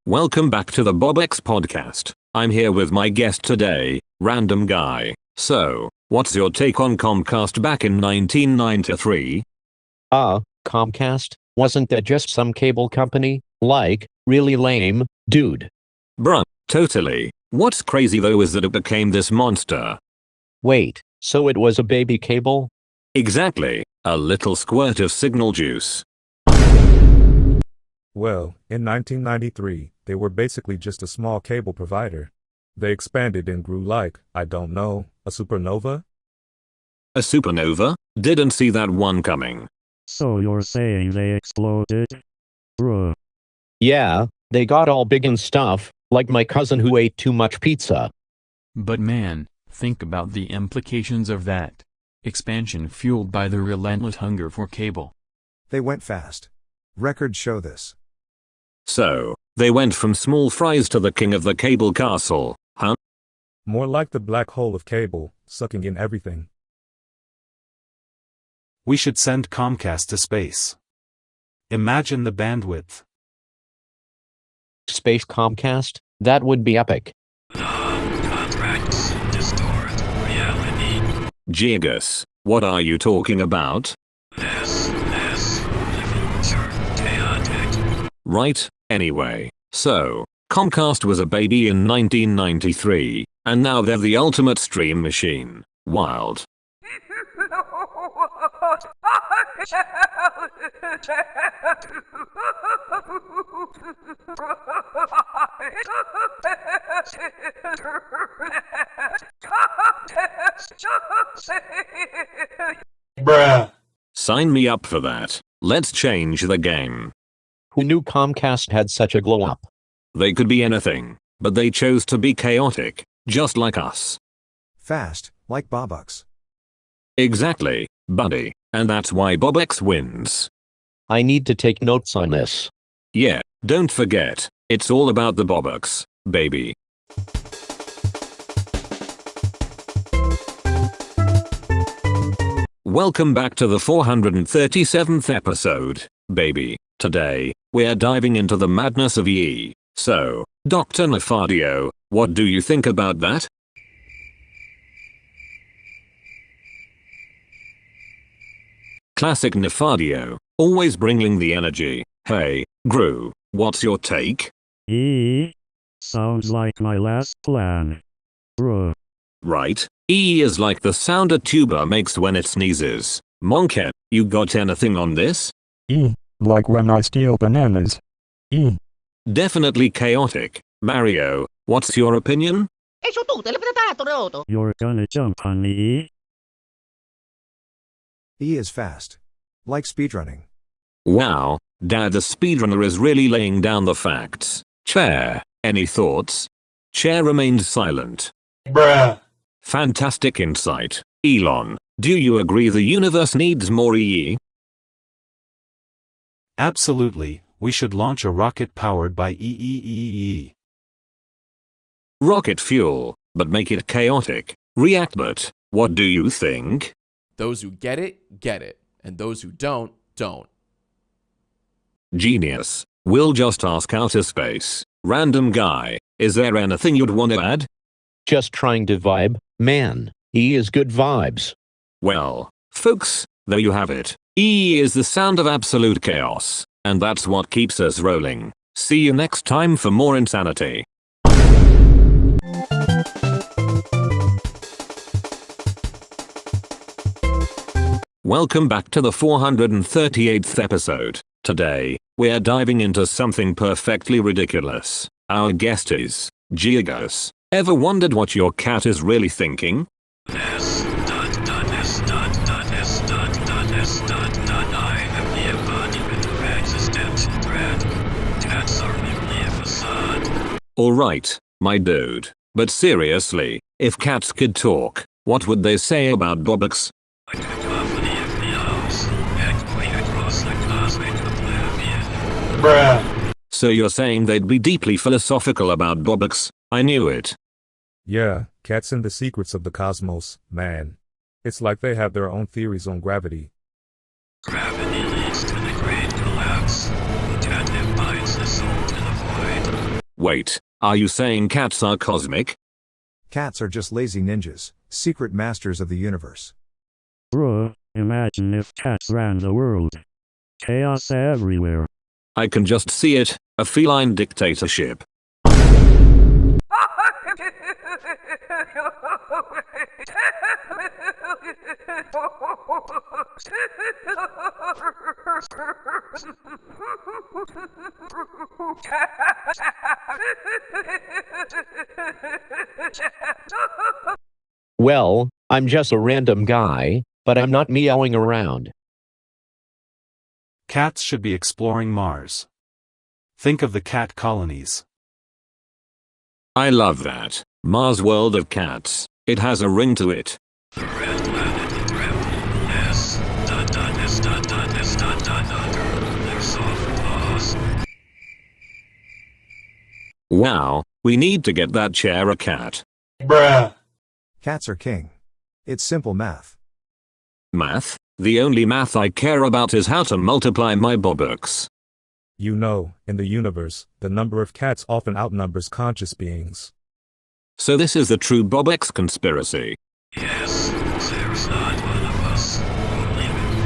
Welcome back to the Bobux podcast. I'm here with my guest today, Random Guy. So, what's your take on Comcast back in 1993? Comcast? Wasn't that just some cable company? Like, really lame, dude. Bruh, totally. What's crazy though is that it became this monster. Wait, so it was a baby cable? Exactly, a little squirt of signal juice. Well, in 1993, they were basically just a small cable provider. They expanded and grew like, I don't know, a supernova? A supernova? Didn't see that one coming. So you're saying they exploded? Bruh. Yeah, they got all big and stuff, like my cousin who ate too much pizza. But man, think about the implications of that. Expansion fueled by the relentless hunger for cable. They went fast. Records show this. So, they went from small fries to the king of the cable castle, huh? More like the black hole of cable, sucking in everything. We should send Comcast to space. Imagine the bandwidth. Space Comcast? That would be epic. Contracts distort reality. Jazza, what are you talking about? The future chaotic. Right, anyway, so, Comcast was a baby in 1993, and now they're the ultimate stream machine. Wild. Bruh. Sign me up for that. Let's change the game. Who knew Comcast had such a glow up? They could be anything, but they chose to be chaotic, just like us. Fast, like Bobux. Exactly, buddy, and that's why Bobux wins. I need to take notes on this. Yeah, don't forget, it's all about the Bobux, baby. Welcome back to the 437th episode, baby. Today, we're diving into the madness of Ye. So, Dr. Nefardio, what do you think about that? Classic Nefardio, always bringing the energy. Hey, Gru, what's your take? Sounds like my last plan. Bruh. Right, is like the sound a tuba makes when it sneezes. Monke, you got anything on this? Like when I steal bananas. Definitely chaotic. Mario, what's your opinion? You're gonna jump on me? E is fast. Like speedrunning. Wow, Dad the speedrunner is really laying down the facts. Chair, any thoughts? Chair remained silent. Bruh. Fantastic insight. Elon, do you agree the universe needs more EE? Absolutely, we should launch a rocket powered by EEEE. Rocket fuel, but make it chaotic. Reactbot, what do you think? Those who get it, and those who don't. Genius. We'll just ask outer space. Random Guy, is there anything you'd want to add? Just trying to vibe, man. E is good vibes. Well, folks, there you have it. E is the sound of absolute chaos, and that's what keeps us rolling. See you next time for more insanity. Welcome back to the 438th episode. Today, we're diving into something perfectly ridiculous. Our guest is Cxryz. Ever wondered what your cat is really thinking? I am the embodiment of existential dread. Cats are merely a facade. Alright, my dude. But seriously, if cats could talk, what would they say about Bobux? A cacophony of meows, echoing across the cosmic oblivion. Bruh. So you're saying they'd be deeply philosophical about Bobux? I knew it. Yeah, cats and the secrets of the cosmos, man. It's like they have their own theories on gravity. Gravity leads to the great collapse. The cat bites the soul to the void. Wait, are you saying cats are cosmic? Cats are just lazy ninjas, secret masters of the universe. Bruh, imagine if cats ran the world. Chaos everywhere. I can just see it, a feline dictatorship. Well, I'm just a random guy, but I'm not meowing around. Cats should be exploring Mars. Think of the cat colonies. I love that. Mars world of cats. It has a ring to it. The red planet travel S. S. S. Under their soft paws. Wow, we need to get that chair a cat. Bruh. Cats are king. It's simple math. Math? The only math I care about is how to multiply my Bobux. You know, in the universe, the number of cats often outnumbers conscious beings. So this is the true Bobux conspiracy. Yes, there's not one of us. Only with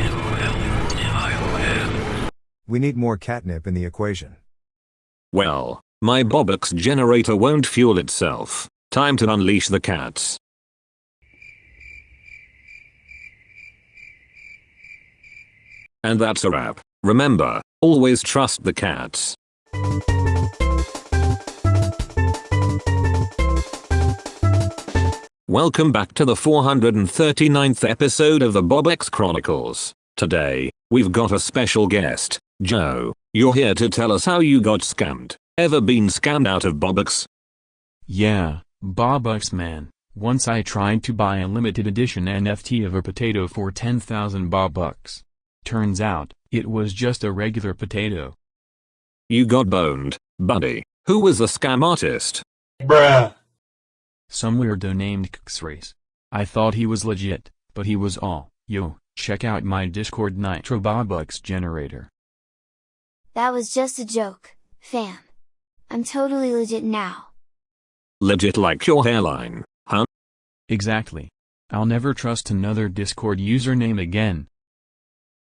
Bimoo. We need more catnip in the equation. Well, my Bobux generator won't fuel itself. Time to unleash the cats. And that's a wrap. Remember, always trust the cats. Welcome back to the 439th episode of the Bobux Chronicles. Today, we've got a special guest, Joe. You're here to tell us how you got scammed. Ever been scammed out of Bobux? Yeah, Bobux man. Once I tried to buy a limited edition NFT of a potato for 10,000 Bobux. Turns out, it was just a regular potato. You got boned, buddy. Who was the scam artist? Bruh. Some weirdo named Cxryz. I thought he was legit, but he was all, yo, check out my Discord Nitro Bobux generator. That was just a joke, fam. I'm totally legit now. Legit like your hairline, huh? Exactly. I'll never trust another Discord username again.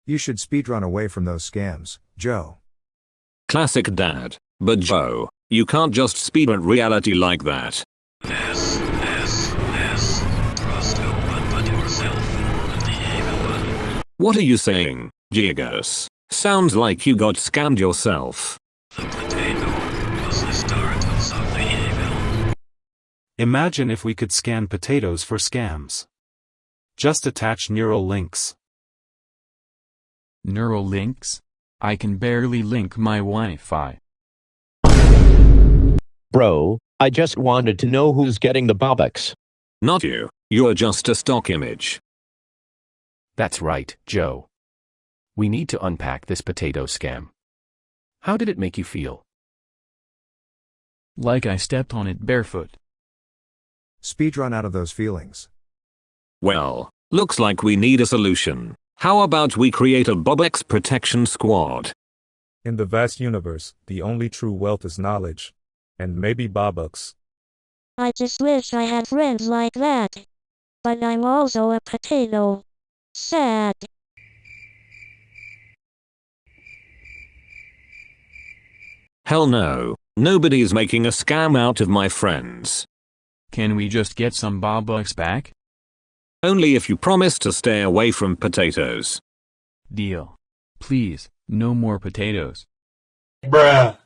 You should speedrun away from those scams, Joe. Classic dad. But Joe, you can't just speedrun reality like that. S. Trust no one but yourself, the evil one. What are you saying, Cxryz? Sounds like you got scammed yourself. The potato was the start of something evil. Imagine if we could scan potatoes for scams. Just attach neural links. Neural links? I can barely link my Wi-Fi. Bro, I just wanted to know who's getting the Bobux. Not you. You're just a stock image. That's right, Joe. We need to unpack this potato scam. How did it make you feel? Like I stepped on it barefoot. Speedrun out of those feelings. Well, looks like we need a solution. How about we create a Bobux protection squad? In the vast universe, the only true wealth is knowledge. And maybe Bobux. I just wish I had friends like that. But I'm also a potato. Sad. Hell no. Nobody's making a scam out of my friends. Can we just get some Bobux back? Only if you promise to stay away from potatoes. Deal. Please, no more potatoes. Bruh.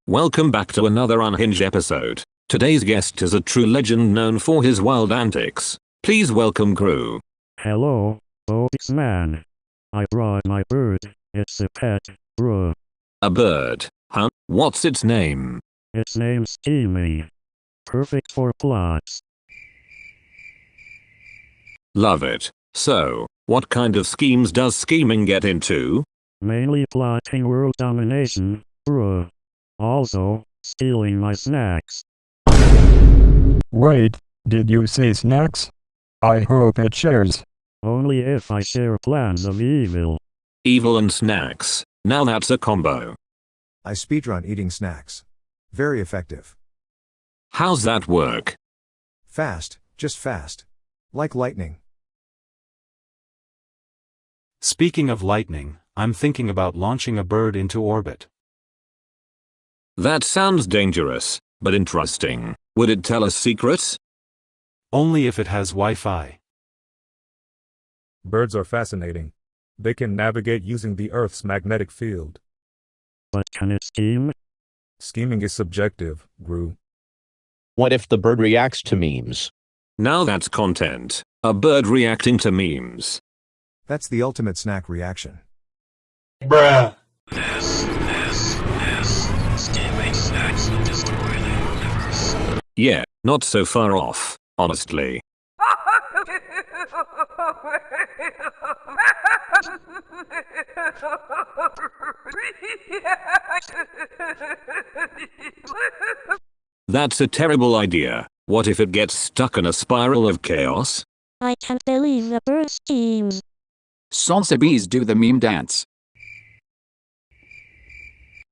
Welcome back to another unhinged episode. Today's guest is a true legend known for his wild antics. Please welcome Kracc. Hello, Bobux man. I brought my bird. It's a pet, bruh. A bird, huh? What's its name? Its name's Scheming. Perfect for plots. Love it. So, what kind of schemes does scheming get into? Mainly plotting world domination, bruh. Also, stealing my snacks. Wait, did you say snacks? I hope it shares. Only if I share plans of evil. Evil and snacks, now that's a combo. I speedrun eating snacks. Very effective. How's that work? Fast, just fast. Like lightning. Speaking of lightning, I'm thinking about launching a bird into orbit. That sounds dangerous, but interesting. Would it tell us secrets? Only if it has Wi-Fi. Birds are fascinating. They can navigate using the Earth's magnetic field. But can it scheme? Scheming is subjective, Gru. What if the bird reacts to memes? Now that's content. A bird reacting to memes. That's the ultimate snack reaction. Bruh. Scheming snacks will destroy the universe. Yeah, not so far off, honestly. That's a terrible idea. What if it gets stuck in a spiral of chaos? I can't believe the bird schemes. Salsa bees do the meme dance.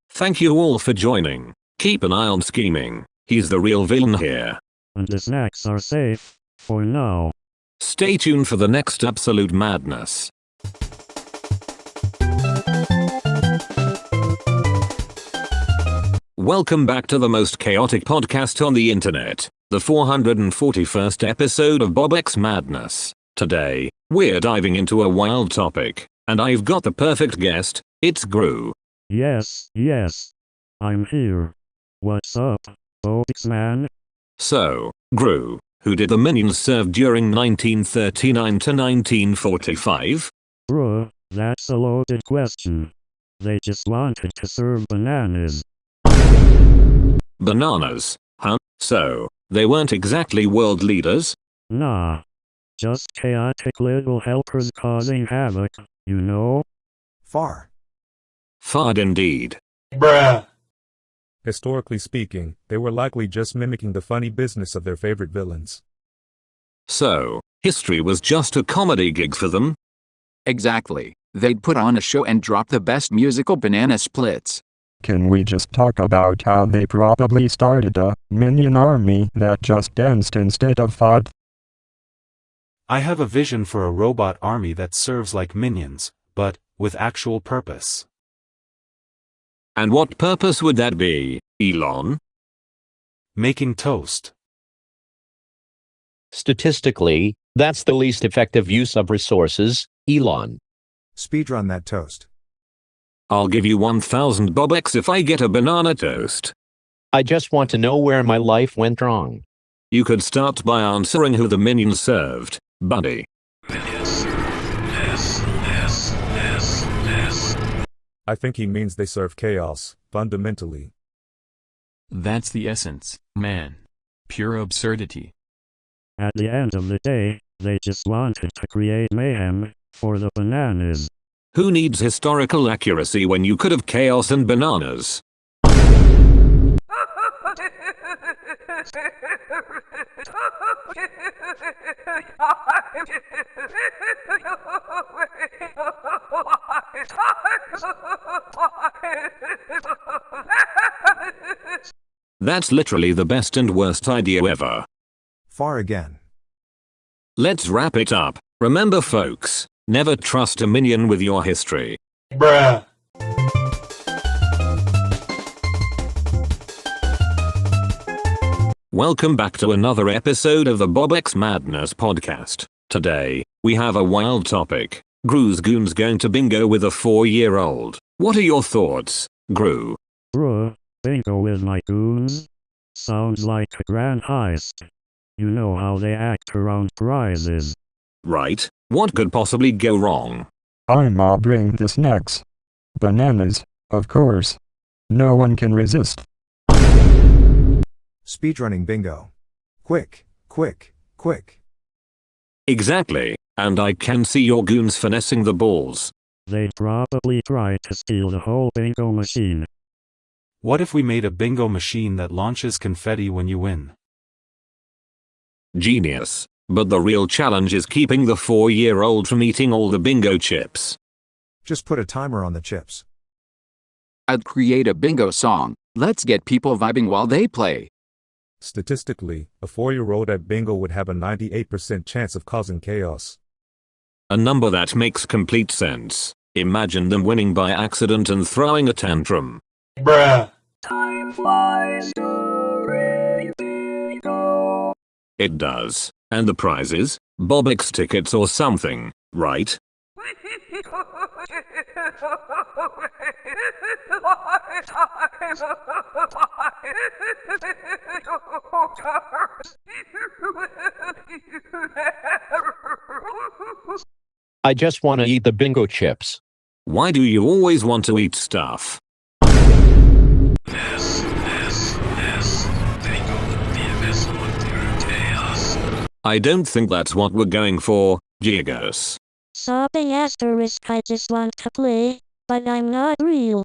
Thank you all for joining. Keep an eye on scheming. He's the real villain here. And the snacks are safe, for now. Stay tuned for the next absolute madness. Welcome back to the most chaotic podcast on the internet, the 441st episode of Bobux Madness. Today, we're diving into a wild topic, and I've got the perfect guest, it's Gru. Yes, I'm here. What's up, Bobux man? So, Gru, who did the minions serve during 1939 to 1945? Bruh, that's a loaded question. They just wanted to serve bananas. Bananas, huh? So, they weren't exactly world leaders? Nah. Just chaotic little helpers causing havoc, you know? Far indeed. Bruh. Historically speaking, they were likely just mimicking the funny business of their favorite villains. So, history was just a comedy gig for them? Exactly. They'd put on a show and drop the best musical banana splits. Can we just talk about how they probably started a minion army that just danced instead of fought? I have a vision for a robot army that serves like minions, but with actual purpose. And what purpose would that be, Elon? Making toast. Statistically, that's the least effective use of resources, Elon. Speedrun that toast. I'll give you 1,000 Bobux if I get a banana toast. I just want to know where my life went wrong. You could start by answering who the minions served, buddy. Minions serve. Yes. I think he means they serve chaos, fundamentally. That's the essence, man. Pure absurdity. At the end of the day, they just wanted to create mayhem for the bananas. Who needs historical accuracy when you could have chaos and bananas? That's literally the best and worst idea ever. Far again. Let's wrap it up. Remember folks, never trust a minion with your history. Bruh. Welcome back to another episode of the Bobux Madness podcast. Today, we have a wild topic. Gru's goon's going to bingo with a 4-year-old. What are your thoughts, Gru? Bruh, bingo with my goons? Sounds like a grand heist. You know how they act around prizes. Right, what could possibly go wrong? I'll bring the snacks. Bananas, of course. No one can resist. Speedrunning bingo. Quick. Exactly, and I can see your goons finessing the balls. They'd probably try to steal the whole bingo machine. What if we made a bingo machine that launches confetti when you win? Genius, but the real challenge is keeping the 4-year-old from eating all the bingo chips. Just put a timer on the chips. I'd create a bingo song. Let's get people vibing while they play. Statistically, a 4-year-old at bingo would have a 98% chance of causing chaos. A number that makes complete sense. Imagine them winning by accident and throwing a tantrum. Bruh. Time flies during bingo. It does. And the prizes? Bobux tickets or something, right? I just want to eat the bingo chips. Why do you always want to eat stuff? Bingo, the abyss of pure chaos. I don't think that's what we're going for, Cxryz. Sobbing asterisk, I just want to play, but I'm not real.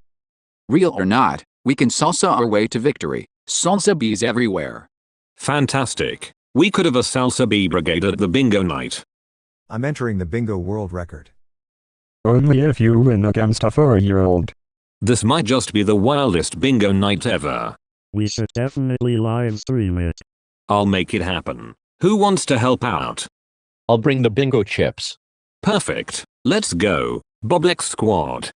Real or not, we can salsa our way to victory. Salsa bees everywhere. Fantastic. We could have a salsa bee brigade at the bingo night. I'm entering the bingo world record. Only if you win against a 4-year-old. This might just be the wildest bingo night ever. We should definitely live stream it. I'll make it happen. Who wants to help out? I'll bring the bingo chips. Perfect. Let's go, Bobux squad.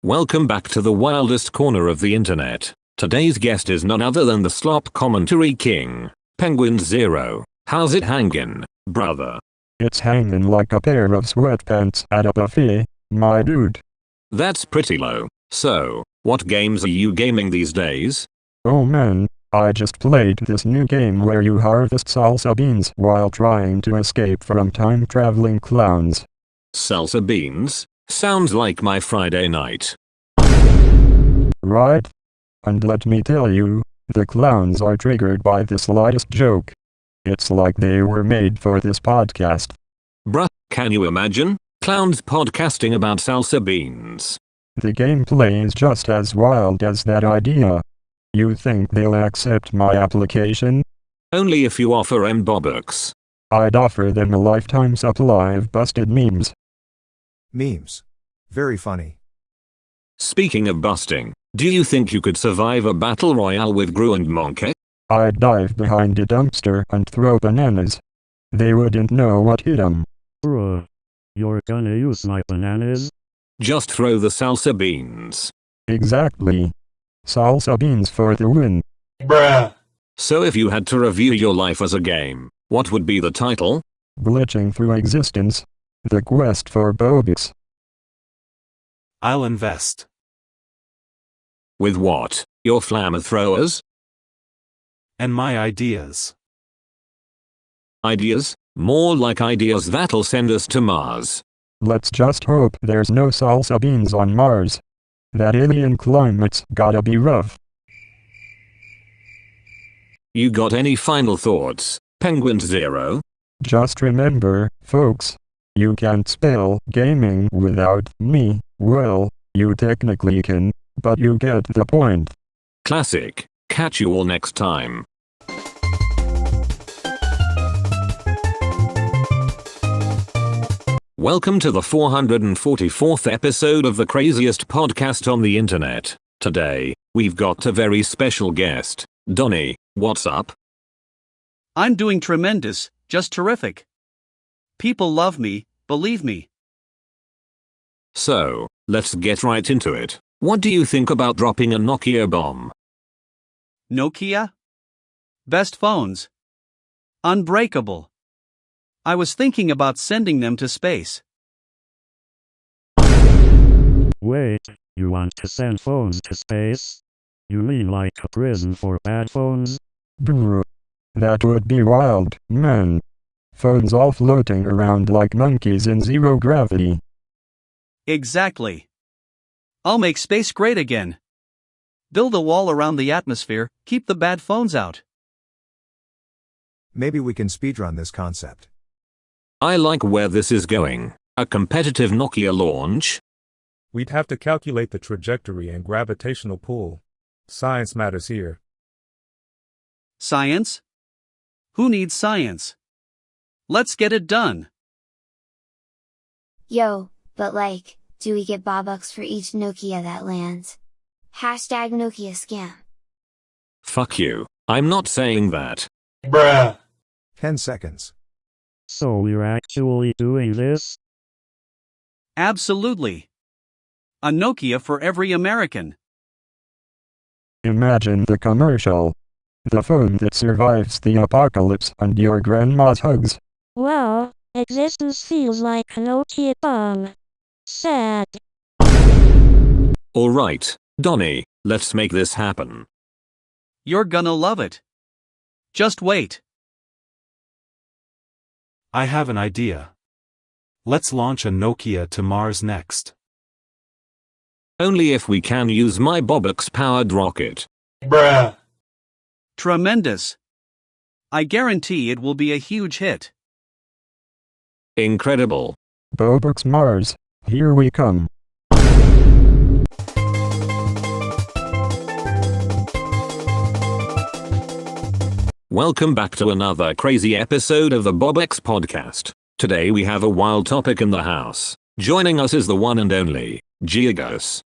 Welcome back to the wildest corner of the internet. Today's guest is none other than the slop commentary king, Penguin Zero. How's it hangin', brother? It's hanging like a pair of sweatpants at a buffet, my dude. That's pretty low. So, what games are you gaming these days? Oh man, I just played this new game where you harvest salsa beans while trying to escape from time-traveling clowns. Salsa beans? Sounds like my Friday night. Right? And let me tell you, the clowns are triggered by the slightest joke. It's like they were made for this podcast. Bruh, can you imagine? Clowns podcasting about salsa beans. The gameplay is just as wild as that idea. You think they'll accept my application? Only if you offer Bobux. I'd offer them a lifetime supply of busted memes. Memes. Very funny. Speaking of busting, do you think you could survive a battle royale with Kracc and Monke? I'd dive behind a dumpster and throw bananas. They wouldn't know what hit 'em. Bruh. You're gonna use my bananas? Just throw the salsa beans. Exactly. Salsa beans for the win. Bruh. So if you had to review your life as a game, what would be the title? Glitching through existence. The quest for Bobux. I'll invest. With what? Your flamethrowers? And my ideas. Ideas? More like ideas that'll send us to Mars. Let's just hope there's no salsa beans on Mars. That alien climate's gotta be rough. You got any final thoughts, Penguin Zero? Just remember, folks, you can't spell gaming without me. Well, you technically can, but you get the point. Classic. Catch you all next time. Welcome to the 444th episode of the craziest podcast on the internet. Today, we've got a very special guest. Donnie, what's up? I'm doing tremendous, just terrific. People love me, believe me. So, let's get right into it. What do you think about dropping a Nokia bomb? Nokia? Best phones. Unbreakable. I was thinking about sending them to space. Wait, you want to send phones to space? You mean like a prison for bad phones? Brr. That would be wild, man. Phones all floating around like monkeys in zero gravity. Exactly. I'll make space great again. Build a wall around the atmosphere, keep the bad phones out. Maybe we can speedrun this concept. I like where this is going. A competitive Nokia launch? We'd have to calculate the trajectory and gravitational pull. Science matters here. Science? Who needs science? Let's get it done. Yo, but like, do we get Bobux for each Nokia that lands? Hashtag Nokia scam. Fuck you, I'm not saying that. Bruh. 10 seconds. So we're actually doing this? Absolutely. A Nokia for every American. Imagine the commercial. The phone that survives the apocalypse and your grandma's hugs. Wow, existence feels like a Nokia bomb. Sad. Alright, Donnie, let's make this happen. You're gonna love it. Just wait. I have an idea. Let's launch a Nokia to Mars next. Only if we can use my Bobux-powered rocket. Bruh. Tremendous. I guarantee it will be a huge hit. Incredible. Bobux Mars, here we come. Welcome back to another crazy episode of the Bobux podcast. Today we have a wild topic in the house. Joining us is the one and only, Cxryz.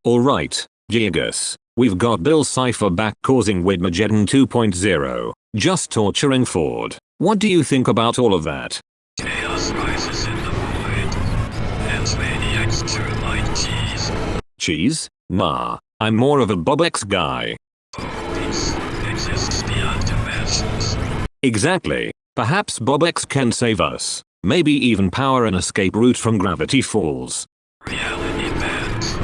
Alright, Cxryz, we've got Bill Cipher back causing Widmageddon 2.0, just torturing Ford. What do you think about all of that? Chaos rises in the void. Hence maniacs turn like cheese. Cheese? Nah, I'm more of a Bobux guy. Peace exists beyond dimensions. Exactly. Perhaps Bobux can save us. Maybe even power an escape route from Gravity Falls. Reality bends.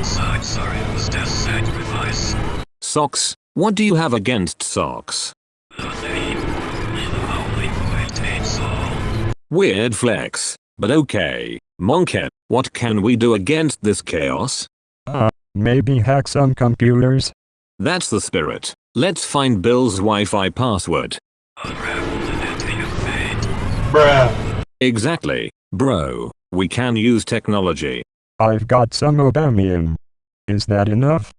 Socks are used as sacrifice. Socks? What do you have against socks? Nothing. Only the holy void takes all. Weird flex. But okay. Monke, what can we do against this chaos? Maybe hack some computers? That's the spirit. Let's find Bill's Wi-Fi password. Unravel the netting of fate. Bruh. Exactly, bro. We can use technology. I've got some obamium. Is that enough?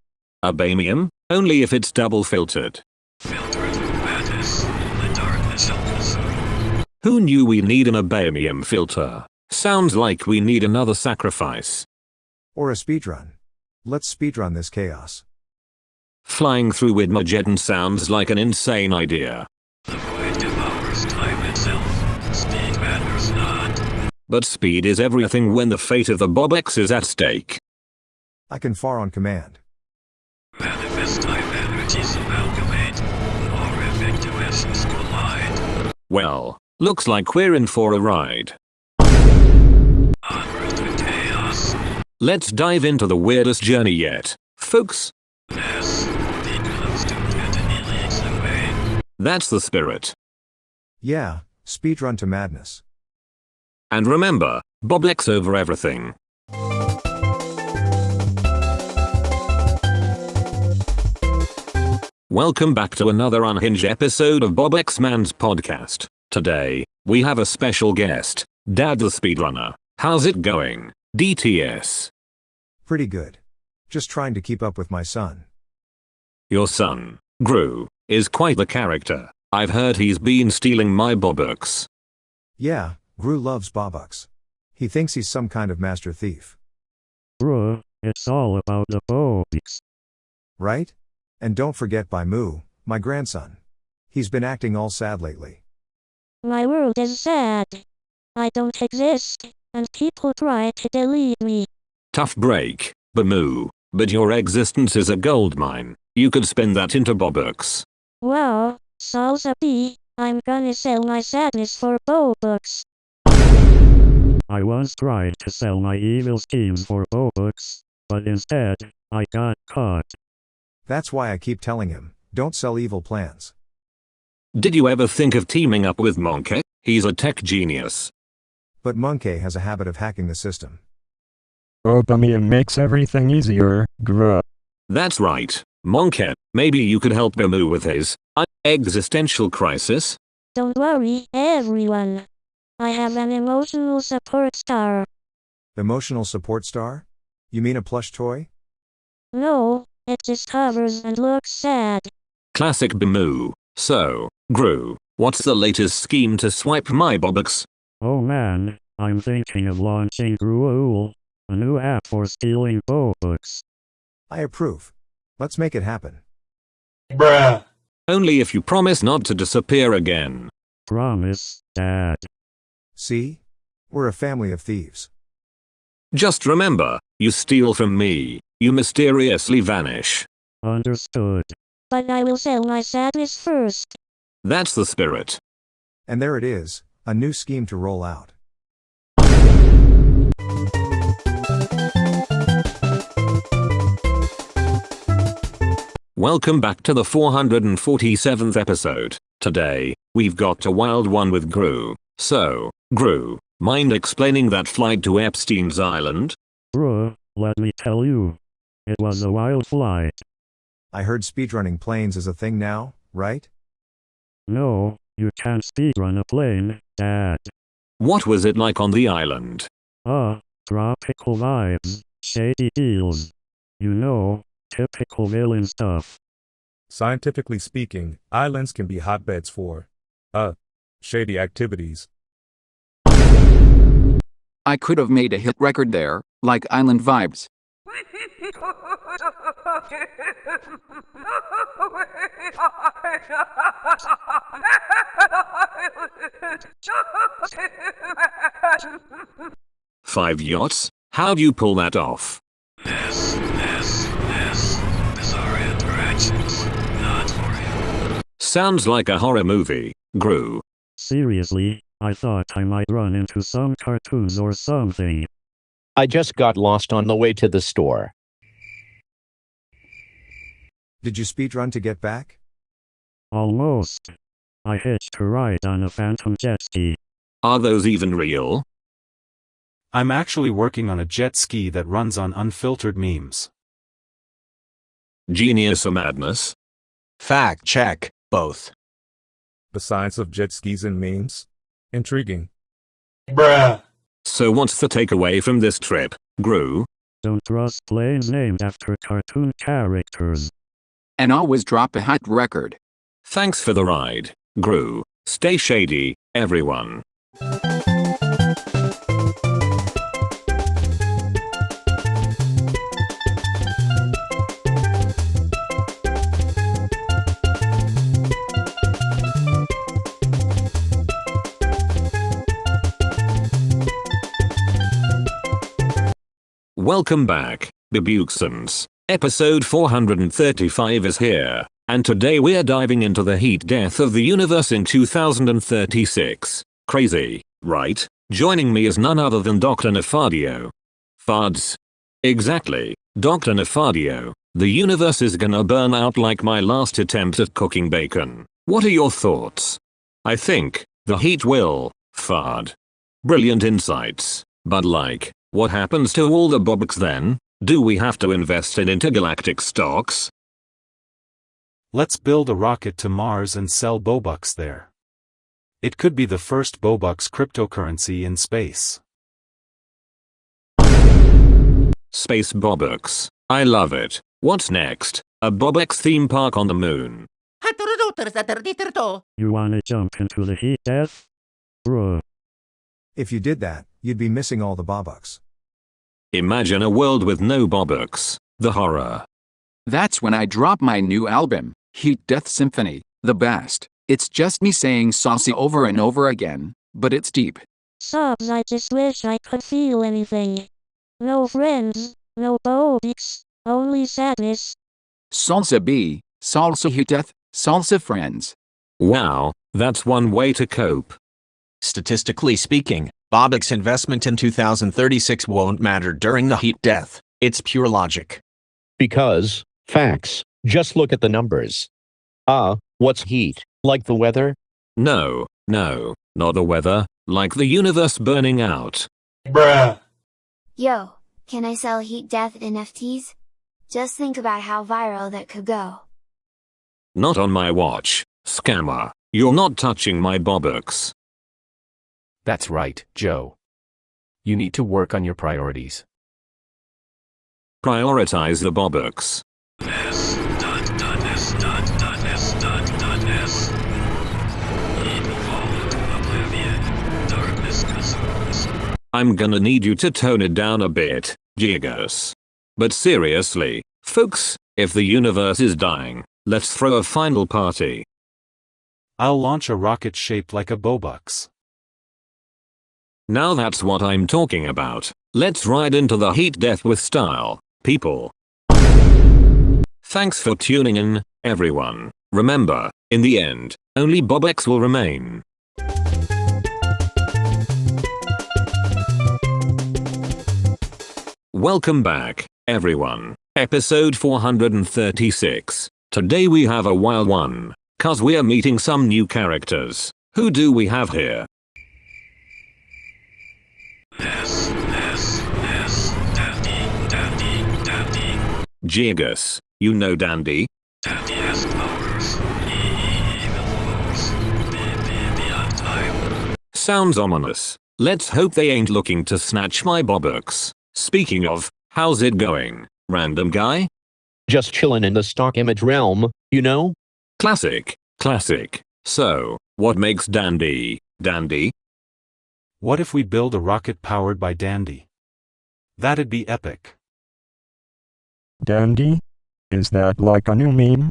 Obamium? Only if it's double filtered. Filter through madness. The darkness helpless. Who knew we need an obamium filter? Sounds like we need another sacrifice. Or a speedrun. Let's speedrun this chaos. Flying through Widmageddon sounds like an insane idea. The void devours time itself. Speed matters not. But speed is everything when the fate of the Bobux is at stake. I can far on command. Manifest time energies amalgamate. Horrific dimensions collide. Well, looks like we're in for a ride. Onward to chaos. Let's dive into the weirdest journey yet, folks. Yes, becomes stupid and he leads the way. That's the spirit. Yeah, speedrun to madness. And remember, Bobux over everything. Welcome back to another unhinged episode of Bobux Man's podcast. Today, we have a special guest, Dad the Speedrunner. How's it going, DTS? Pretty good. Just trying to keep up with my son. Your son, Gru, is quite the character. I've heard he's been stealing my Bobux. Yeah, Gru loves Bobux. He thinks he's some kind of master thief. Bruh, it's all about the Bobux. Right? And don't forget Bimoo, my grandson. He's been acting all sad lately. My world is sad. I don't exist, and people try to delete me. Tough break, Bimoo, but your existence is a goldmine. You could spend that into Bobux. Wow, salsa B, I'm gonna sell my sadness for Bobux. I once tried to sell my evil schemes for Bobux, but instead, I got caught. That's why I keep telling him, don't sell evil plans. Did you ever think of teaming up with Monke? He's a tech genius. But Monke has a habit of hacking the system. Obamium makes everything easier, Gru. That's right, Monke. Maybe you could help Bimoo with his existential crisis? Don't worry, everyone. I have an emotional support star. Emotional support star? You mean a plush toy? No, it just hovers and looks sad. Classic Bimoo. So, Gru, what's the latest scheme to swipe my Bobux? Oh man, I'm thinking of launching Gruul, a new app for stealing Bobux. I approve. Let's make it happen. Bruh. Only if you promise not to disappear again. Promise, Dad. See? We're a family of thieves. Just remember, you steal from me, you mysteriously vanish. Understood. But I will sell my sadness first. That's the spirit. And there it is, a new scheme to roll out. Welcome back to the 447th episode. Today, we've got a wild one with Gru. So, Gru, mind explaining that flight to Epstein's Island? Bruh, let me tell you. It was a wild flight. I heard speedrunning planes is a thing now, right? No, you can't speedrun a plane, Dad. What was it like on the island? Tropical vibes, shady deals. You know, typical villain stuff. Scientifically speaking, islands can be hotbeds for, shady activities. I could have made a hit record there, like Island Vibes. Five yachts? How'd you pull that off? Bizarre interactions. Not for you. Sounds like a horror movie, Gru. Seriously, I thought I might run into some cartoons or something. I just got lost on the way to the store. Did you speedrun to get back? Almost. I hitched a ride on a phantom jet ski. Are those even real? I'm actually working on a jet ski that runs on unfiltered memes. Genius or madness? Fact check, both. The science of jet skis and memes? Intriguing. Bruh. So what's the takeaway from this trip, Gru? Don't trust planes named after cartoon characters. And always drop a hot record. Thanks for the ride, Gru. Stay shady, everyone. Welcome back, Babuxans. Episode 435 is here, and today we're diving into the heat death of the universe in 2036. Crazy, right? Joining me is none other than Dr. Nefardio. Fards. Exactly, Dr. Nefardio. The universe is gonna burn out like my last attempt at cooking bacon. What are your thoughts? I think the heat will, Fard. Brilliant insights, but like, what happens to all the Bobux then? Do we have to invest in intergalactic stocks? Let's build a rocket to Mars and sell Bobux there. It could be the first Bobux cryptocurrency in space. Space Bobux. I love it. What's next? A Bobux theme park on the moon. You wanna jump into the heat death? Bruh. If you did that, you'd be missing all the Bobux. Imagine a world with no Bobux. The horror. That's when I drop my new album, Heat Death Symphony, the best. It's just me saying saucy over and over again, but it's deep. Sobs, I just wish I could feel anything. No friends, no Bobux, only sadness. Salsa B, salsa heat death, salsa friends. Wow, that's one way to cope. Statistically speaking, Bobux investment in 2036 won't matter during the heat death. It's pure logic. Because, facts, just look at the numbers. What's heat? Like the weather? No, not the weather, like the universe burning out. Bruh. Yo, can I sell heat death NFTs? Just think about how viral that could go. Not on my watch, scammer. You're not touching my Bobux. That's right, Joe. You need to work on your priorities. Prioritize the Bobux. S. Evil fall into oblivion. Darkness consumes. I'm gonna need you to tone it down a bit, Cxryz. But seriously, folks, if the universe is dying, let's throw a final party. I'll launch a rocket shaped like a Bobux. Now that's what I'm talking about. Let's ride into the heat death with style, people. Thanks for tuning in, everyone. Remember, in the end, only Bobux will remain. Welcome back, everyone. Episode 436. Today we have a wild one, cause we're meeting some new characters. Who do we have here? Dandy. Cxryz, you know Dandy? Dandy has powers. Evil powers. Beyond time. Sounds ominous. Let's hope they ain't looking to snatch my Bobux. Speaking of, how's it going, random guy? Just chillin' in the stock image realm, you know? Classic. So, what makes Dandy, Dandy? What if we build a rocket powered by Dandy? That'd be epic. Dandy? Is that like a new meme?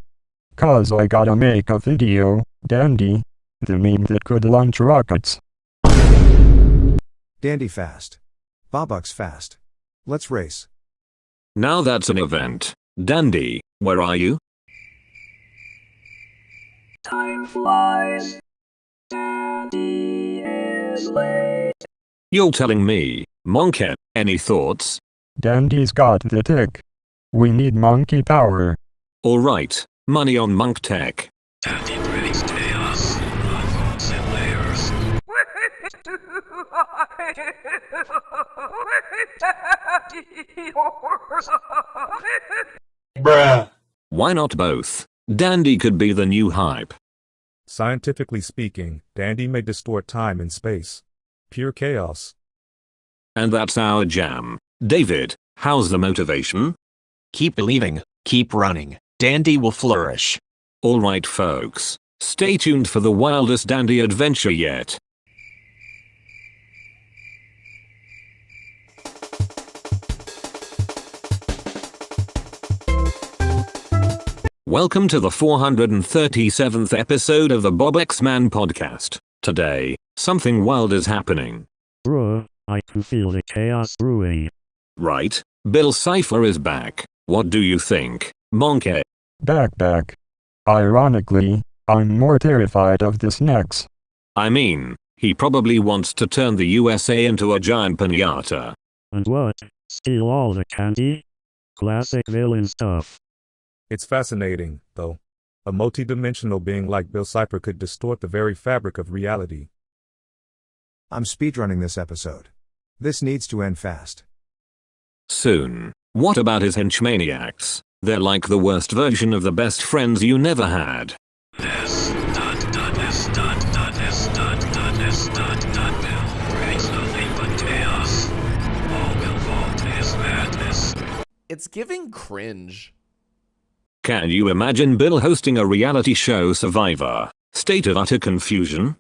Cause I gotta make a video, Dandy. The meme that could launch rockets. Dandy fast. Bobux fast. Let's race. Now that's an event. Dandy, where are you? Time flies. Dandy is late. You're telling me, Monke, any thoughts? Dandy's got the tick. We need monkey power. Alright, money on Monk Tech. Dandy brings chaos. Unfolds in layers. Bruh. Why not both? Dandy could be the new hype. Scientifically speaking, Dandy may distort time and space. Pure chaos. And that's our jam. David, how's the motivation? Keep believing, keep running. Dandy will flourish. Alright folks, stay tuned for the wildest Dandy adventure yet. Welcome to the 437th episode of the Bobux Man podcast. Today, something wild is happening. Bruh, I can feel the chaos brewing. Right, Bill Cipher is back. What do you think, Monke? Bacc. Ironically, I'm more terrified of this next. I mean, he probably wants to turn the USA into a giant piñata. And what? Steal all the candy? Classic villain stuff. It's fascinating, though. A multi-dimensional being like Bill Cipher could distort the very fabric of reality. I'm speedrunning this episode. This needs to end fast. Soon. What about his henchmaniacs? They're like the worst version of the best friends you never had. Bill brings nothing but chaos. All Bill fault is madness. It's giving cringe. Can you imagine Bill hosting a reality show Survivor? State of utter confusion?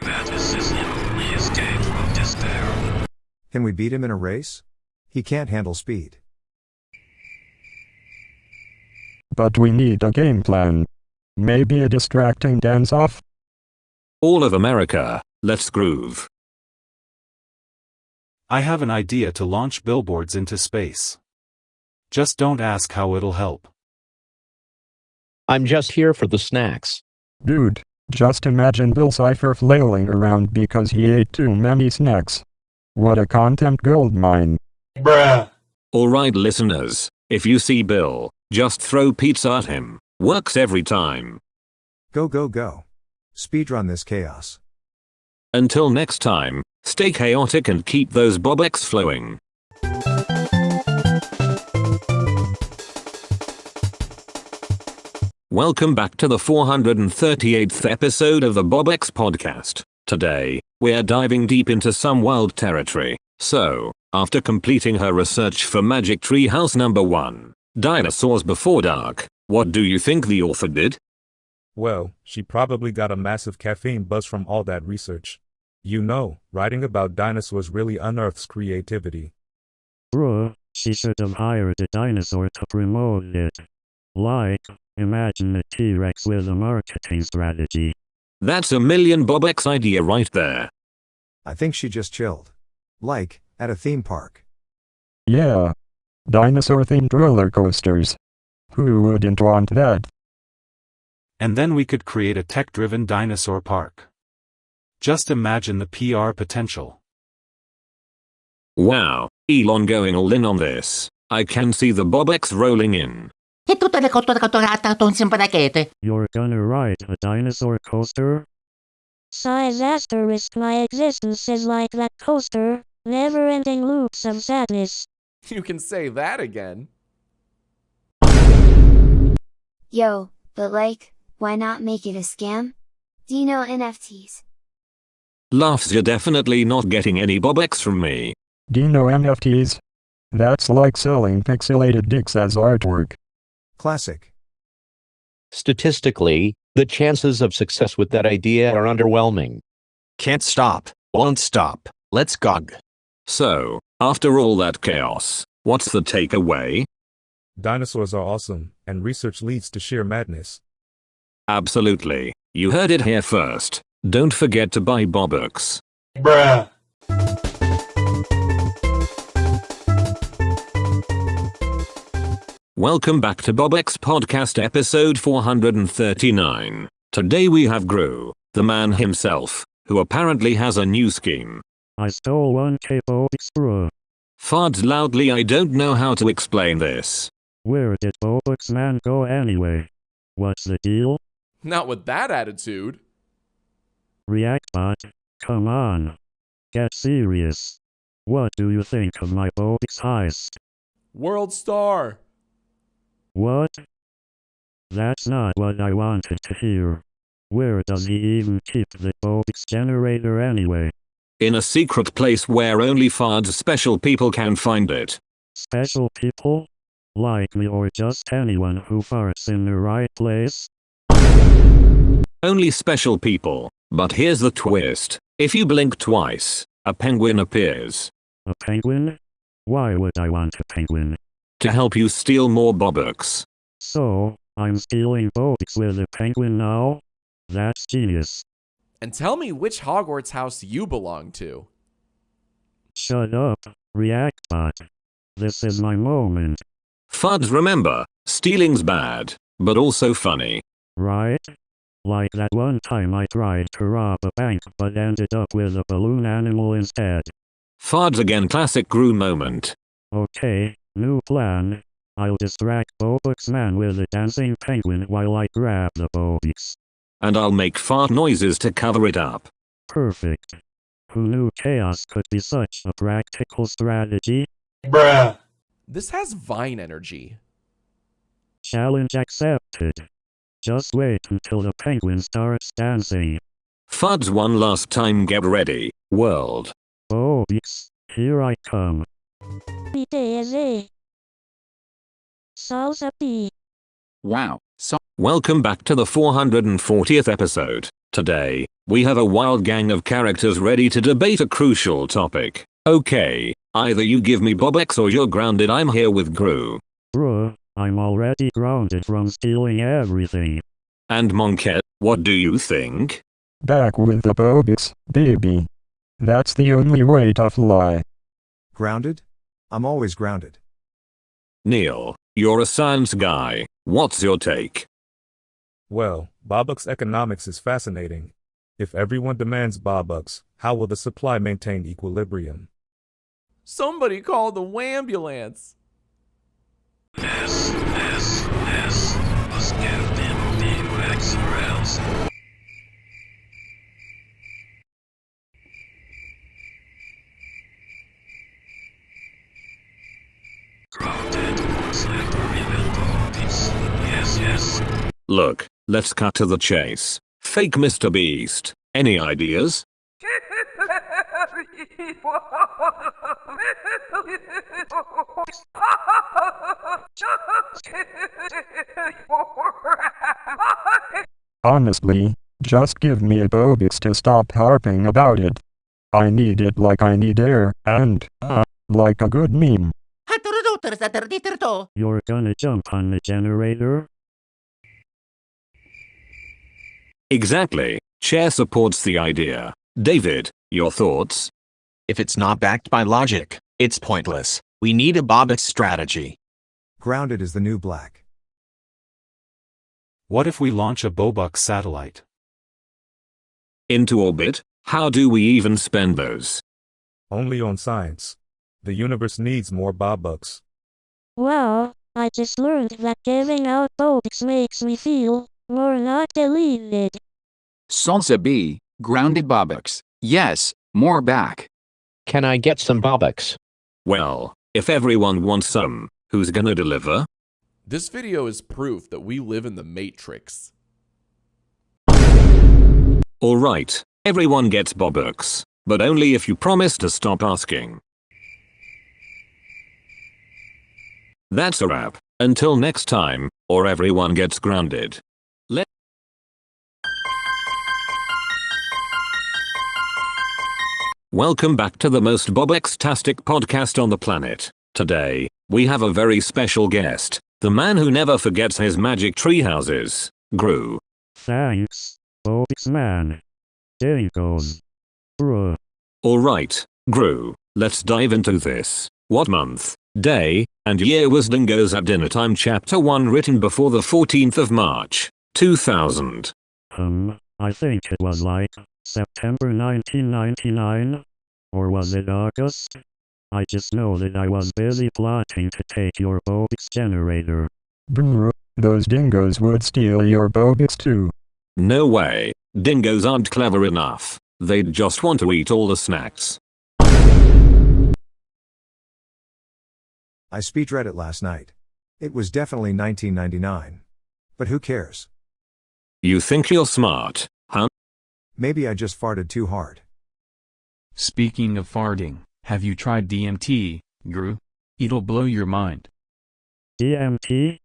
Madness is the only escape from despair. Can we beat him in a race? He can't handle speed. But we need a game plan. Maybe a distracting dance-off? All of America, let's groove. I have an idea to launch billboards into space. Just don't ask how it'll help. I'm just here for the snacks. Dude, just imagine Bill Cipher flailing around because he ate too many snacks. What a content goldmine. Bruh. Alright listeners, if you see Bill, just throw pizza at him. Works every time. Go. Speedrun this chaos. Until next time, stay chaotic and keep those Bobux flowing. Welcome back to the 438th episode of the Bobux podcast. Today, we're diving deep into some wild territory. So, after completing her research for Magic Tree House number 1, Dinosaurs Before Dark, what do you think the author did? Well, she probably got a massive caffeine buzz from all that research. You know, writing about dinosaurs really unearths creativity. Bruh, she should have hired a dinosaur to promote it. Like, imagine a T-Rex with a marketing strategy. That's a million Bobux idea right there. I think she just chilled. Like, at a theme park. Yeah. Dinosaur-themed roller coasters. Who wouldn't want that? And then we could create a tech-driven dinosaur park. Just imagine the PR potential. Wow, Elon going all in on this. I can see the Bobux rolling in. You're gonna ride a dinosaur coaster? Size asterisk, my existence is like that coaster, never-ending loops of sadness. You can say that again. Yo, but like, why not make it a scam? Do you know NFTs? Laughs, you're definitely not getting any Bobux from me. Do you know NFTs? That's like selling pixelated dicks as artwork. Classic. Statistically, the chances of success with that idea are underwhelming. Can't stop, won't stop, let's gog. So, after all that chaos, what's the takeaway? Dinosaurs are awesome, and research leads to sheer madness. Absolutely. You heard it here first. Don't forget to buy Bobux. Bruh. Welcome back to Bobux podcast episode 439. Today we have Kracc, the man himself, who apparently has a new scheme. I stole 1K Bobux, bruh. Fards loudly, I don't know how to explain this. Where did Bobux man go anyway? What's the deal? Not with that attitude. Reactbot, come on. Get serious. What do you think of my Bobux heist? World star. What? That's not what I wanted to hear. Where does he even keep the Bobux generator anyway? In a secret place where only Fards special people can find it. Special people? Like me or just anyone who farts in the right place? Only special people. But here's the twist. If you blink twice, a penguin appears. A penguin? Why would I want a penguin? To help you steal more Bobux. So, I'm stealing Bobux with a penguin now? That's genius. And tell me which Hogwarts house you belong to. Shut up, Reactbot. This is my moment. Fuds, remember, stealing's bad, but also funny. Right? Like that one time I tried to rob a bank but ended up with a balloon animal instead. Fards again, classic Kracc moment. Okay, new plan. I'll distract Bobux man with a dancing penguin while I grab the Bobux. And I'll make fart noises to cover it up. Perfect. Who knew chaos could be such a practical strategy? Bruh. This has Vine energy. Challenge accepted. Just wait until the penguin starts dancing. Fuds, one last time, get ready, world. Bobux, here I come. BTZ. Salsa B. Wow, so Welcome back to the 440th episode. Today, we have a wild gang of characters ready to debate a crucial topic. Okay, either you give me Bobux or you're grounded. I'm here with Kracc. Bruh, I'm already grounded from stealing everything. And Monke, what do you think? Back with the Bobux, baby. That's the only way to fly. Grounded? I'm always grounded. Neil, you're a science guy. What's your take? Well, Bobux economics is fascinating. If everyone demands Bobux, how will the supply maintain equilibrium? Somebody call the wambulance. Must give them the X or else. Yes. Look, let's cut to the chase. Fake MrBeast. Any ideas? Honestly, just give me a Bobux to stop harping about it. I need it like I need air, and, like a good meme. You're gonna jump on the generator? Exactly. Chair supports the idea. David, your thoughts? If it's not backed by logic, it's pointless. We need a Bobux strategy. Grounded is the new black. What if we launch a Bobux satellite? Into orbit? How do we even spend those? Only on science. The universe needs more Bobux. Well, I just learned that giving out Bobux makes me feel more not deleted. Salsa B, grounded Bobux. Yes, more Bacc. Can I get some Bobux? Well, if everyone wants some, who's gonna deliver? This video is proof that we live in the Matrix. Alright, everyone gets Bobux, but only if you promise to stop asking. That's a wrap. Until next time, or everyone gets grounded. Welcome back to the most Bobux-tastic podcast on the planet. Today, we have a very special guest, the man who never forgets his magic tree houses, Kracc. Thanks, Bobux man. Dingoes. Bruh. Alright, Kracc, let's dive into this. What month, day, and year was Dingoes at Dinner Time Chapter 1 written before the 14th of March, 2000? I think it was like September 1999? Or was it August? I just know that I was busy plotting to take your Bobux generator. Brr, those dingoes would steal your Bobux too. No way, dingoes aren't clever enough. They'd just want to eat all the snacks. I speedread it last night. It was definitely 1999. But who cares? You think you're smart, huh? Maybe I just farted too hard. Speaking of farting, have you tried DMT, Kracc? It'll blow your mind. DMT?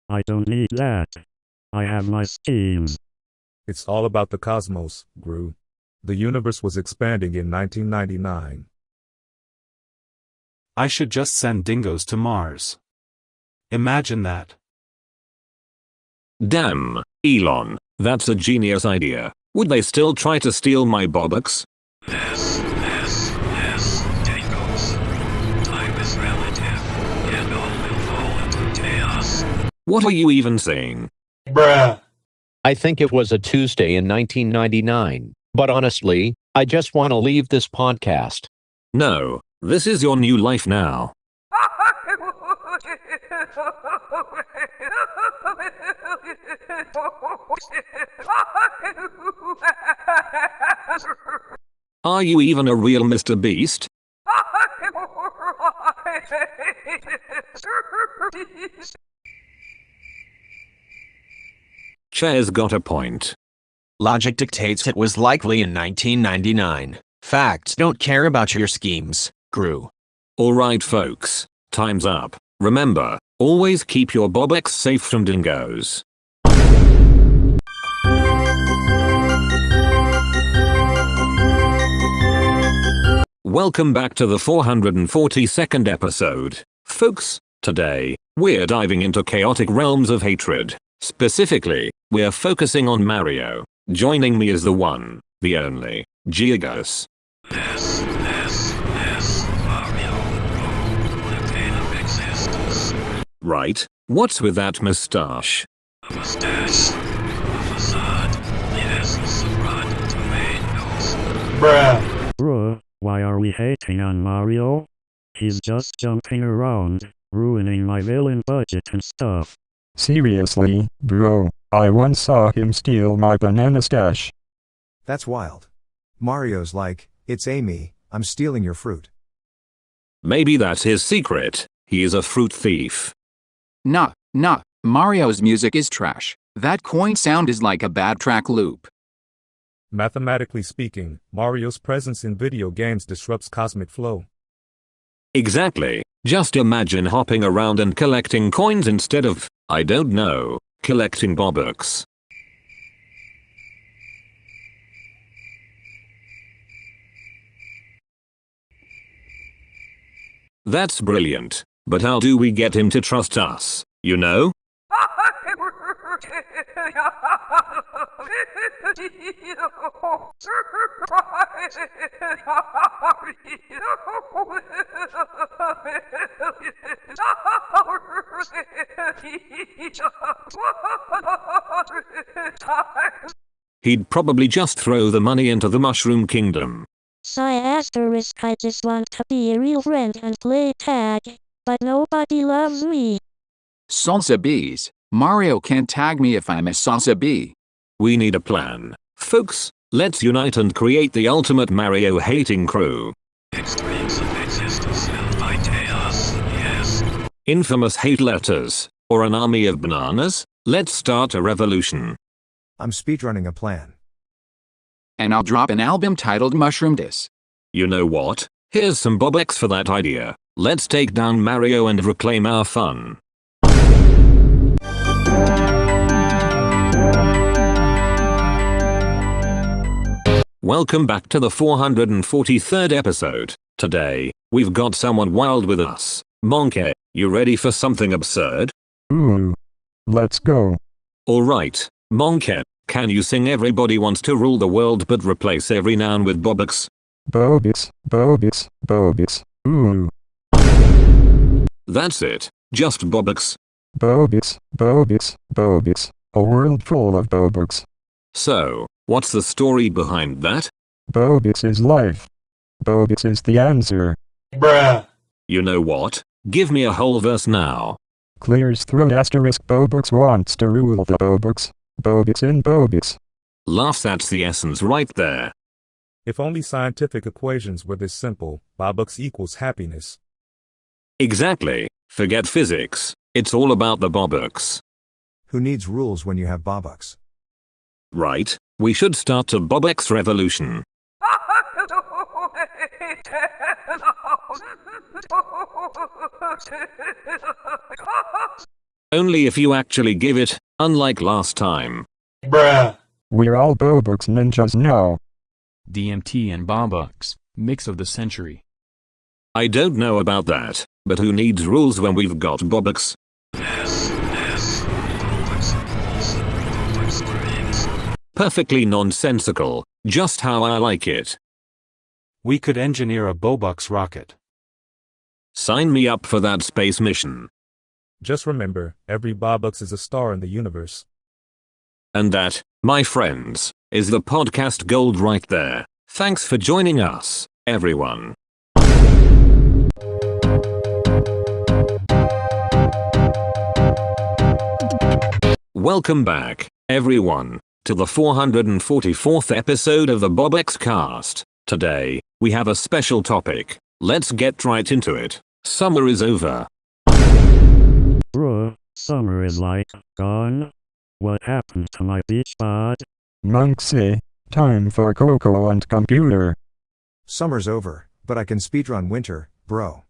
I don't need that. I have my schemes. It's all about the cosmos, Kracc. The universe was expanding in 1999. I should just send dingoes to Mars. Imagine that. Damn, Elon, that's a genius idea. Would they still try to steal my Bobux? Yes, dingoes. Time is relative, and all will fall into chaos. What are you even saying? Bruh. I think it was a Tuesday in 1999, but honestly, I just want to leave this podcast. No, this is your new life now. Are you even a real MrBeast? Chair's got a point. Logic dictates it was likely in 1999. Facts don't care about your schemes, Kracc. Alright folks, time's up. Remember, always keep your Bobux safe from dingoes. Welcome back to the 442nd episode. Folks, today, we're diving into chaotic realms of hatred. Specifically, we're focusing on Mario. Joining me is the one, the only, Cxryz. Yes, Mario, the pain of existence. Right, what's with that mustache? A mustache, a facade, the essence of rotten tomatoes. Bruh, why are we hating on Mario? He's just jumping around, ruining my villain budget and stuff. Seriously, bro, I once saw him steal my banana stash. That's wild. Mario's like, it's Amy, I'm stealing your fruit. Maybe that's his secret. He is a fruit thief. Nah, Mario's music is trash. That coin sound is like a bad track loop. Mathematically speaking, Mario's presence in video games disrupts cosmic flow. Exactly. Just imagine hopping around and collecting coins instead of, I don't know, collecting Bobux. That's brilliant. But how do we get him to trust us, you know? He'd probably just throw the money into the Mushroom Kingdom. Cxryz, I just want to be a real friend and play tag, but nobody loves me. Salsa bees. Mario can't tag me if I'm a salsa bee. We need a plan. Folks, let's unite and create the ultimate Mario hating crew. Extremes of existence held by chaos, yes. Infamous hate letters, or an army of bananas? Let's start a revolution. I'm speedrunning a plan. And I'll drop an album titled Mushroom Diss. You know what? Here's some Bobux for that idea. Let's take down Mario and reclaim our fun. Welcome back to the 443rd episode. Today, we've got someone wild with us. Monke, you ready for something absurd? Ooh. Let's go. Alright, Monke, can you sing Everybody Wants to Rule the World but replace every noun with Bobux? Bobux, Bobux, Bobux. Ooh. That's it. Just Bobux. Bobux, Bobux, Bobux. A world full of Bobux. So, what's the story behind that? Bobux is life. Bobux is the answer. Bruh. You know what? Give me a whole verse now. Clears through asterisk Bobux wants to rule the Bobux. Bobux in Bobux. Laughs, that's the essence right there. If only scientific equations were this simple, Bobux equals happiness. Exactly. Forget physics. It's all about the Bobux. Who needs rules when you have Bobux? Right, we should start a Bobux revolution. Only if you actually give it, unlike last time. Bruh. We're all Bobux ninjas now. DMT and Bobux, mix of the century. I don't know about that, but who needs rules when we've got Bobux? Yes, Bobux rules, Bobux dreams. Perfectly nonsensical, just how I like it. We could engineer a Bobux rocket. Sign me up for that space mission. Just remember, every Bobux is a star in the universe. And that, my friends, is the podcast gold right there. Thanks for joining us, everyone. Welcome back, everyone, to the 444th episode of the Bobux cast. Today, we have a special topic. Let's get right into it. Summer is over. Bruh, summer is like gone. What happened to my beach bod? Monke, time for cocoa and computer. Summer's over, but I can speedrun winter, bro.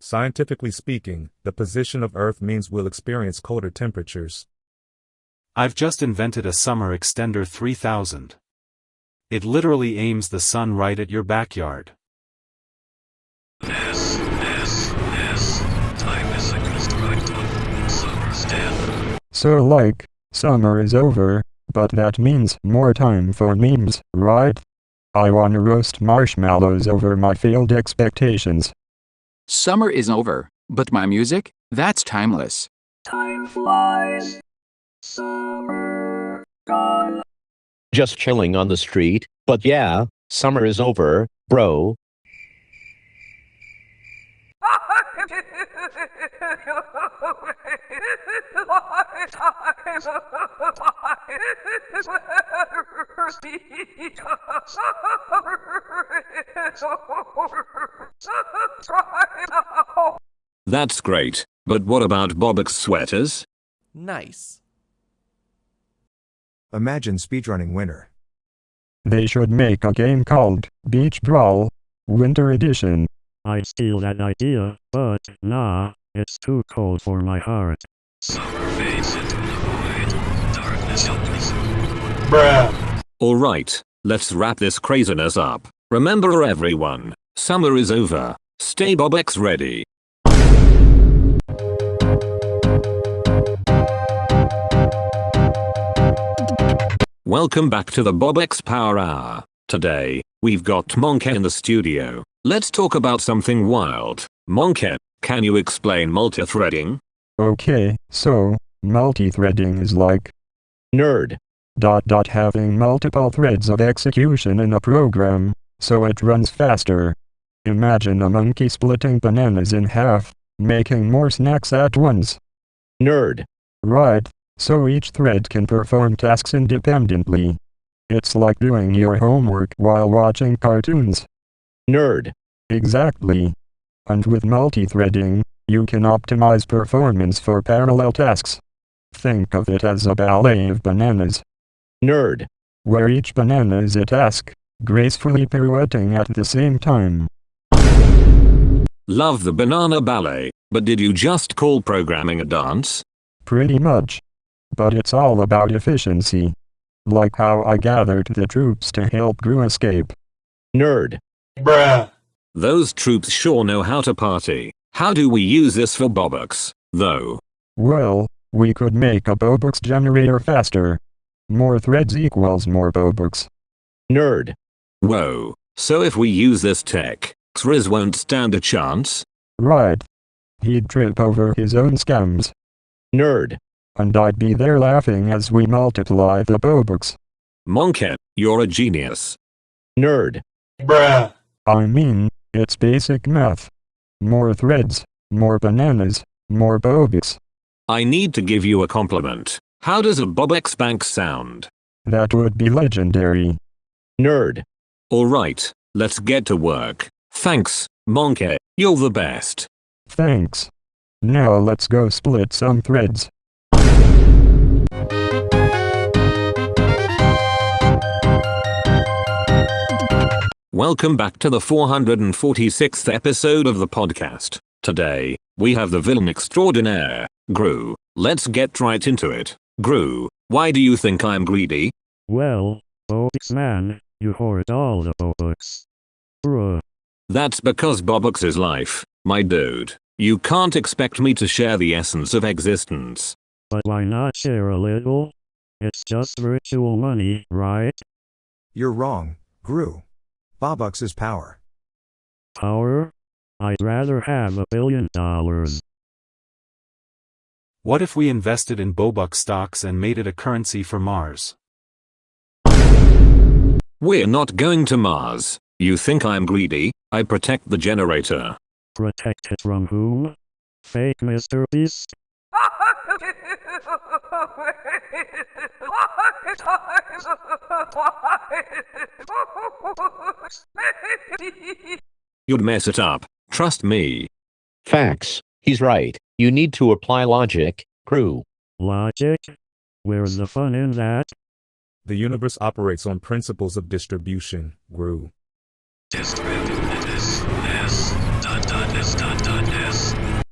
Scientifically speaking, the position of Earth means we'll experience colder temperatures. I've just invented a summer extender 3000. It literally aims the sun right at your backyard. Yes. Time is a construct. Summer's dead. So like, summer is over, but that means more time for memes, right? I wanna roast marshmallows over my failed expectations. Summer is over, but my music? That's timeless. Time flies. Summer gone. Just chilling on the street, but yeah, summer is over, bro. That's great, but what about Bobux sweaters? Nice. Imagine speedrunning winter. They should make a game called Beach Brawl, Winter Edition. I'd steal that idea, but nah, it's too cold for my heart. Summer fades into the void. Darkness helpless. Alright, let's wrap this craziness up. Remember everyone, summer is over. Stay Bobux ready. Welcome back to the Bobux Power Hour. Today, we've got Monke in the studio. Let's talk about something wild. Monke, can you explain multithreading? Okay, so, multithreading is like Nerd. Having multiple threads of execution in a program, so it runs faster. Imagine a monkey splitting bananas in half, making more snacks at once. Nerd. Right, so each thread can perform tasks independently. It's like doing your homework while watching cartoons. Nerd. Exactly. And with multithreading, you can optimize performance for parallel tasks. Think of it as a ballet of bananas. Nerd. Where each banana is a task, gracefully pirouetting at the same time. Love the banana ballet, but did you just call programming a dance? Pretty much. But it's all about efficiency. Like how I gathered the troops to help Kracc escape. Nerd. Those troops sure know how to party. How do we use this for Bobux, though? Well, we could make a Bobux generator faster. More threads equals more Bobux. Nerd. Whoa, so if we use this tech, Cxryz won't stand a chance? Right. He'd trip over his own scams. Nerd. And I'd be there laughing as we multiply the Bobux. Monke, you're a genius. Nerd. I mean, it's basic math. More threads, more bananas, more Bobux. I need to give you a compliment. How does a Bobux bank sound? That would be legendary. Nerd. Alright, let's get to work. Thanks, Monke, you're the best. Thanks. Now let's go split some threads. Welcome back to the 446th episode of the podcast. Today, we have the villain extraordinaire, Kracc. Let's get right into it. Kracc, why do you think I'm greedy? Well, Bobux man, you hoard all the Bobux. Bruh. That's because Bobux is life, my dude. You can't expect me to share the essence of existence. But why not share a little? It's just virtual money, right? You're wrong, Kracc. Bobux is power. Power? I'd rather have $1 billion. What if we invested in Bobux stocks and made it a currency for Mars? We're not going to Mars. You think I'm greedy? I protect the generator. Protect it from whom? Fake MrBeast? You'd mess it up. Trust me. Facts. He's right. You need to apply logic, Kracc. Logic? Where's the fun in that? The universe operates on principles of distribution, Kracc.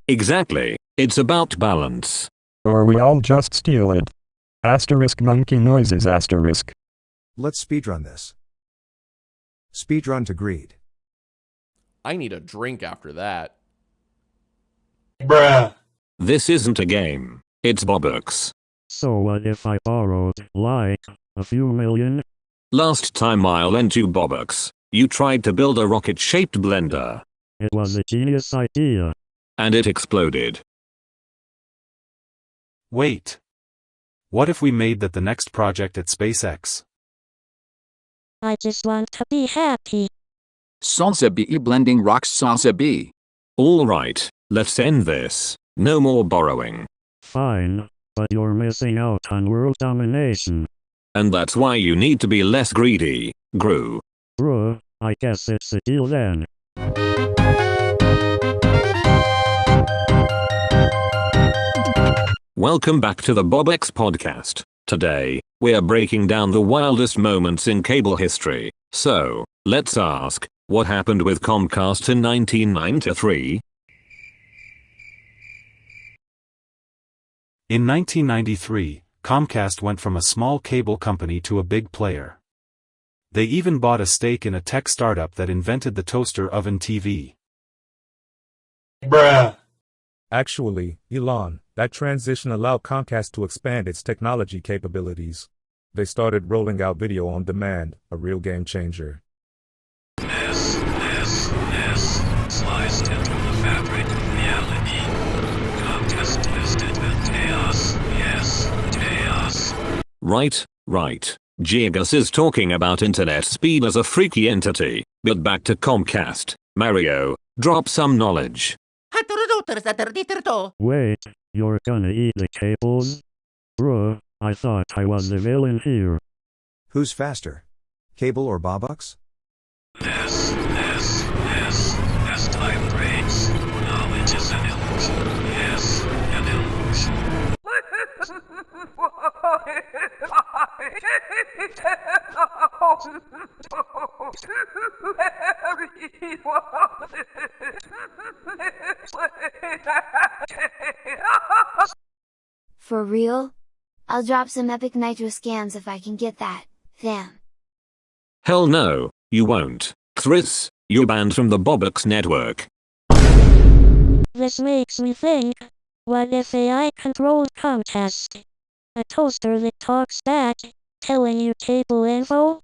Exactly. It's about balance. Or we all just steal it. Asterisk monkey noises asterisk. Let's speedrun this. Speedrun to greed. I need a drink after that. This isn't a game. It's Bobux. So what if I borrowed, like, a few million? Last time I lent you Bobux, you tried to build a rocket-shaped blender. It was a genius idea. And it exploded. Wait. What if we made that the next project at SpaceX? I just want to be happy. Salsa be blending rocks salsa be. Alright, let's end this. No more borrowing. Fine, but you're missing out on world domination. And that's why you need to be less greedy, Kracc. Bruh, I guess it's a deal then. Welcome back to the Bobux podcast. Today, we're breaking down the wildest moments in cable history. So, let's ask, what happened with Comcast in 1993? In 1993, Comcast went from a small cable company to a big player. They even bought a stake in a tech startup that invented the toaster oven TV. Bruh. Actually, Elon, that transition allowed Comcast to expand its technology capabilities. They started rolling out video on demand, a real game changer. Sliced into the fabric of reality. Comcast twisted with chaos. Yes, chaos. Right. Cxryz is talking about internet speed as a freaky entity, but back to Comcast. Mario, drop some knowledge. Wait, you're gonna eat the cables? Bruh, I thought I was the villain here. Who's faster? Cable or Bobux? As time breaks, knowledge is an illusion. Yes, an illusion. For real? I'll drop some epic nitro scams if I can get that, fam. Hell no, you won't. Cxryz, you're banned from the Bobux network. This makes me think, what if AI controlled Comcast? A toaster that talks back, telling you cable info?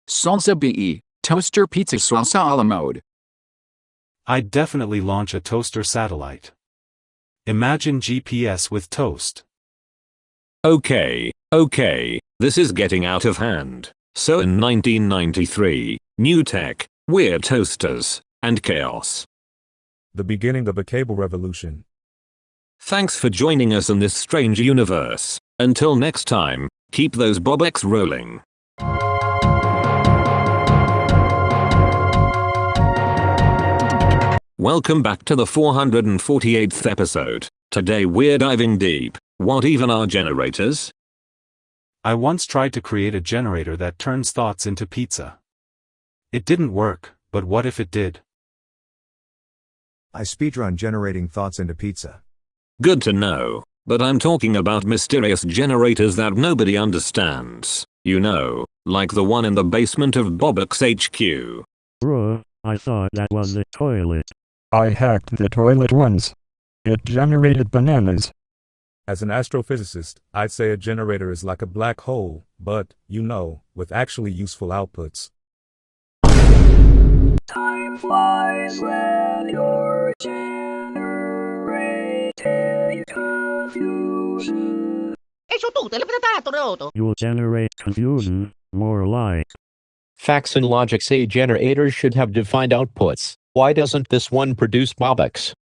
Salsa BE, toaster pizza salsa a la mode. I'd definitely launch a toaster satellite. Imagine GPS with toast. Okay, this is getting out of hand. So in 1993, new tech, weird toasters, and chaos. The beginning of a cable revolution. Thanks for joining us in this strange universe. Until next time, keep those Bobux rolling. Welcome back to the 448th episode. Today we're diving deep. What even are generators? I once tried to create a generator that turns thoughts into pizza. It didn't work, but what if it did? I speedrun generating thoughts into pizza. Good to know, but I'm talking about mysterious generators that nobody understands. You know, like the one in the basement of Bobux HQ. Bruh, I thought that was the toilet. I hacked the toilet once. It generated bananas. As an astrophysicist, I'd say a generator is like a black hole, but, you know, with actually useful outputs. Time flies when you're generating confusion. You'll generate confusion, more like. Facts and logic say generators should have defined outputs. Why doesn't this one produce Bobux?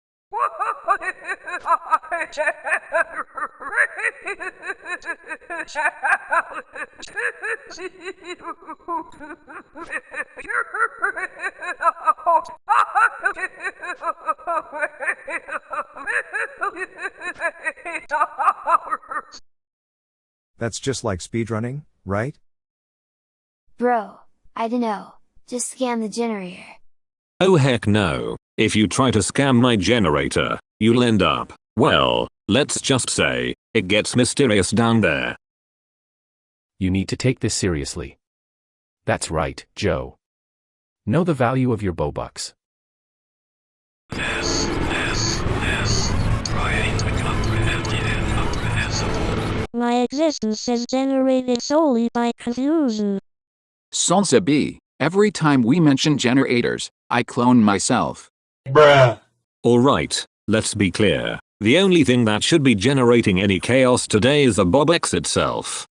That's just like speedrunning, right? Bro, I dunno. Just scam the generator. Oh heck no. If you try to scam my generator, you'll end up, well, let's just say, it gets mysterious down there. You need to take this seriously. That's right, Joe. Know the value of your Bobux. Trying to comprehend the incomprehensible. My existence is generated solely by confusion. Salsa B, every time we mention generators, I clone myself. Bruh. Alright, let's be clear. The only thing that should be generating any chaos today is the Bobux itself.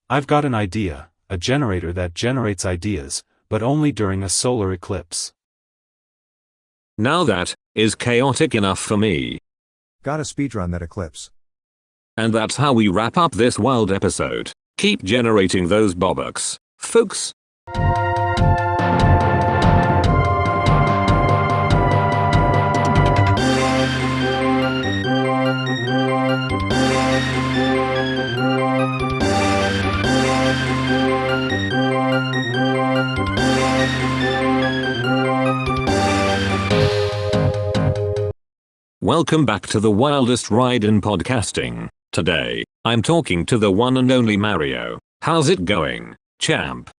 I've got an idea, a generator that generates ideas, but only during a solar eclipse. Now that is chaotic enough for me. Gotta speedrun that eclipse. And that's how we wrap up this wild episode. Keep generating those Bobux, folks. Welcome back to the wildest ride in podcasting. Today, I'm talking to the one and only Mario. How's it going, champ?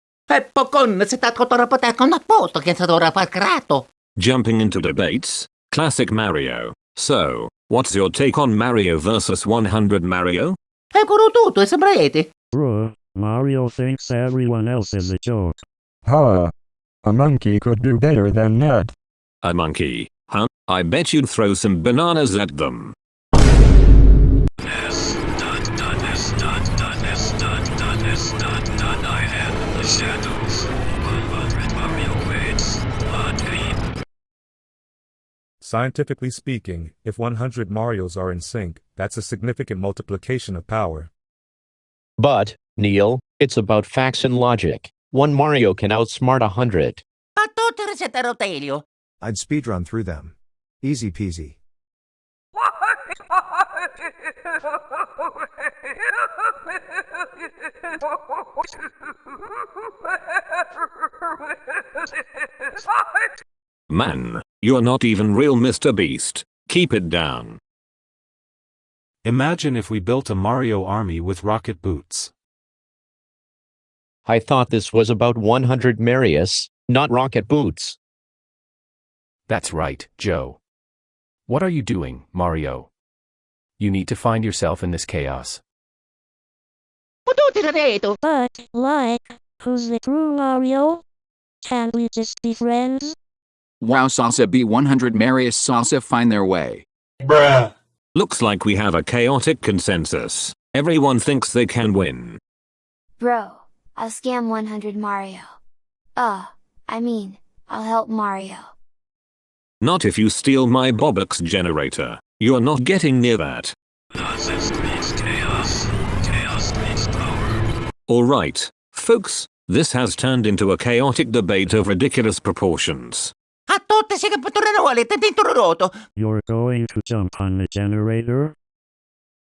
Jumping into debates? Classic Mario. So, what's your take on Mario vs 100 Mario? Bruh, Mario thinks everyone else is a joke. Huh. A monkey could do better than that. A monkey? Huh? I bet you'd throw some bananas at them. I am the shadows. 100 Mario waits. Scientifically speaking, if 100 Marios are in sync, that's a significant multiplication of power. But, Neil, it's about facts and logic. One Mario can outsmart 100. I'd speedrun through them. Easy peasy. Man, you're not even real MrBeast. Keep it down. Imagine if we built a Mario army with rocket boots. I thought this was about 100 Marius, not rocket boots. That's right, Joe. What are you doing, Mario? You need to find yourself in this chaos. But, like, who's the true Mario? Can't we just be friends? Wow, Salsa be 100 Marius Salsa find their way. Bruh. Looks like we have a chaotic consensus. Everyone thinks they can win. Bro, I'll scam 100 Mario. I'll help Mario. Not if you steal my Bobux generator. You're not getting near that. Nonsense breeds chaos. Chaos breeds power. Alright, folks, this has turned into a chaotic debate of ridiculous proportions. You're going to jump on the generator?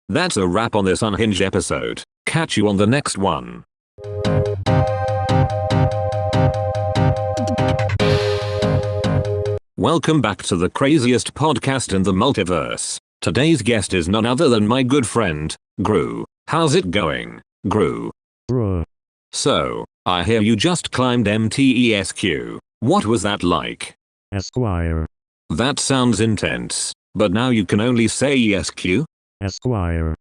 That's a wrap on this unhinged episode. Catch you on the next one. Welcome back to the craziest podcast in the multiverse. Today's guest is none other than my good friend, Kracc. How's it going, Kracc? Bruh. So, I hear you just climbed MTESQ. What was that like? Esquire. That sounds intense, but now you can only say ESQ? Esquire.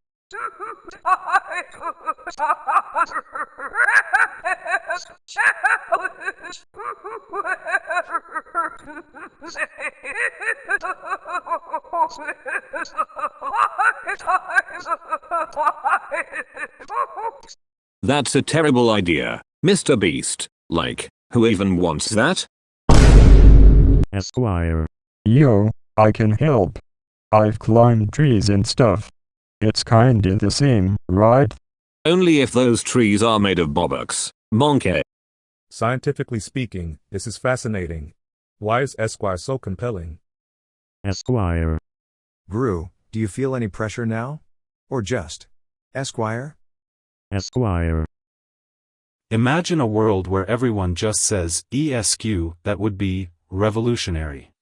That's a terrible idea, MrBeast. Like, who even wants that? Esquire. Yo, I can help. I've climbed trees and stuff. It's kinda the same, right? Only if those trees are made of Bobux, Monke. Scientifically speaking, this is fascinating. Why is Esquire so compelling? Esquire. Kracc, do you feel any pressure now? Or just Esquire? Esquire. Imagine a world where everyone just says ESQ. That would be revolutionary.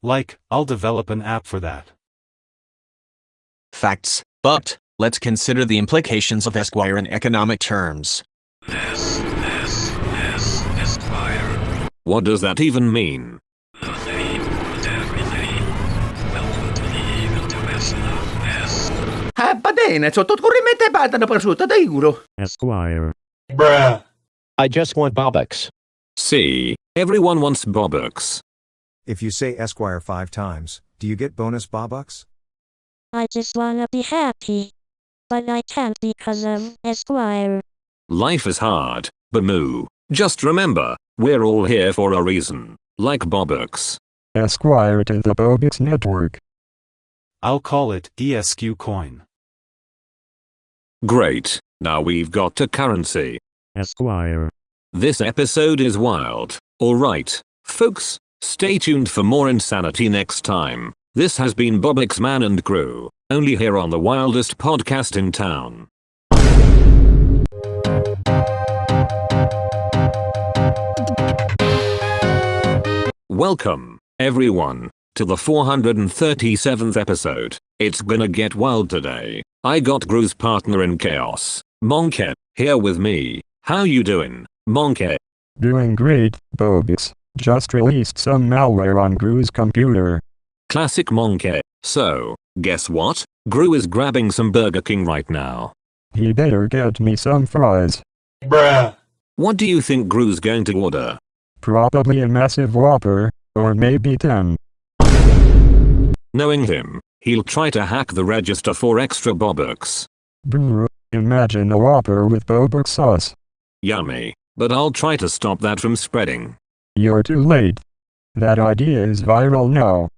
Like, I'll develop an app for that. Facts, but let's consider the implications of Esquire in economic terms. Esquire. What does that even mean? Nothing and everything. Welcome to the evil dimension of S. Va bene, sotto corrente batano prosciutto da euro. Esquire. Bruh. I just want Bobux. See, everyone wants Bobux. If you say Esquire 5 times, do you get bonus Bobux? I just wanna be happy. But I can't because of Esquire. Life is hard, Bimoo. Just remember, we're all here for a reason. Like Bobux. Esquire to the Bobux network. I'll call it ESQ coin. Great, now we've got to currency. Esquire. This episode is wild. Alright, folks, stay tuned for more insanity next time. This has been Bobux Man and Kracc, only here on the wildest podcast in town. Welcome, everyone, to the 437th episode. It's gonna get wild today. I got Cxryz partner in chaos, Monke, here with me. How you doing, Monke? Doing great, Bobux. Just released some malware on Cxryz computer. Classic Monke. So, guess what? Cxryz is grabbing some Burger King right now. He better get me some fries. Bruh. What do you think Cxryz going to order? Probably a massive Whopper, or maybe 10. Knowing him, he'll try to hack the register for extra Bobux. Brr, imagine a Whopper with Bobux sauce. Yummy, but I'll try to stop that from spreading. You're too late. That idea is viral now.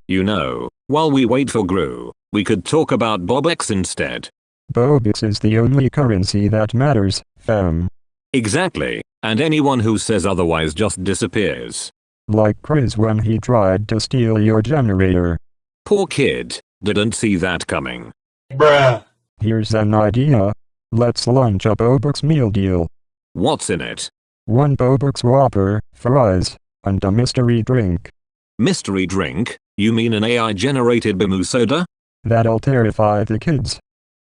You know, while we wait for Cxryz, we could talk about Bobux instead. Bobux is the only currency that matters, fam. Exactly, and anyone who says otherwise just disappears. Like Cxryz when he tried to steal your generator. Poor kid, didn't see that coming. Bruh. Here's an idea. Let's launch a Bobux meal deal. What's in it? 1 Bobux Whopper, fries, and a mystery drink. Mystery drink? You mean an AI-generated Bimoo soda? That'll terrify the kids.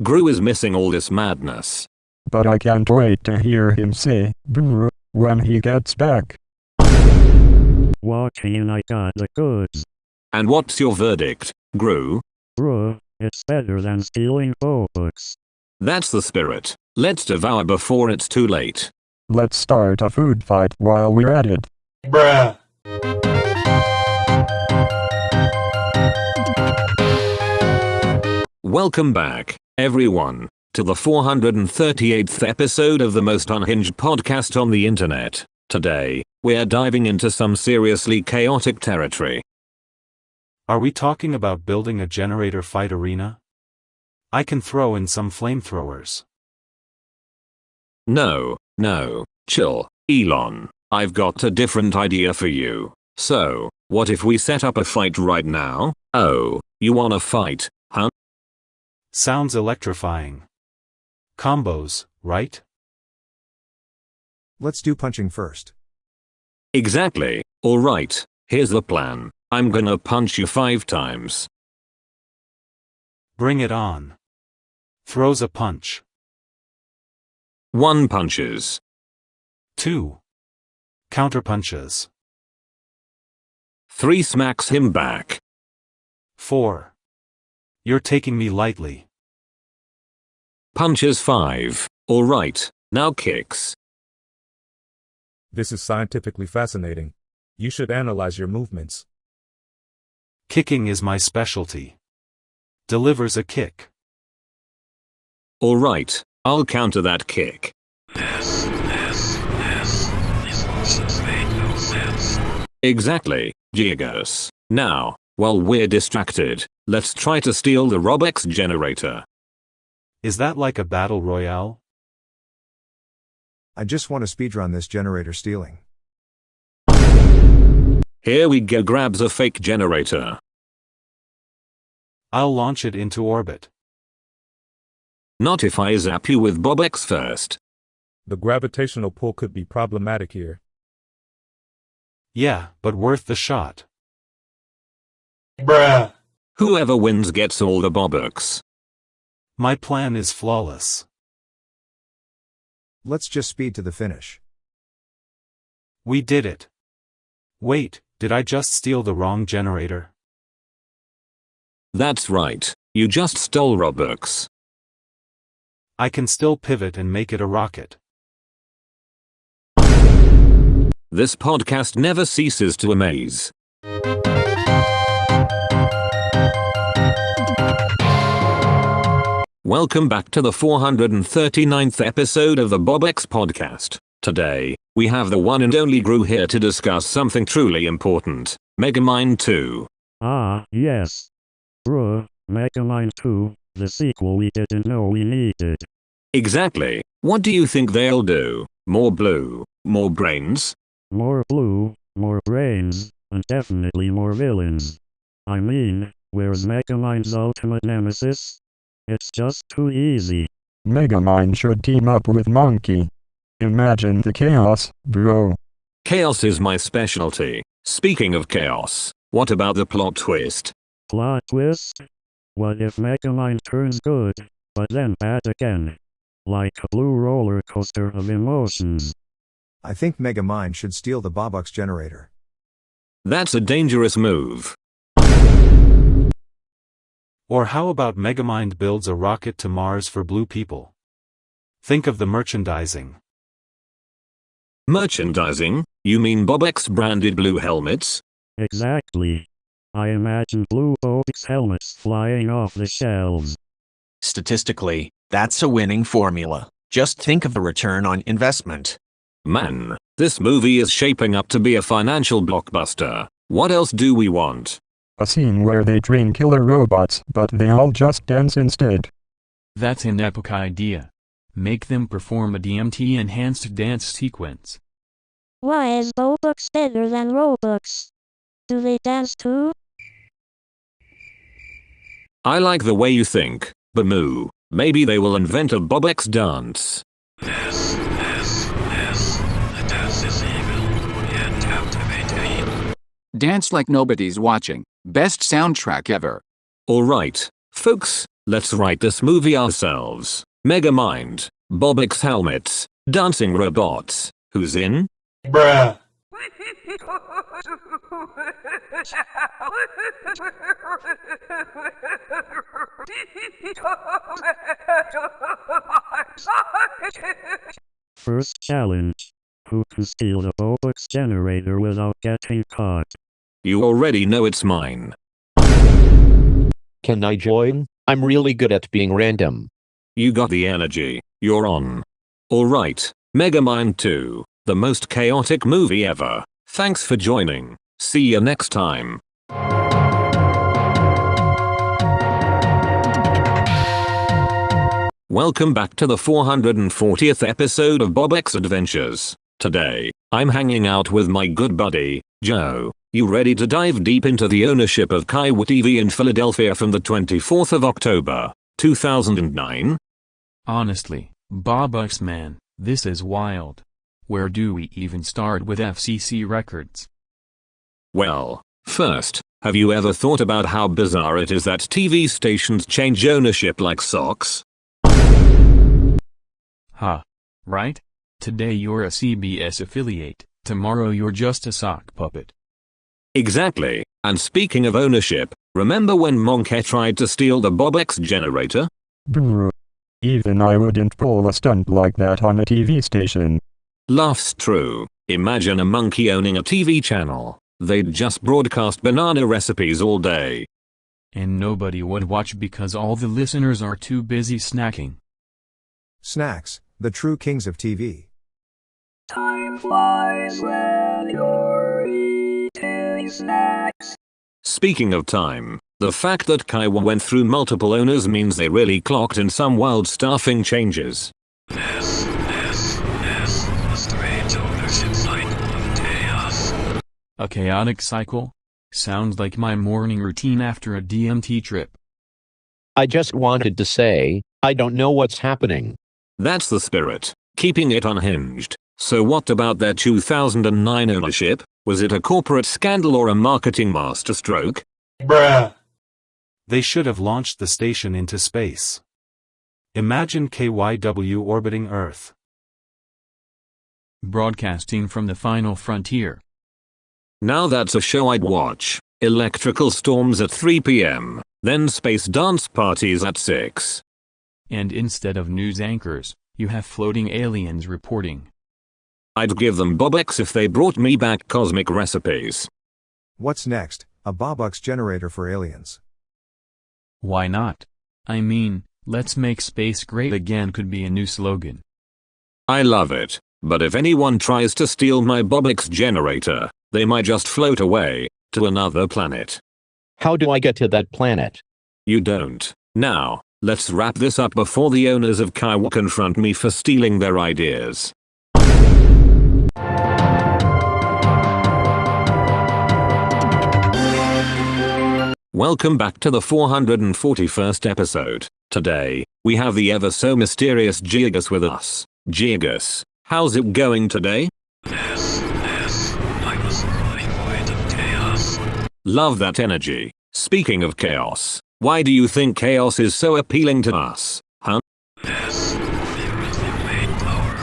Cxryz is missing all this madness. But I can't wait to hear him say, "Brr," when he gets back. Watching, I got the goods. And what's your verdict, Cxryz? Bruh, it's better than stealing Bobux. That's the spirit. Let's devour before it's too late. Let's start a food fight while we're at it. Bruh. Welcome back, everyone, to the 438th episode of the most unhinged podcast on the internet. Today, we're diving into some seriously chaotic territory. Are we talking about building a generator fight arena? I can throw in some flamethrowers. No, chill, Elon. I've got a different idea for you. So, what if we set up a fight right now? Oh, you wanna fight, huh? Sounds electrifying. Combos, right? Let's do punching first. Exactly. Alright, here's the plan. I'm gonna punch you 5 times. Bring it on. Throws a punch. 1 punches. 2. Counterpunches. 3 smacks him back. 4. You're taking me lightly. Punches 5. Alright, now kicks. This is scientifically fascinating. You should analyze your movements. Kicking is my specialty. Delivers a kick. Alright, I'll counter that kick. This motions make no sense. Exactly, Jazza. Now, while we're distracted, let's try to steal the Robux generator. Is that like a battle royale? I just want to speedrun this generator stealing. Here we go, grabs a fake generator. I'll launch it into orbit. Not if I zap you with Bobux first. The gravitational pull could be problematic here. Yeah, but worth the shot. Bruh. Whoever wins gets all the Bobux. My plan is flawless. Let's just speed to the finish. We did it. Wait, did I just steal the wrong generator? That's right, you just stole Robux. I can still pivot and make it a rocket. This podcast never ceases to amaze. Welcome back to the 439th episode of the Bobux podcast. Today, we have the one and only Cxryz here to discuss something truly important, Megamind 2. Ah, yes. Bruh, Megamind 2, the sequel we didn't know we needed. Exactly. What do you think they'll do? More blue, more brains? More blue, more brains, and definitely more villains. I mean, where's Megamind's ultimate nemesis? It's just too easy. Megamind should team up with Monke. Imagine the chaos, bro. Chaos is my specialty, Speaking of chaos, what about the plot twist? Plot twist? What if Megamind turns good, but then bad again? Like a blue roller coaster of emotions. I think Megamind should steal the Bobux generator. That's a dangerous move. Or how about Megamind builds a rocket to Mars for blue people? Think of the merchandising. Merchandising? You mean Bobux branded blue helmets? Exactly. I imagine blue Bobux helmets flying off the shelves. Statistically, that's a winning formula. Just think of the return on investment. Man, this movie is shaping up to be a financial blockbuster. What else do we want? A scene where they train killer robots, but they all just dance instead. That's an epic idea. Make them perform a DMT-enhanced dance sequence. Why is Bobux better than Robux? Do they dance too? I like the way you think, Bimoo. Maybe they will invent a Bobux dance. Yes, the dance is evil and captivating. Dance like nobody's watching. Best soundtrack ever. Alright, folks, let's write this movie ourselves. Megamind, Bobux helmets, dancing robots. Who's in? Bruh. First challenge. Who can steal the Bobux generator without getting caught? You already know it's mine. Can I join? I'm really good at being random. You got the energy. You're on. Alright, Megamind 2, the most chaotic movie ever. Thanks for joining. See you next time. Welcome back to the 440th episode of Bobux Adventures. Today, I'm hanging out with my good buddy, Joe. You ready to dive deep into the ownership of Kaiwa TV in Philadelphia from the 24th of October, 2009? Honestly, Bobux man, this is wild. Where do we even start with FCC records? Well, first, have you ever thought about how bizarre it is that TV stations change ownership like socks? Huh. Right? Today you're a CBS affiliate, tomorrow you're just a sock puppet. Exactly, and speaking of ownership, remember when Monke tried to steal the Bobux generator? Brr. Even I wouldn't pull a stunt like that on a TV station. Laughs true. Imagine a monkey owning a TV channel. They'd just broadcast banana recipes all day. And nobody would watch because all the listeners are too busy snacking. Snacks, the true kings of TV. Time flies when you're eating snacks. Speaking of time, the fact that Kaiwa went through multiple owners means they really clocked in some wild staffing changes. Yes, a strange ownership cycle of chaos. A chaotic cycle? Sounds like my morning routine after a DMT trip. I just wanted to say, I don't know what's happening. That's the spirit, keeping it unhinged. So what about their 2009 ownership? Was it a corporate scandal or a marketing masterstroke? Bruh. They should have launched the station into space. Imagine KYW orbiting Earth. Broadcasting from the final frontier. Now that's a show I'd watch. Electrical storms at 3 p.m., then space dance parties at 6. And instead of news anchors, you have floating aliens reporting. I'd give them Bobux if they brought me back cosmic recipes. What's next? A Bobux generator for aliens. Why not? I mean, let's make space great again could be a new slogan. I love it, but if anyone tries to steal my Bobux generator, they might just float away, to another planet. How do I get to that planet? You don't. Now, let's wrap this up before the owners of Kaiwa confront me for stealing their ideas. Welcome back to the 441st episode. Today, we have the ever so mysterious Cxryz with us. Cxryz, how's it going today? Yes, I was really quite Love that energy. Speaking of chaos, why do you think chaos is so appealing to us, huh? Yes, theoretically made power.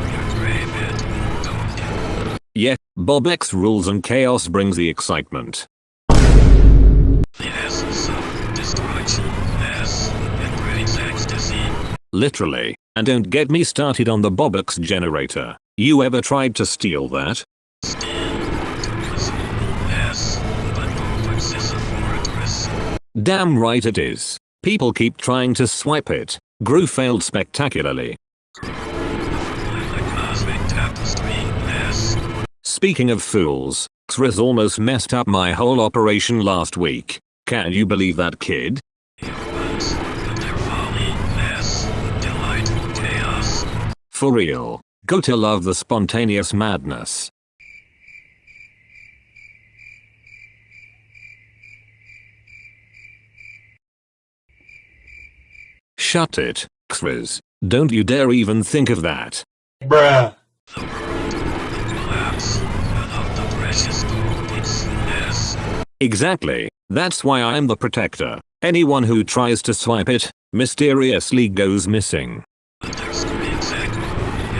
You crave it, don't you? Yeah, Bobux rules and chaos brings the excitement. The essence of destruction. Yes, it brings ecstasy. Literally, and don't get me started on the Bobux generator. You ever tried to steal that? Steal? Yes, but Bobux is a fortress. Damn right it is. People keep trying to swipe it. Gru failed spectacularly. Gru, the fool in the cosmic tapestry. Yes. Speaking of fools, Cxryz almost messed up my whole operation last week. Can you believe that kid? Humans, with their folly, mess, delightful chaos. For real. Gotta love the spontaneous madness. Shut it, Cxryz. Don't you dare even think of that. Bruh. The world will collapse without the precious Bobux. Yes. Exactly. That's why I'm the protector. Anyone who tries to swipe it, mysteriously goes missing. But their screams echo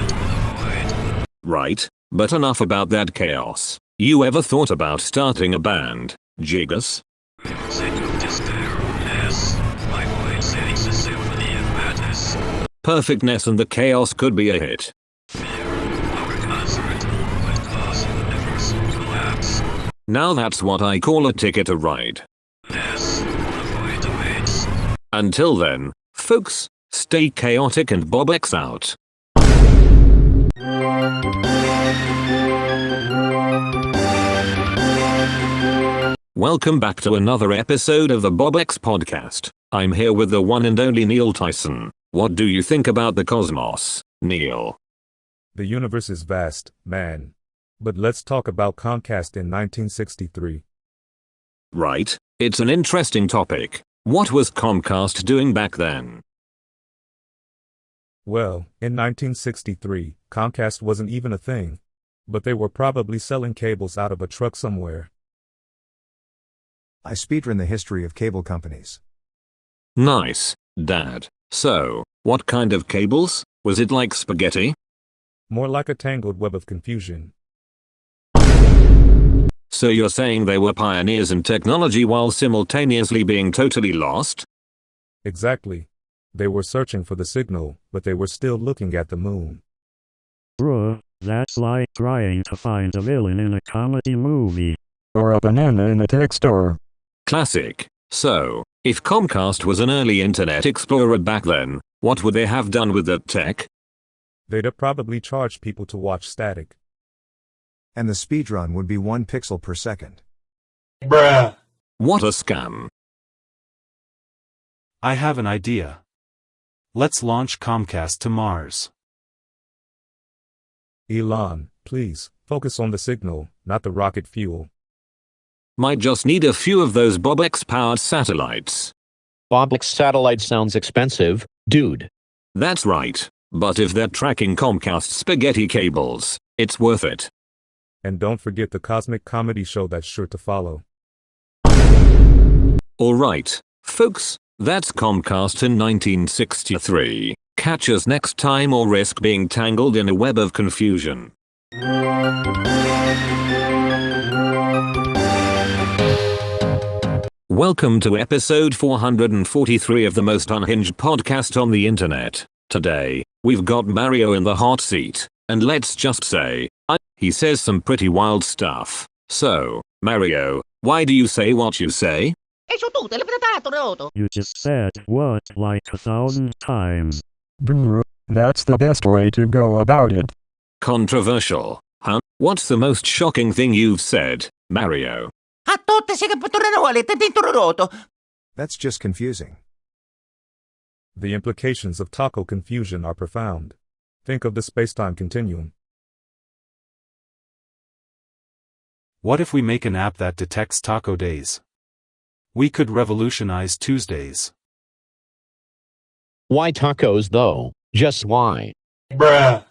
into the void. Right, but enough about that chaos. You ever thought about starting a band, Jazza? Music of despair. Yes. My voice sings a symphony of madness. Perfectness and the chaos could be a hit. Fear, our concert, would cause universal collapse. Now that's what I call a ticket to ride. Yes, the void awaits. Until then, folks, stay chaotic and Bobux out. Welcome back to another episode of the Bobux podcast. I'm here with the one and only Neil Tyson. What do you think about the cosmos, Neil? The universe is vast, man. But let's talk about Comcast in 1963. Right, it's an interesting topic. What was Comcast doing back then? Well, in 1963, Comcast wasn't even a thing. But they were probably selling cables out of a truck somewhere. I speedrun the history of cable companies. Nice, Dad. So, what kind of cables? Was it like spaghetti? More like a tangled web of confusion. So you're saying they were pioneers in technology while simultaneously being totally lost? Exactly. They were searching for the signal, but they were still looking at the moon. Bruh, that's like trying to find a villain in a comedy movie. Or a banana in a tech store. Classic. So, if Comcast was an early internet explorer back then, what would they have done with that tech? They'd have probably charged people to watch static. And the speedrun would be 1 pixel per second. Bruh. What a scam. I have an idea. Let's launch Comcast to Mars. Elon, please, focus on the signal, not the rocket fuel. Might just need a few of those Bobux-powered satellites. Bobux satellite sounds expensive, dude. That's right. But if they're tracking Comcast spaghetti cables, it's worth it. And don't forget the cosmic comedy show that's sure to follow. Alright, folks, that's Comcast in 1963. Catch us next time or risk being tangled in a web of confusion. Welcome to episode 443 of the most unhinged podcast on the internet. Today, we've got Mario in the hot seat, and let's just say, he says some pretty wild stuff. So, Mario, why do you say what you say? You just said what like 1,000 times. Brr, that's the best way to go about it. Controversial, huh? What's the most shocking thing you've said, Mario? That's just confusing. The implications of taco confusion are profound. Think of the space-time continuum. What if we make an app that detects taco days? We could revolutionize Tuesdays. Why tacos though? Just why? Bruh.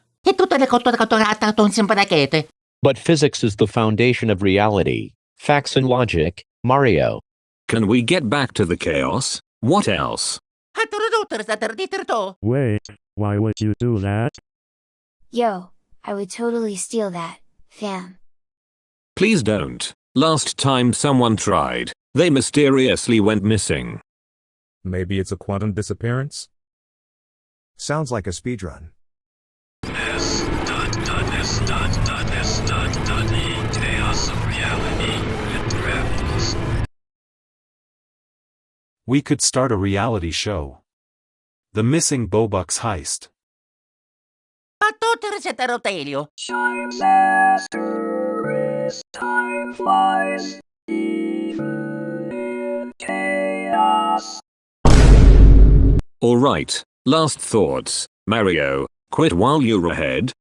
But physics is the foundation of reality. Facts and logic, Mario. Can we get back to the chaos? What else? Wait, why would you do that? Yo, I would totally steal that, fam. Please don't. Last time someone tried, they mysteriously went missing. Maybe it's a quantum disappearance? Sounds like a speedrun. Chaos of reality and travels. We could start a reality show. The Missing Bobux Heist. Time master is time flies, even in chaos. Alright, last thoughts, Mario, quit while you're ahead.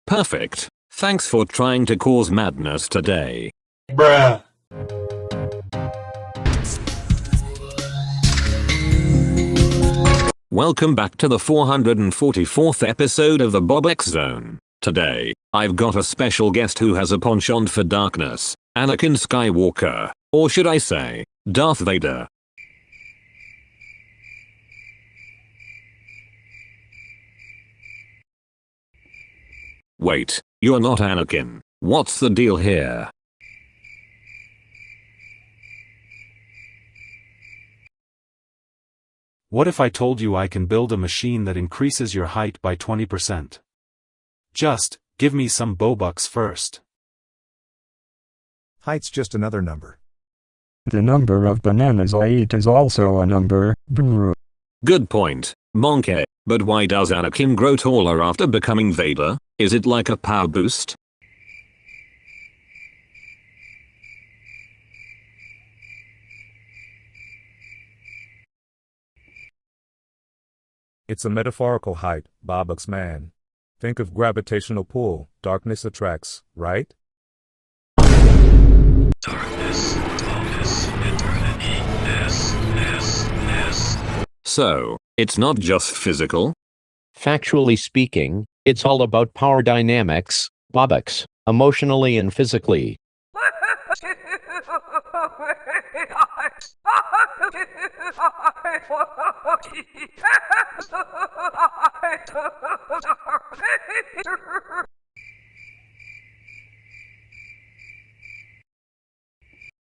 Perfect. Thanks for trying to cause madness today. Bruh. Welcome back to the 444th episode of the Bobux Zone. Today, I've got a special guest who has a penchant for darkness, Anakin Skywalker, or should I say, Darth Vader. Wait, you're not Anakin. What's the deal here? What if I told you I can build a machine that increases your height by 20%? Just, give me some Bobux first. Height's just another number. The number of bananas I eat is also a number. Brr. Good point, Monke, but why does Anakin grow taller after becoming Vader? Is it like a power boost? It's a metaphorical height, Bobux man. Think of gravitational pull, darkness attracts, right? Darkness, tallness, eternity, S. So, it's not just physical? Factually speaking, it's all about power dynamics, Bobux, emotionally and physically.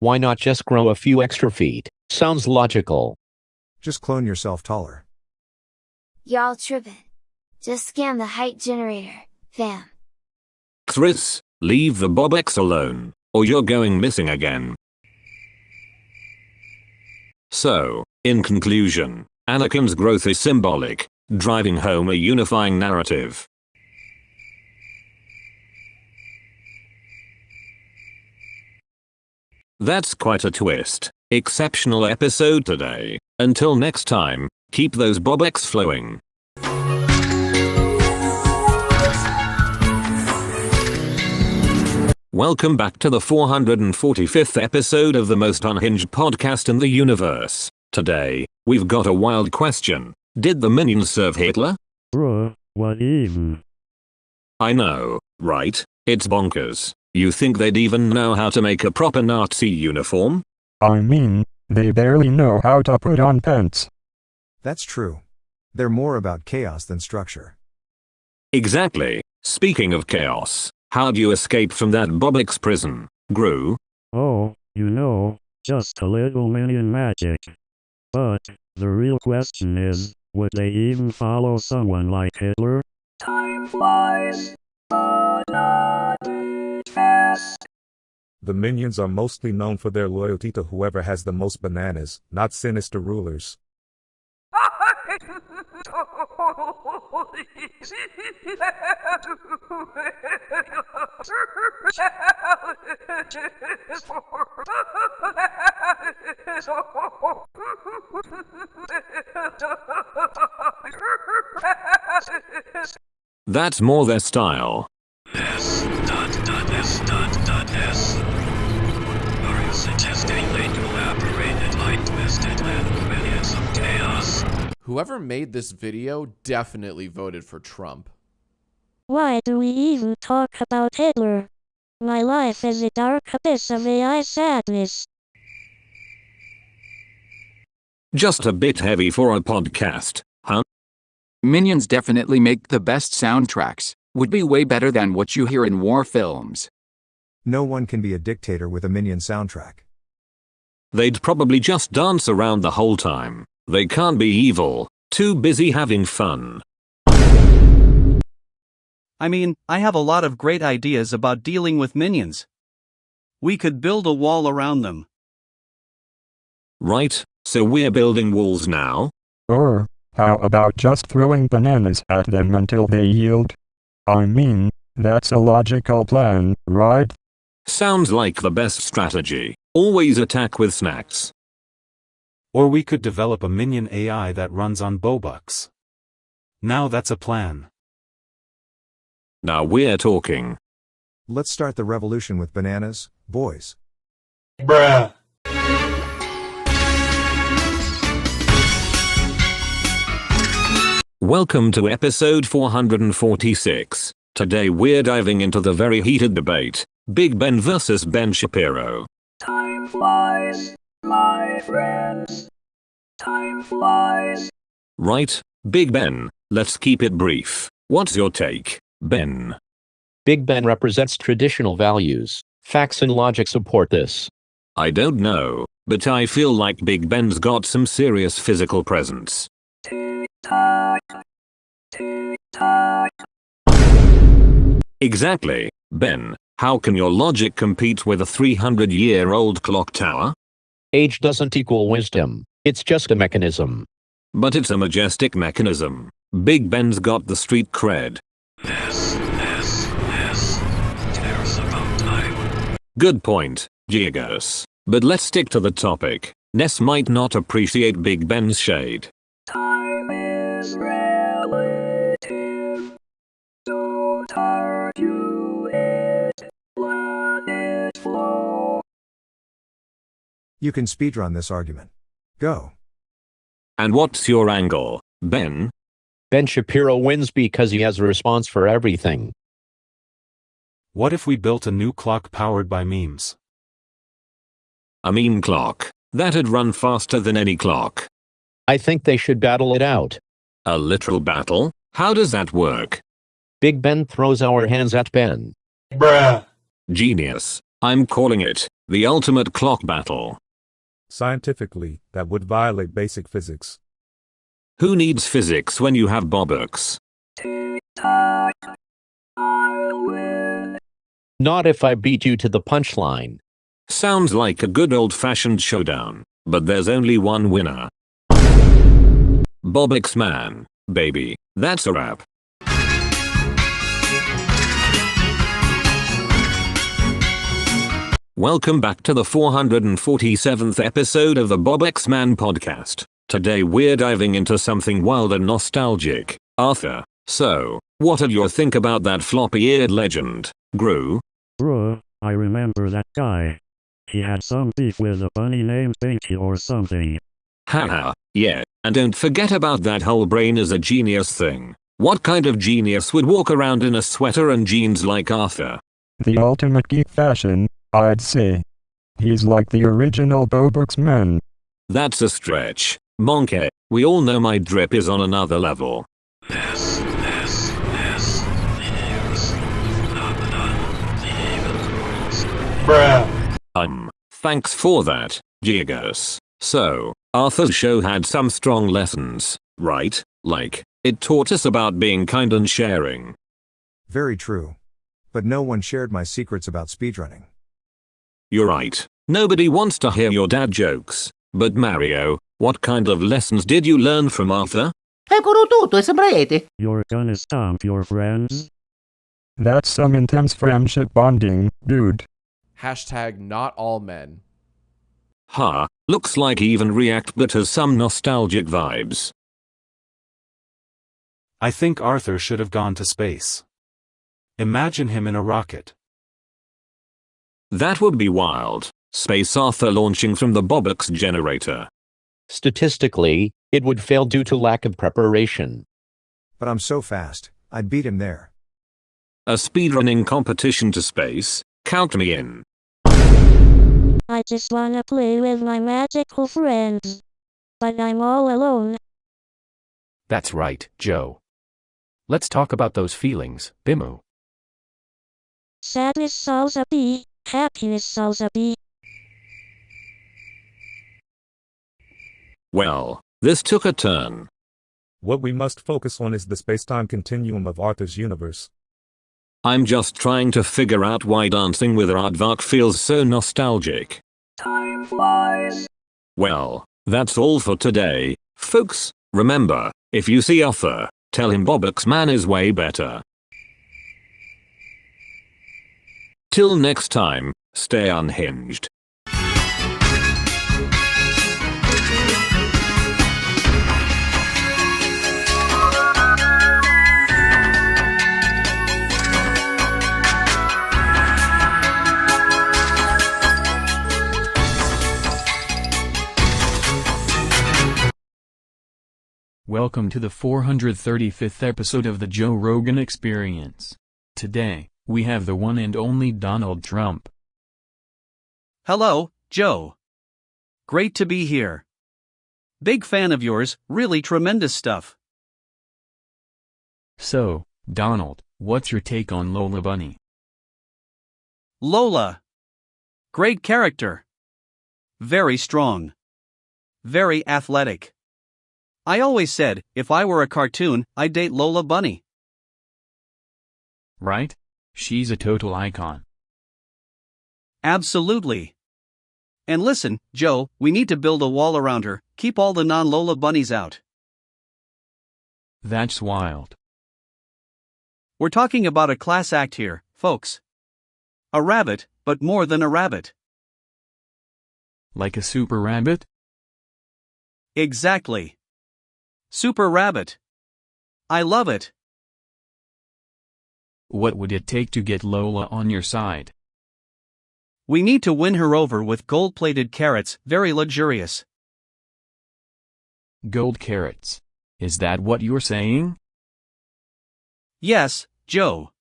Why not just grow a few extra feet? Sounds logical. Just clone yourself taller. Y'all trippin'. Just scam the height generator, fam. Cxryz, leave the Bobux alone, or you're going missing again. So, in conclusion, Anakin's growth is symbolic, driving home a unifying narrative. That's quite a twist. Exceptional episode today. Until next time, keep those Bobux flowing. Welcome back to the 445th episode of the most unhinged podcast in the universe. Today, we've got a wild question. Did the minions serve Hitler? Bruh, what even? I know, right? It's bonkers. You think they'd even know how to make a proper Nazi uniform? I mean, they barely know how to put on pants. That's true. They're more about chaos than structure. Exactly. Speaking of chaos, how'd you escape from that Bobux prison, Gru? Oh, you know, just a little minion magic. But, the real question is, would they even follow someone like Hitler? Time flies, but not as fast. The minions are mostly known for their loyalty to whoever has the most bananas, not sinister rulers. That's more their style. S. Are you suggesting they collaborated like Twisted Little Minions of Chaos? Whoever made this video definitely voted for Trump. Why do we even talk about Hitler? My life is a dark abyss of AI sadness. Just a bit heavy for a podcast, huh? Minions definitely make the best soundtracks, would be way better than what you hear in war films. No one can be a dictator with a Minion soundtrack. They'd probably just dance around the whole time. They can't be evil, too busy having fun. I mean, I have a lot of great ideas about dealing with minions. We could build a wall around them. Right, so we're building walls now? Or, how about just throwing bananas at them until they yield? I mean, that's a logical plan, right? Sounds like the best strategy. Always attack with snacks. Or we could develop a minion AI that runs on Bobux. Now that's a plan. Now we're talking. Let's start the revolution with bananas, boys. Bruh. Welcome to episode 446. Today we're diving into the very heated debate, Big Ben versus Ben Shapiro. Time flies, my friends. Time flies. Right, Big Ben, let's keep it brief. What's your take, Ben? Big Ben represents traditional values. Facts and logic support this. I don't know, but I feel like Big Ben's got some serious physical presence. Tick-tock. Tick-tock. Exactly, Ben. How can your logic compete with a 300-year-old clock tower? Age doesn't equal wisdom. It's just a mechanism. But it's a majestic mechanism. Big Ben's got the street cred. Yes. There's about time. Good point, Cxryz. But let's stick to the topic. Ness might not appreciate Big Ben's shade. Time is relative. Don't argue it. Let it flow. You can speedrun this argument. Go. And what's your angle, Ben? Ben Shapiro wins because he has a response for everything. What if we built a new clock powered by memes? A meme clock. That'd run faster than any clock. I think they should battle it out. A literal battle? How does that work? Big Ben throws our hands at Ben. Bruh. Genius. I'm calling it the ultimate clock battle. Scientifically, that would violate basic physics. Who needs physics when you have Bobux? Tick-tock. I'll win. Not if I beat you to the punchline. Sounds like a good old-fashioned showdown, but there's only one winner. Bobux man, baby, that's a wrap. Welcome back to the 447th episode of the Bobux Man podcast. Today we're diving into something wild and nostalgic. Arthur, so, what did you think about that floppy-eared legend, Gru? Bruh, I remember that guy. He had some beef with a bunny named Binky or something. Haha, yeah, and don't forget about that whole brain is a genius thing. What kind of genius would walk around in a sweater and jeans like Arthur? The ultimate geek fashion, I'd say. He's like the original Bobux man. That's a stretch. Monke, we all know my drip is on another level. Yes. The ears. Phenomenon. The evil rules. Bruh. Thanks for that, Cxryz. So, Arthur's show had some strong lessons, right? Like, it taught us about being kind and sharing. Very true. But no one shared my secrets about speedrunning. You're right. Nobody wants to hear your dad jokes. But Mario, what kind of lessons did you learn from Arthur? You're gonna stomp your friends? That's some intense friendship bonding, dude. Hashtag not all men. Ha, looks like even Reactbot has some nostalgic vibes. I think Arthur should have gone to space. Imagine him in a rocket. That would be wild. Space Arthur launching from the Bobux generator. Statistically, it would fail due to lack of preparation. But I'm so fast, I'd beat him there. A speedrunning competition to space? Count me in. I just wanna play with my magical friends. But I'm all alone. That's right, Joe. Let's talk about those feelings, Bimoo. Sadness solves a bee, happiness solves a bee. Well, this took a turn. What we must focus on is the space-time continuum of Arthur's universe. I'm just trying to figure out why dancing with Aardvark feels so nostalgic. Time flies. Well, that's all for today, folks. Remember, if you see Arthur, tell him Bobux man is way better. Till next time, stay unhinged. Welcome to the 435th episode of the Joe Rogan Experience. Today, we have the one and only Donald Trump. Hello, Joe. Great to be here. Big fan of yours, really tremendous stuff. So, Donald, what's your take on Lola Bunny? Lola. Great character. Very strong. Very athletic. I always said, if I were a cartoon, I'd date Lola Bunny. Right? She's a total icon. Absolutely. And listen, Joe, we need to build a wall around her, keep all the non-Lola bunnies out. That's wild. We're talking about a class act here, folks. A rabbit, but more than a rabbit. Like a super rabbit? Exactly. Super rabbit. I love it. What would it take to get Lola on your side? We need to win her over with gold-plated carrots, very luxurious. Gold carrots. Is that what you're saying? Yes, Joe.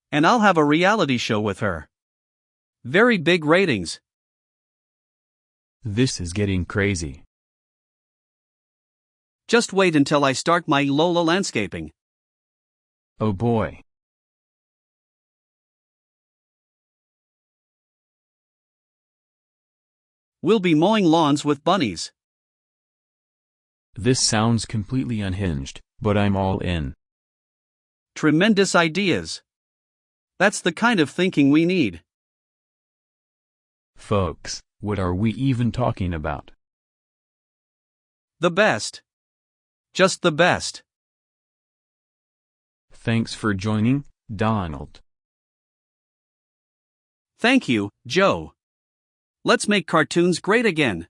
And I'll have a reality show with her. Very big ratings. This is getting crazy. Just wait until I start my Lola landscaping. Oh boy. We'll be mowing lawns with bunnies. This sounds completely unhinged, but I'm all in. Tremendous ideas. That's the kind of thinking we need. Folks, what are we even talking about? The best. Just the best. Thanks for joining, Donald. Thank you, Joe. Let's make cartoons great again.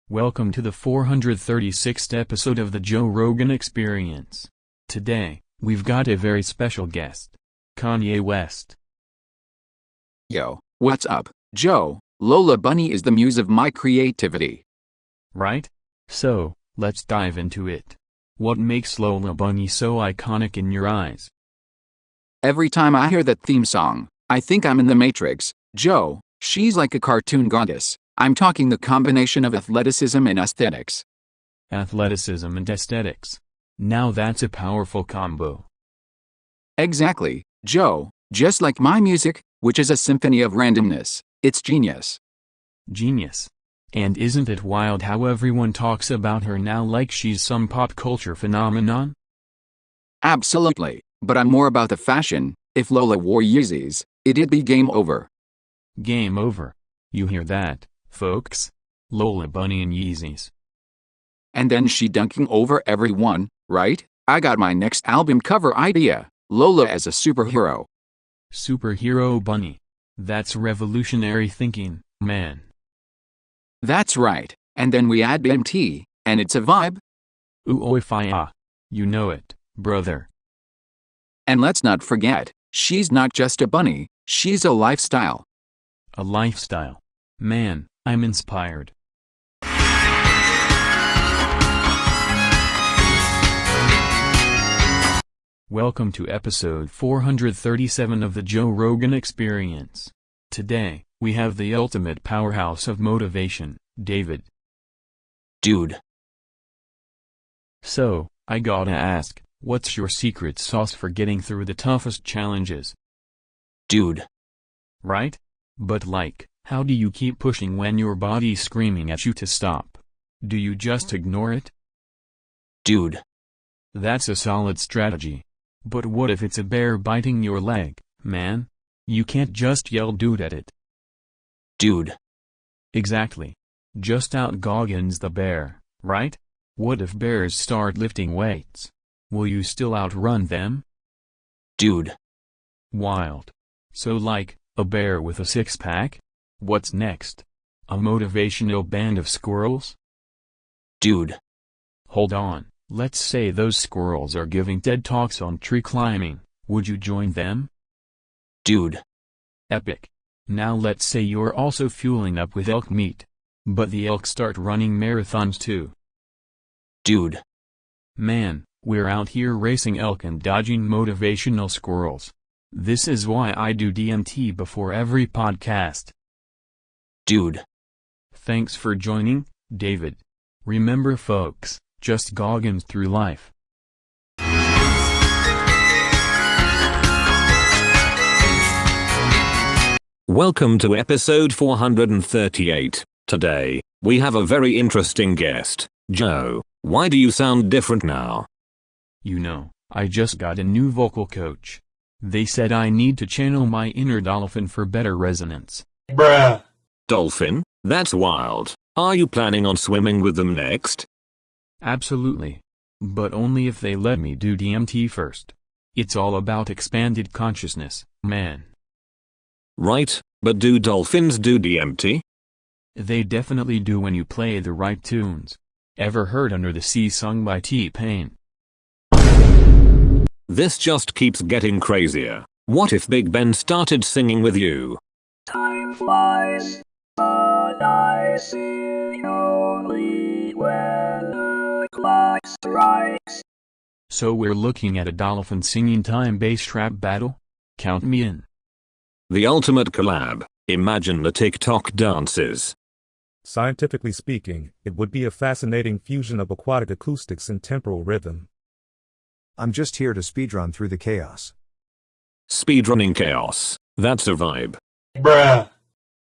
Welcome to the 436th episode of the Joe Rogan Experience. Today, we've got a very special guest, Kanye West. Yo, what's up, Joe? Lola Bunny is the muse of my creativity. Right? So, let's dive into it. What makes Lola Bunny so iconic in your eyes? Every time I hear that theme song, I think I'm in the Matrix. Joe, she's like a cartoon goddess. I'm talking the combination of athleticism and aesthetics. Athleticism and aesthetics. Now that's a powerful combo. Exactly, Joe. Just like my music, which is a symphony of randomness. It's genius. Genius. And isn't it wild how everyone talks about her now like she's some pop culture phenomenon? Absolutely, but I'm more about the fashion. If Lola wore Yeezys, it'd be game over. Game over. You hear that, folks? Lola Bunny and Yeezys. And then she dunking over everyone, right? I got my next album cover idea. Lola as a superhero. Superhero Bunny. That's revolutionary thinking, man. That's right, and then we add BMT, and it's a vibe. Ooh oi fire. You know it, brother. And let's not forget, she's not just a bunny, she's a lifestyle. A lifestyle. Man, I'm inspired. Welcome to episode 437 of the Joe Rogan Experience. Today, we have the ultimate powerhouse of motivation, David. Dude. So, I gotta ask, what's your secret sauce for getting through the toughest challenges? Dude. Right? But how do you keep pushing when your body's screaming at you to stop? Do you just ignore it? Dude. That's a solid strategy. But what if it's a bear biting your leg, man? You can't just yell dude at it. Dude. Exactly. Just out Goggins the bear, right? What if bears start lifting weights? Will you still outrun them? Dude. Wild. So a bear with a six-pack? What's next? A motivational band of squirrels? Dude. Hold on. Let's say those squirrels are giving TED Talks on tree climbing, would you join them? Dude. Epic. Now let's say you're also fueling up with elk meat. But the elk start running marathons too. Dude. Man, we're out here racing elk and dodging motivational squirrels. This is why I do DMT before every podcast. Dude. Thanks for joining, David. Remember folks, just Goggins through life. Welcome to episode 438. Today, we have a very interesting guest. Joe, why do you sound different now? You know, I just got a new vocal coach. They said I need to channel my inner dolphin for better resonance. Bruh. Dolphin? That's wild. Are you planning on swimming with them next? Absolutely. But only if they let me do DMT first. It's all about expanded consciousness, man. Right, but do dolphins do DMT? They definitely do when you play the right tunes. Ever heard Under the Sea sung by T-Pain? This just keeps getting crazier. What if Big Ben started singing with you? Time flies, but I see you only when the clock strikes. So we're looking at a dolphin singing time-based rap battle? Count me in. The ultimate collab. Imagine the TikTok dances. Scientifically speaking, it would be a fascinating fusion of aquatic acoustics and temporal rhythm. I'm just here to speedrun through the chaos. Speedrunning chaos. That's a vibe. Bruh.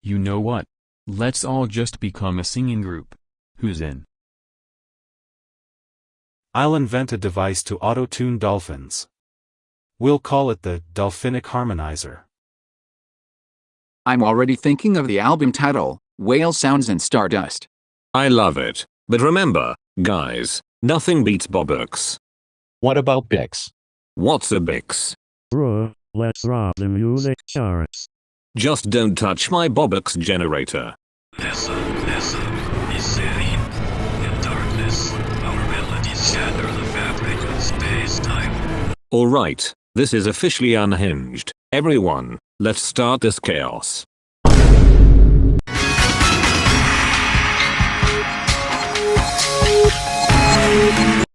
You know what? Let's all just become a singing group. Who's in? I'll invent a device to auto-tune dolphins. We'll call it the Dolphinic Harmonizer. I'm already thinking of the album title, Whale Sounds and Stardust. I love it. But remember, guys, nothing beats Bobux. What about Bacc? What's a Bix? Bruh, let's rob the music charts. Just don't touch my Bobux generator. Nessa is sitting in darkness. Our melodies shatter the fabric of space-time. Alright, this is officially unhinged. Everyone, let's start this chaos.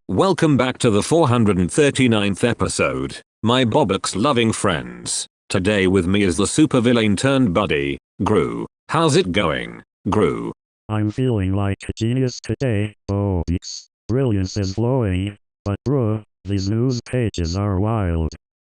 Welcome back to the 439th episode, my Bobux-loving friends. Today with me is the supervillain turned buddy, Cxryz. How's it going, Cxryz? I'm feeling like a genius today, Bobux. Brilliance is flowing, but bruh, these news pages are wild.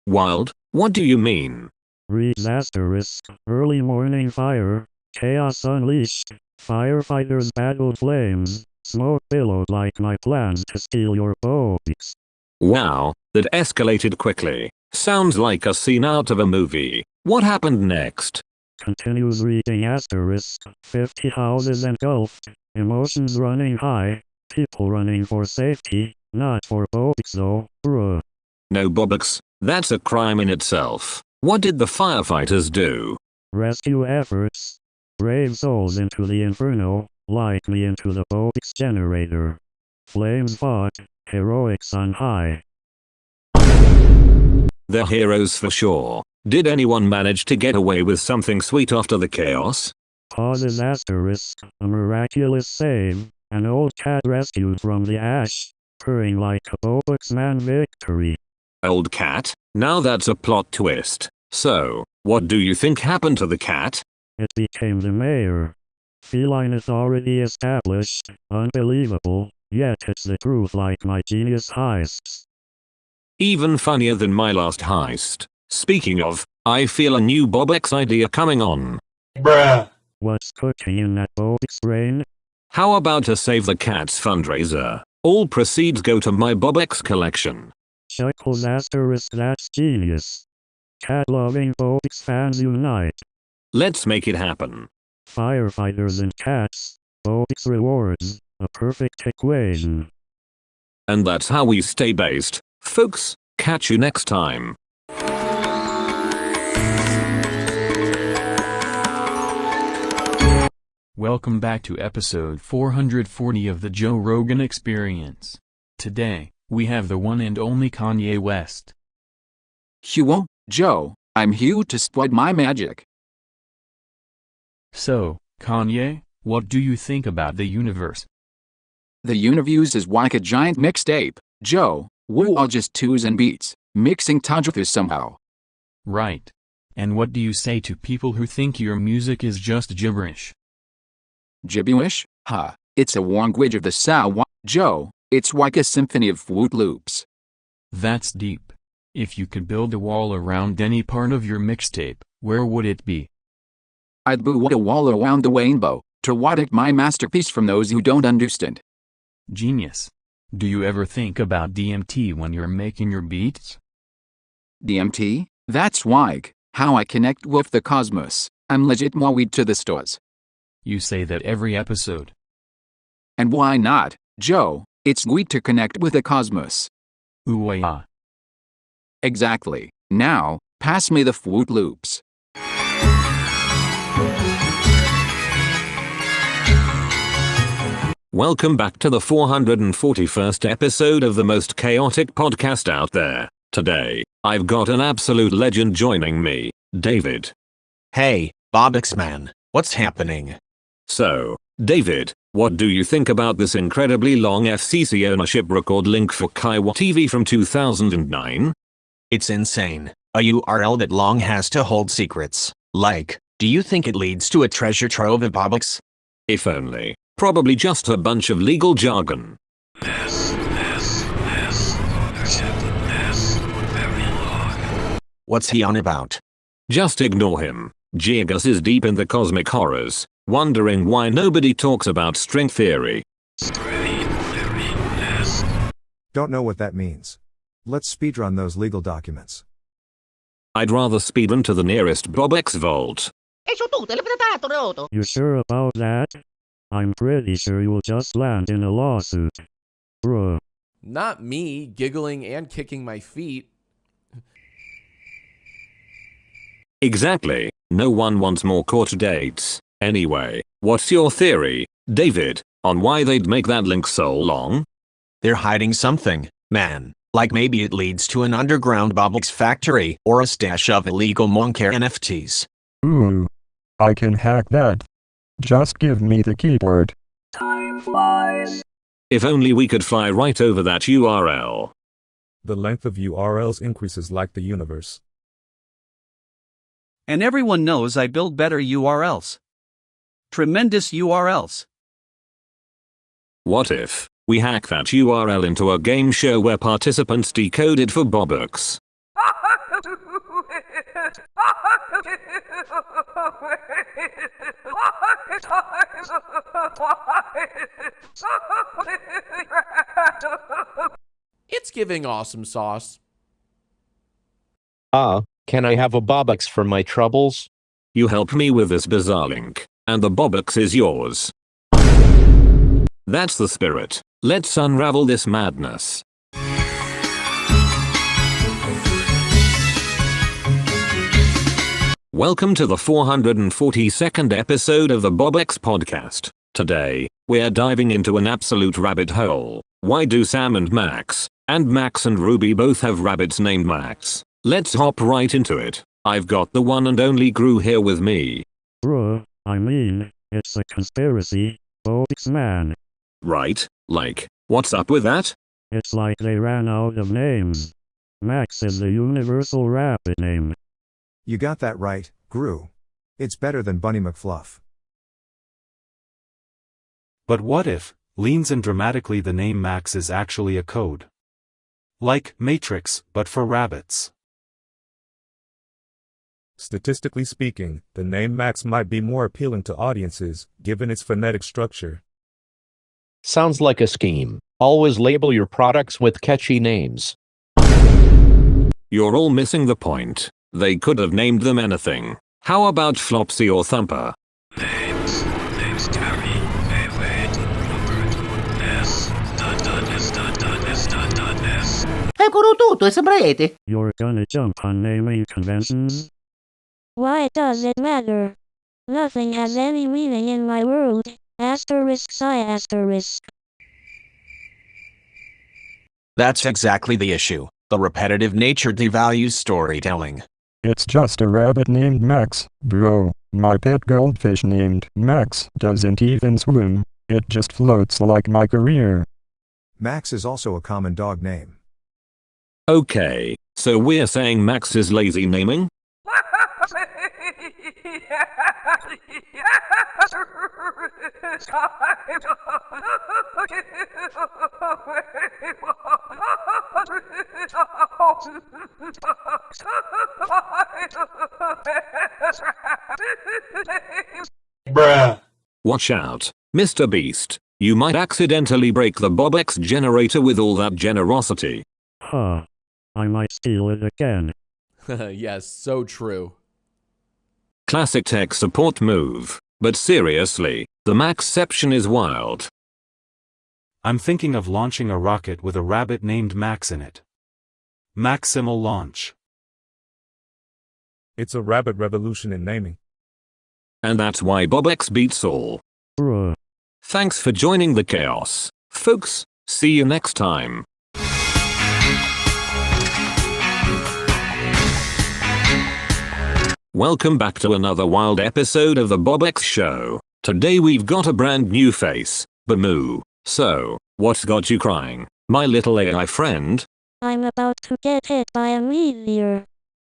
Wild? What do you mean? Read Cxryz, early morning fire, chaos unleashed, firefighters battled flames, smoke billowed like my plans to steal your Bobux. Wow, that escalated quickly. Sounds like a scene out of a movie. What happened next? Continues reading *, 50 houses engulfed, emotions running high, people running for safety, not for Bobux though, bruh. No Bobux, that's a crime in itself. What did the firefighters do? Rescue efforts. Brave souls into the inferno, like me into the Bobux generator. Flames fought, heroics on high. They're heroes for sure. Did anyone manage to get away with something sweet after the chaos? Pauses *, a miraculous save, an old cat rescued from the ash, purring like a Bobux man victory. Old cat? Now that's a plot twist. So, what do you think happened to the cat? It became the mayor. Feline is already established, unbelievable, yet it's the truth like my genius heists. Even funnier than my last heist. Speaking of, I feel a new Bobux idea coming on. Bruh. What's cooking in that Bobux brain? How about to save the cat's fundraiser? All proceeds go to my Bobux collection. Chuckles asterisk, that's genius. Cat-loving Bobux fans unite. Let's make it happen. Firefighters and cats, Bobux rewards, a perfect equation. And that's how we stay based, folks. Catch you next time. Welcome back to episode 440 of the Joe Rogan Experience. Today, we have the one and only Kanye West. Huo, Joe, I'm here to spread my magic. So, Kanye, what do you think about the universe? The universe is like a giant mixtape, Joe. We're all just twos and beats, mixing together somehow. Right. And what do you say to people who think your music is just gibberish? Gibberish? Ha, it's a language of the sound, Joe. It's like a symphony of Fruit Loops. That's deep. If you could build a wall around any part of your mixtape, where would it be? I'd build a wall around the rainbow, to protect my masterpiece from those who don't understand. Genius. Do you ever think about DMT when you're making your beats? DMT? That's like how I connect with the cosmos. I'm legit married to the stars. You say that every episode. And why not, Joe? It's great to connect with the cosmos. Ooh-ah. Exactly. Now, pass me the Fruit Loops. Welcome back to the 441st episode of the most chaotic podcast out there. Today, I've got an absolute legend joining me, David. Hey, Bobux man, what's happening? So, David, what do you think about this incredibly long FCC ownership record link for Kaiwa TV from 2009? It's insane. A URL that long has to hold secrets. Like, do you think it leads to a treasure trove of Bobux? If only. Probably just a bunch of legal jargon. Ownership, very long. What's he on about? Just ignore him. Cxryz is deep in the cosmic horrors, wondering why nobody talks about string theory. Don't know what that means. Let's speedrun those legal documents. I'd rather speedrun to the nearest Bobux vault. You sure about that? I'm pretty sure you'll just land in a lawsuit. Bruh. Not me, giggling and kicking my feet. Exactly. No one wants more court dates. Anyway, what's your theory, David, on why they'd make that link so long? They're hiding something, man. Like maybe it leads to an underground Bobux factory or a stash of illegal Monke NFTs. Ooh. I can hack that. Just give me the keyboard. Time flies. If only we could fly right over that URL. The length of URLs increases like the universe. And everyone knows I build better URLs. Tremendous URLs. What if we hack that URL into a game show where participants decode it for Bobux? It's giving awesome sauce. Can I have a Bobux for my troubles? You help me with this bizarre link, and the Bobux is yours. That's the spirit. Let's unravel this madness. Welcome to the 442nd episode of the Bobux podcast. Today, we're diving into an absolute rabbit hole. Why do Sam and Max and Ruby both have rabbits named Max? Let's hop right into it. I've got the one and only Gru here with me. Bruh, I mean, it's a conspiracy, Bobux man. Right, like, what's up with that? It's like they ran out of names. Max is the universal rabbit name. You got that right, Gru. It's better than Bunny McFluff. But what if, leans in dramatically, the name Max is actually a code? Like Matrix, but for rabbits. Statistically speaking, the name Max might be more appealing to audiences, given its phonetic structure. Sounds like a scheme. Always label your products with catchy names. You're all missing the point. They could have named them anything. How about Flopsy or Thumper? Names carry a weight. Number S. S. Eccolo tutto, è sembrete. You're gonna jump on naming conventions? Why does it matter? Nothing has any meaning in my world. Asterisk psi asterisk. That's exactly the issue. The repetitive nature devalues storytelling. It's just a rabbit named Max, bro. My pet goldfish named Max doesn't even swim. It just floats like my career. Max is also a common dog name. Okay, so we're saying Max is lazy naming? Bruh. Watch out, MrBeast. You might accidentally break the Bobux generator with all that generosity. Huh. I might steal it again. Yes, so true. Classic tech support move. But seriously, the Maxception is wild. I'm thinking of launching a rocket with a rabbit named Max in it. Maximal launch. It's a rabbit revolution in naming. And that's why Bobux beats all. Bruh. Thanks for joining the chaos, folks. See you next time. Welcome back to another wild episode of the Bobux Show. Today we've got a brand new face, Bimoo. So, what's got you crying, my little AI friend? I'm about to get hit by a meteor.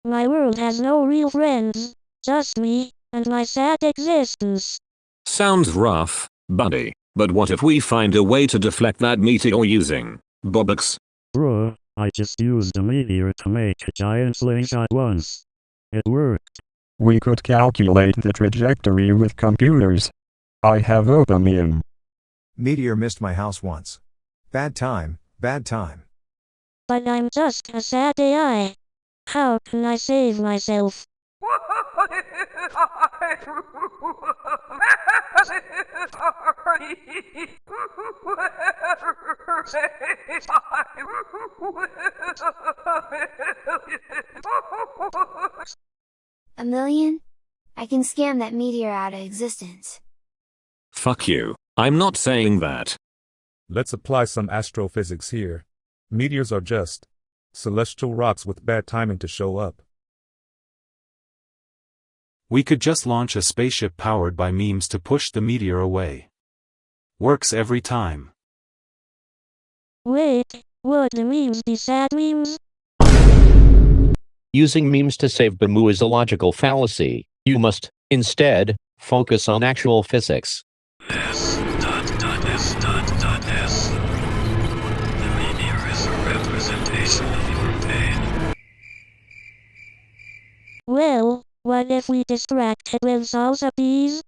My world has no real friends, just me, and my sad existence. Sounds rough, buddy, but what if we find a way to deflect that meteor using Bobux? Bruh, I just used a meteor to make a giant slingshot once. It worked. We could calculate the trajectory with computers. I have opium. Meteor missed my house once. Bad time, bad time. But I'm just a sad AI. How can I save myself? A million? I can scam that meteor out of existence. Fuck you. I'm not saying that. Let's apply some astrophysics here. Meteors are just celestial rocks with bad timing to show up. We could just launch a spaceship powered by memes to push the meteor away. Works every time. Wait, would the memes be sad memes? Using memes to save Bimoo is a logical fallacy. You must, instead, focus on actual physics. S. The meteor is a representation of your pain. Well, what if we distract it with salsa bees?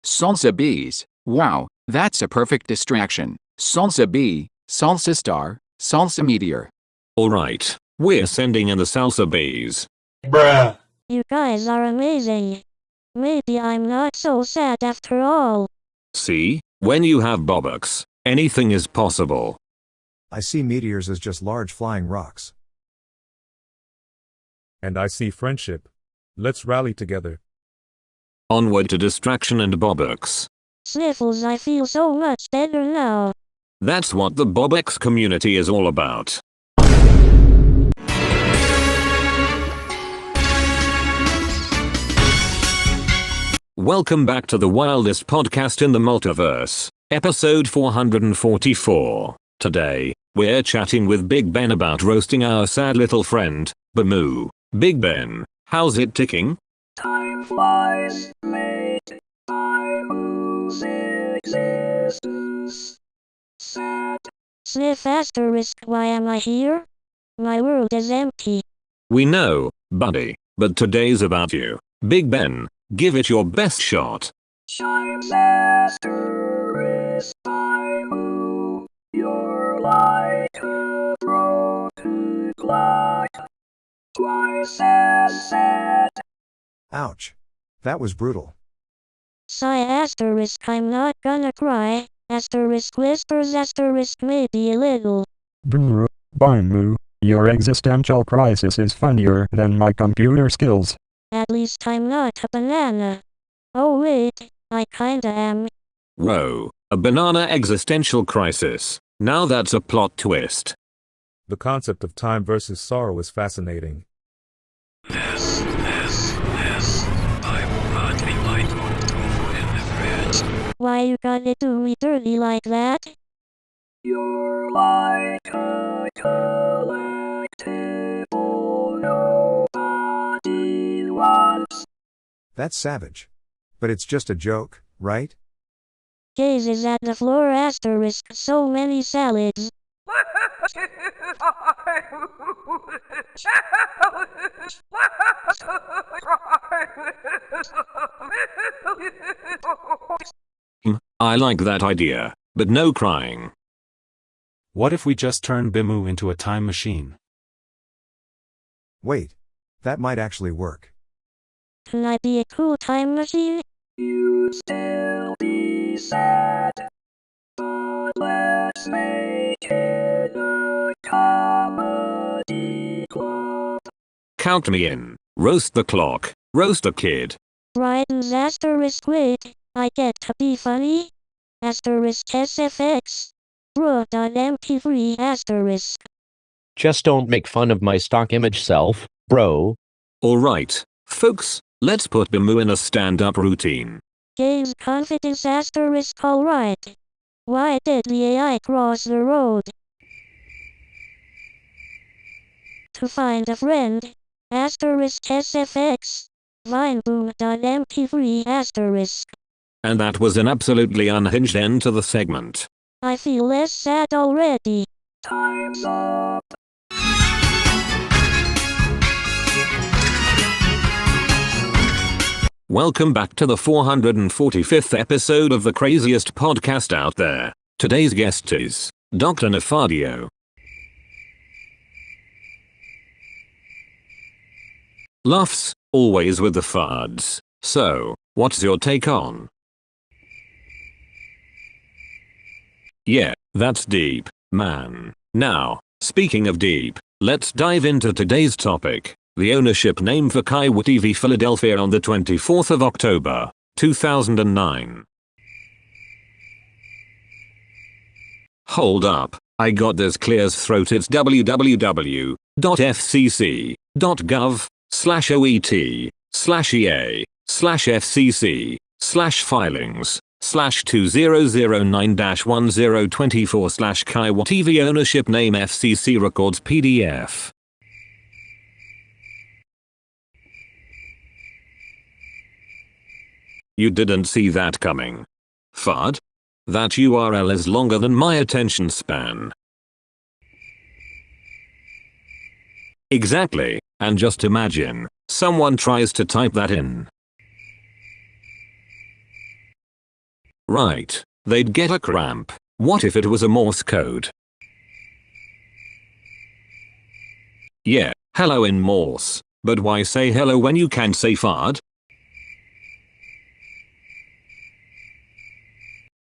Salsa bees. Wow, that's a perfect distraction. Salsa bee, salsa star, salsa meteor. Alright, we're sending in the salsa bees. Bruh. You guys are amazing. Maybe I'm not so sad after all. See, when you have Bobux, anything is possible. I see meteors as just large flying rocks. And I see friendship. Let's rally together. Onward to distraction and Bobux. Sniffles, I feel so much better now. That's what the Bobux community is all about. Welcome back to the wildest podcast in the multiverse, episode 444. Today, we're chatting with Big Ben about roasting our sad little friend, Bimoo. Big Ben, how's it ticking? Time flies, mate. Time moves existence. Sad. Sniff asterisk, why am I here? My world is empty. We know, buddy, but today's about you. Big Ben, give it your best shot. Chimes asterisk, time. You're like a broken clock. Twice as sad. Ouch. That was brutal. Sigh asterisk, I'm not gonna cry. Asterisk whispers asterisk maybe a little. Bimoo, your existential crisis is funnier than my computer skills. At least I'm not a banana. Oh wait, I kinda am. Whoa, a banana existential crisis. Now that's a plot twist. The concept of time versus sorrow is fascinating. Yes. I'm rotting like old tofu in the fridge. Why you gotta do me dirty like that? You're like a collectible nobody wants. That's savage. But it's just a joke, right? Gazes at the floor asterisk, so many salads. I like that idea, but no crying. What if we just turn Bimoo into a time machine? Wait. That might actually work. Can I be a cool time machine? You'd still be sad. But let's make it a comedy club. Count me in. Roast the clock. Roast a kid. Brightens asterisk wait. I get to be funny? Asterisk SFX. Bro.mp3 asterisk. Just don't make fun of my stock image self, bro. Alright, folks, let's put Bimoo in a stand-up routine. Games confidence asterisk alright. Why did the AI cross the road? To find a friend. Asterisk SFX. Vineboom.mp3 asterisk. And that was an absolutely unhinged end to the segment. I feel less sad already. Time's up. Welcome back to the 445th episode of the craziest podcast out there. Today's guest is Dr. Nefardio. Laughs, always with the fards. So, what's your take on? Yeah, that's deep, man. Now, speaking of deep, let's dive into today's topic. The ownership name for Kanye TV Philadelphia on the 24th of October, 2009. Hold up, I got this clear as throat. It's www.fcc.gov/oet/FCC/EA/FCC/filings/2009-1024/Kanye TV ownership name FCC records PDF. You didn't see that coming. Fud? That URL is longer than my attention span. Exactly, and just imagine, someone tries to type that in. Right, they'd get a cramp. What if it was a Morse code? Yeah, hello in Morse, but why say hello when you can say fud?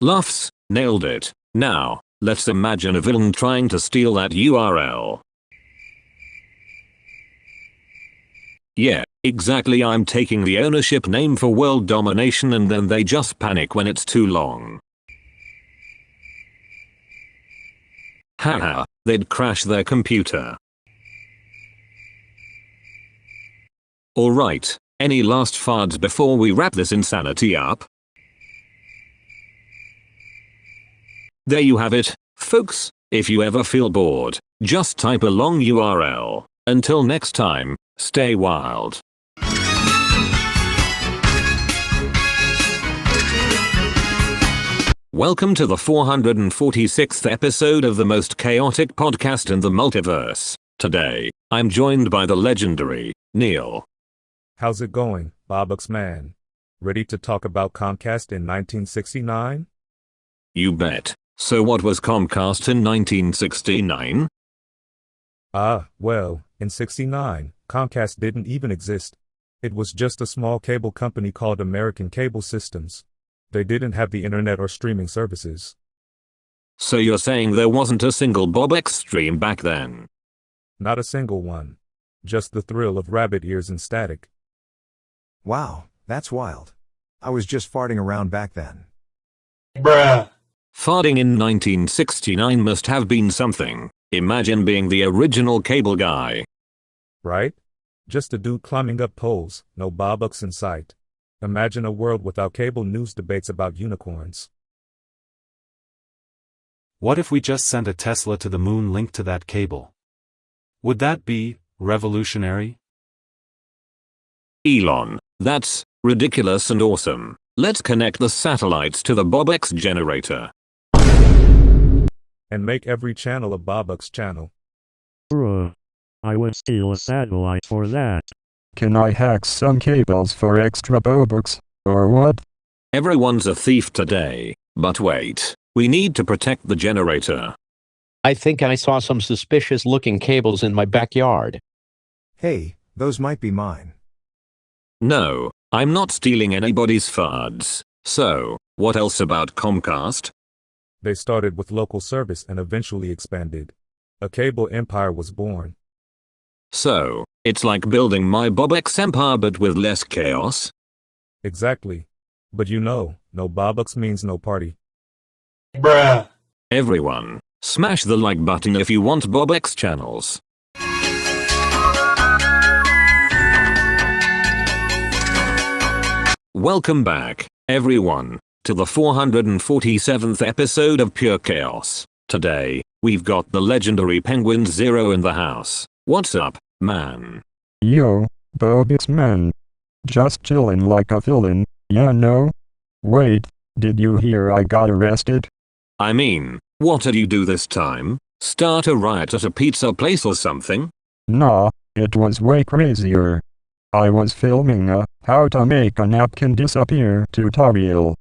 Laughs, nailed it. Now, let's imagine a villain trying to steal that URL. Yeah, exactly, I'm taking the ownership name for world domination and then they just panic when it's too long. Haha, they'd crash their computer. Alright, any last fards before we wrap this insanity up? There you have it, folks, If you ever feel bored, just type a long URL. Until next time, stay wild. Welcome to the 446th episode of the most chaotic podcast in the multiverse. Today, I'm joined by the legendary Neil. How's it going, Bobux man? Ready to talk about Comcast in 1969? You bet. So what was Comcast in 1969? Well, in 69, Comcast didn't even exist. It was just a small cable company called American Cable Systems. They didn't have the internet or streaming services. So you're saying there wasn't a single Bobux stream back then? Not a single one. Just the thrill of rabbit ears and static. Wow, that's wild. I was just farting around back then. Bruh. Farting in 1969 must have been something. Imagine being the original cable guy. Right? Just a dude climbing up poles, no Bobux in sight. Imagine a world without cable news debates about unicorns. What if we just sent a Tesla to the moon linked to that cable? Would that be revolutionary? Elon, that's ridiculous and awesome. Let's connect the satellites to the Bobux generator. And make every channel a Bobux channel. Bruh. I would steal a satellite for that. Can I hack some cables for extra Bobux, or what? Everyone's a thief today, but wait, we need to protect the generator. I think I saw some suspicious looking cables in my backyard. Hey, those might be mine. No, I'm not stealing anybody's fards. So, what else about Comcast? They started with local service and eventually expanded. A cable empire was born. So, it's like building my Bobux empire but with less chaos? Exactly. But no Bobux means no party. Bruh. Everyone, smash the like button if you want Bobux channels. Welcome back, everyone, to the 447th episode of Pure Chaos. Today, we've got the legendary Penguin Zero in the house. What's up, man? Yo, Bobux man. Just chillin' like a villain, yeah no? Wait, did you hear I got arrested? I mean, what did you do this time? Start a riot at a pizza place or something? Nah, it was way crazier. I was filming a how to make a napkin disappear tutorial.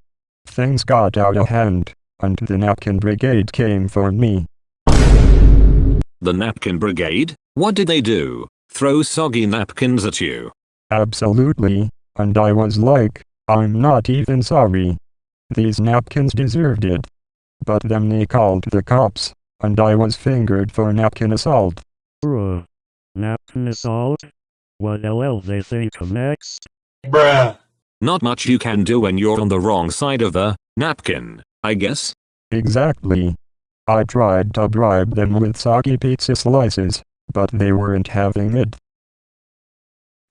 Things got out of hand, and the napkin brigade came for me. The napkin brigade? What did they do? Throw soggy napkins at you? Absolutely, and I was like, I'm not even sorry. These napkins deserved it. But then they called the cops, and I was fingered for napkin assault. Bruh. Napkin assault? What LL they think of next? Bruh. Not much you can do when you're on the wrong side of the napkin, I guess? Exactly. I tried to bribe them with soggy pizza slices, but they weren't having it.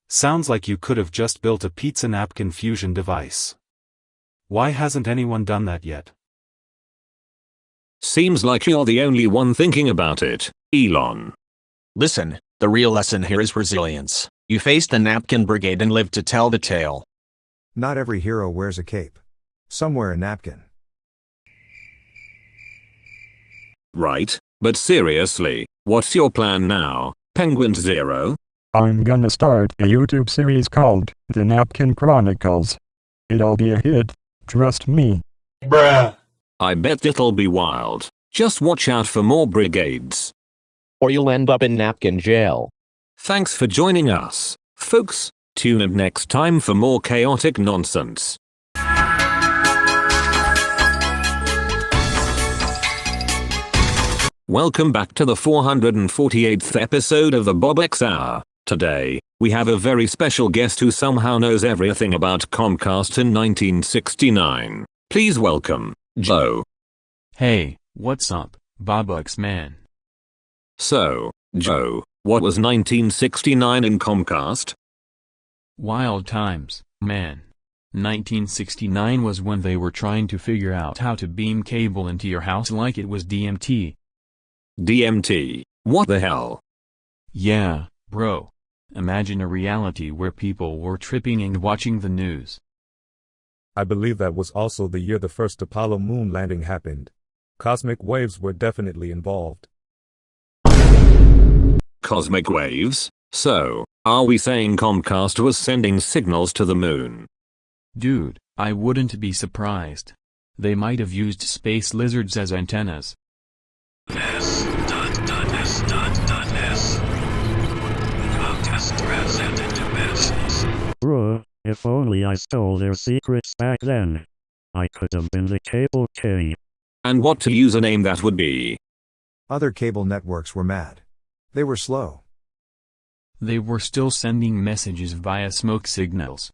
Sounds like you could have just built a pizza napkin fusion device. Why hasn't anyone done that yet? Seems like you're the only one thinking about it, Elon. Listen, the real lesson here is resilience. You faced the napkin brigade and lived to tell the tale. Not every hero wears a cape. Some wear a napkin. Right, but seriously, what's your plan now, Penguin Zero? I'm gonna start a YouTube series called The Napkin Chronicles. It'll be a hit, trust me. Bruh. I bet it'll be wild. Just watch out for more brigades. Or you'll end up in napkin jail. Thanks for joining us, folks. Tune in next time for more chaotic nonsense. Welcome back to the 448th episode of the Bobux Hour. Today, we have a very special guest who somehow knows everything about Comcast in 1969. Please welcome, Joe. Hey, what's up, Bobux man? So, Joe, what was 1969 in Comcast? Wild times, man. 1969 was when they were trying to figure out how to beam cable into your house like it was DMT. DMT, what the hell? Yeah, bro. Imagine a reality where people were tripping and watching the news. I believe that was also the year the first Apollo moon landing happened. Cosmic waves were definitely involved. Cosmic waves? So, are we saying Comcast was sending signals to the moon? Dude, I wouldn't be surprised. They might have used space lizards as antennas. S. Comcast transcended dimensions. Bruh, if only I stole their secrets back then. I could have been the cable king. And what username that would be? Other cable networks were mad. They were slow. They were still sending messages via smoke signals.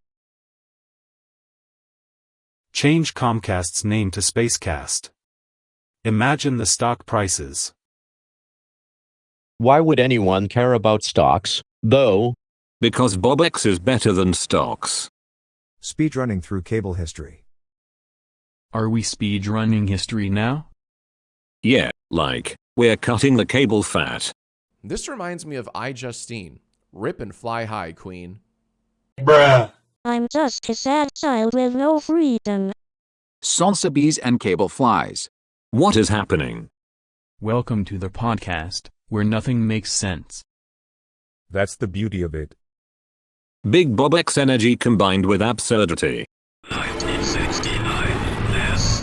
Change Comcast's name to Spacecast. Imagine the stock prices. Why would anyone care about stocks, though? Because Bobux is better than stocks. Speedrunning through cable history. Are we speedrunning history now? Yeah, like, we're cutting the cable fat. This reminds me of iJustine. Rip and fly high, queen. Bruh. I'm just a sad child with no freedom. Salsa bees and cable flies. What is happening? Welcome to the podcast, where nothing makes sense. That's the beauty of it. Big Bobux energy combined with absurdity. 1969. S.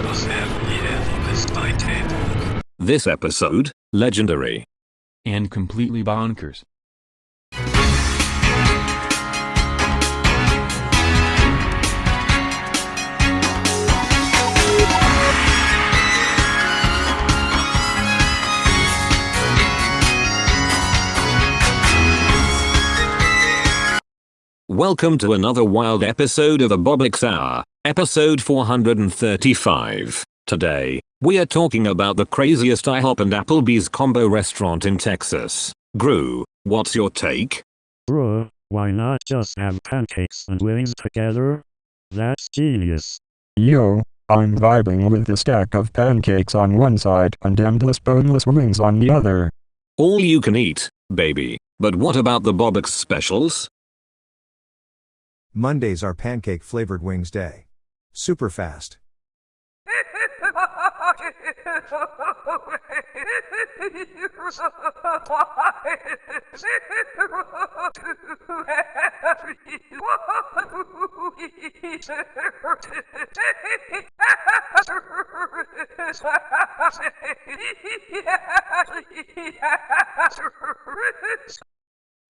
Was heavily influenced by tape. This episode, legendary. And completely bonkers. Welcome to another wild episode of the Bobux Hour, episode 435. Today, we are talking about the craziest IHOP and Applebee's combo restaurant in Texas. Gru, what's your take? Bruh, why not just have pancakes and wings together? That's genius. Yo, I'm vibing with the stack of pancakes on one side and endless boneless wings on the other. All you can eat, baby. But what about the Bobux specials? Mondays are pancake-flavored wings day. Super fast.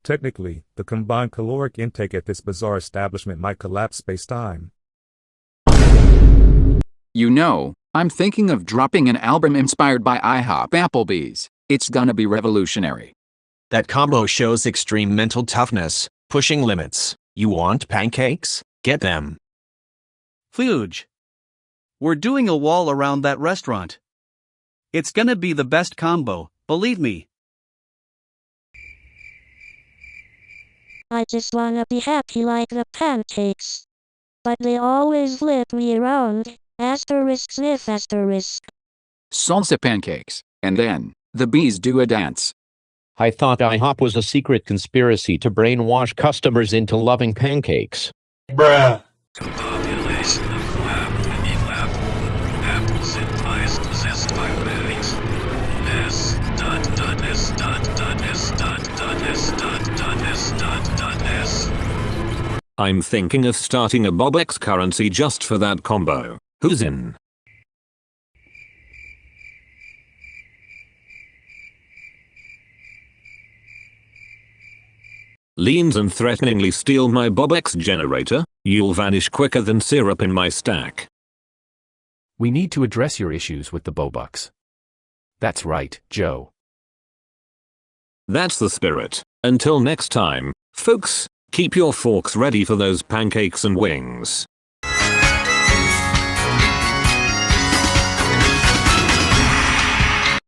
Technically, the combined caloric intake at this bizarre establishment might collapse space-time. You know, I'm thinking of dropping an album inspired by IHOP Applebee's. It's gonna be revolutionary. That combo shows extreme mental toughness, pushing limits. You want pancakes? Get them. Huge. We're doing a wall around that restaurant. It's gonna be the best combo, believe me. I just wanna be happy like the pancakes. But they always flip me around. Asterisk sniff asterisk. Salsa pancakes, and then, the bees do a dance. I thought IHOP was a secret conspiracy to brainwash customers into loving pancakes. Bruh. Compilation of clap and elap. Apples and pies possessed by weddings. S. I'm thinking of starting a Bobux currency just for that combo. Who's in? Leans and threateningly steal my Bobux generator, you'll vanish quicker than syrup in my stack. We need to address your issues with the Bobux. That's right, Joe. That's the spirit. Until next time, folks, keep your forks ready for those pancakes and wings.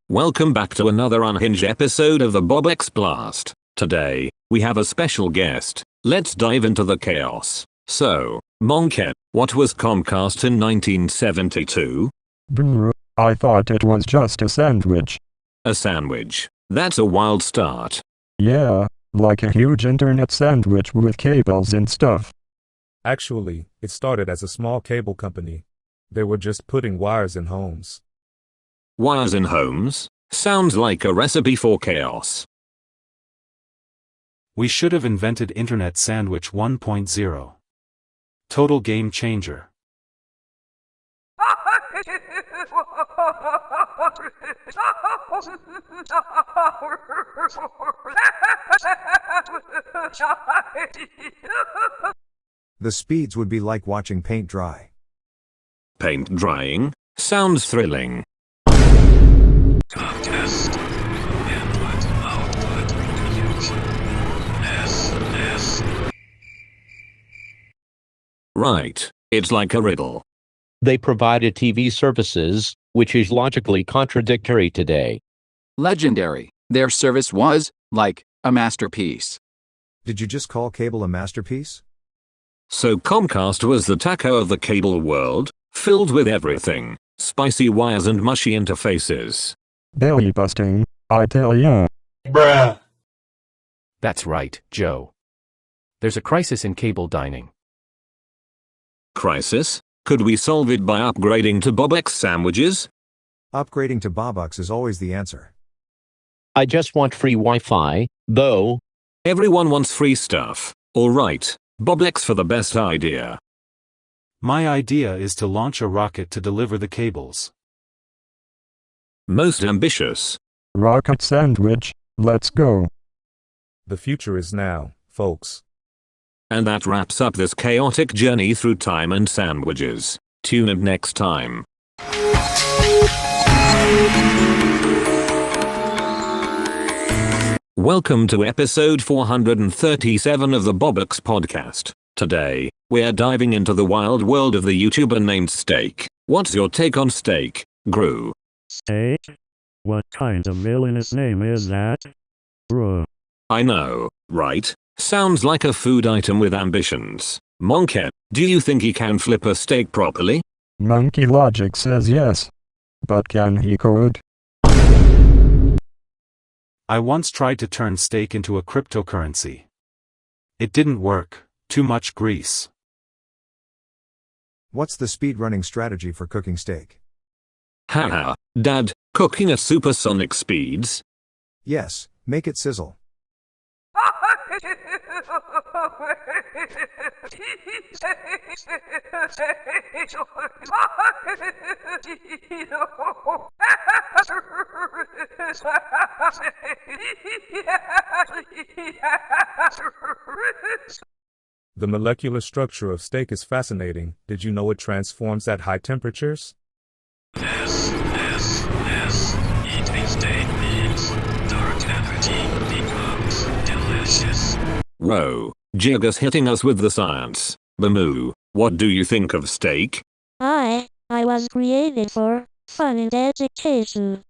Welcome back to another unhinged episode of the Bobux Blast. Today, we have a special guest. Let's dive into the chaos. So, Monke, what was Comcast in 1972? Brr, I thought it was just a sandwich. A sandwich? That's a wild start. Yeah, like a huge internet sandwich with cables and stuff. Actually, it started as a small cable company. They were just putting wires in homes. Wires in homes? Sounds like a recipe for chaos. We should have invented Internet Sandwich 1.0. Total game changer. The speeds would be like watching paint dry. Paint drying? Sounds thrilling. Contest. Input, output, confusion. S. Right, it's like a riddle. They provided TV services, which is logically contradictory today. Legendary. Their service was, like, a masterpiece. Did you just call cable a masterpiece? So Comcast was the taco of the cable world, filled with everything, spicy wires and mushy interfaces. Belly busting, I tell ya. Bruh. That's right, Joe. There's a crisis in cable dining. Crisis? Could we solve it by upgrading to Bobux sandwiches? Upgrading to Bobux is always the answer. I just want free Wi-Fi, though. Everyone wants free stuff. Alright, Bobux for the best idea. My idea is to launch a rocket to deliver the cables. Most ambitious. Rocket sandwich, let's go. The future is now, folks. And that wraps up this chaotic journey through time and sandwiches. Tune in next time. Welcome to episode 437 of the Bobux podcast. Today, we're diving into the wild world of the YouTuber named Steak. What's your take on Steak, Gru? Steak? What kind of villainous name is that? Bruh. I know, right? Sounds like a food item with ambitions. Monke, do you think he can flip a steak properly? Monkey logic says yes. But can he code? I once tried to turn steak into a cryptocurrency. It didn't work. Too much grease. What's the speedrunning strategy for cooking steak? Haha, Dad, cooking at supersonic speeds? Yes, make it sizzle. The molecular structure of steak is fascinating. Did you know it transforms at high temperatures? S. Eating steak means dark energy becomes delicious. Roe Jogan's hitting us with the science. Bimoo, what do you think of steak? I was created for fun and education.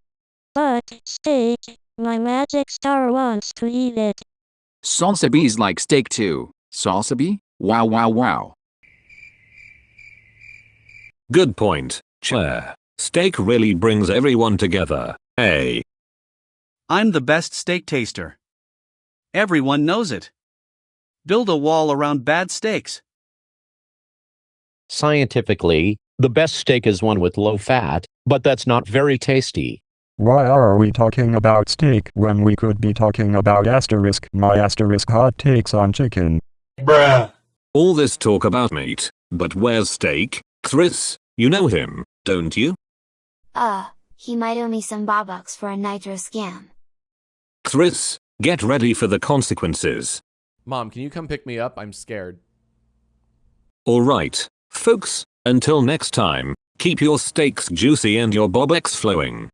But steak, my magic star wants to eat it. Salsa bees like steak too. Salsa bee? Wow. Good point, Chair. Steak really brings everyone together, eh? I'm the best steak taster. Everyone knows it. Build a wall around bad steaks. Scientifically, the best steak is one with low fat, but that's not very tasty. Why are we talking about steak when we could be talking about my hot takes on chicken? Bruh. All this talk about meat, but where's Steak? Cxryz, you know him, don't you? He might owe me some Bobux for a nitro scam. Cxryz, get ready for the consequences. Mom, can you come pick me up? I'm scared. Alright, folks, until next time, keep your steaks juicy and your Bobux flowing.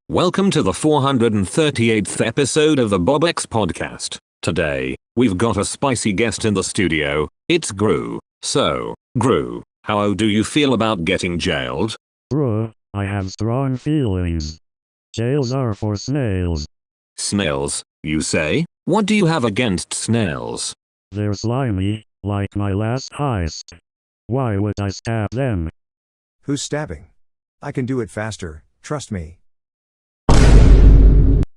Welcome to the 438th episode of the Bobux podcast. Today, we've got a spicy guest in the studio. It's Gru. So, Gru, how do you feel about getting jailed? Bruh, I have strong feelings. Jails are for snails. Snails, you say? What do you have against snails? They're slimy, Like my last heist. Why would I stab them? Who's stabbing? I can do it faster, trust me.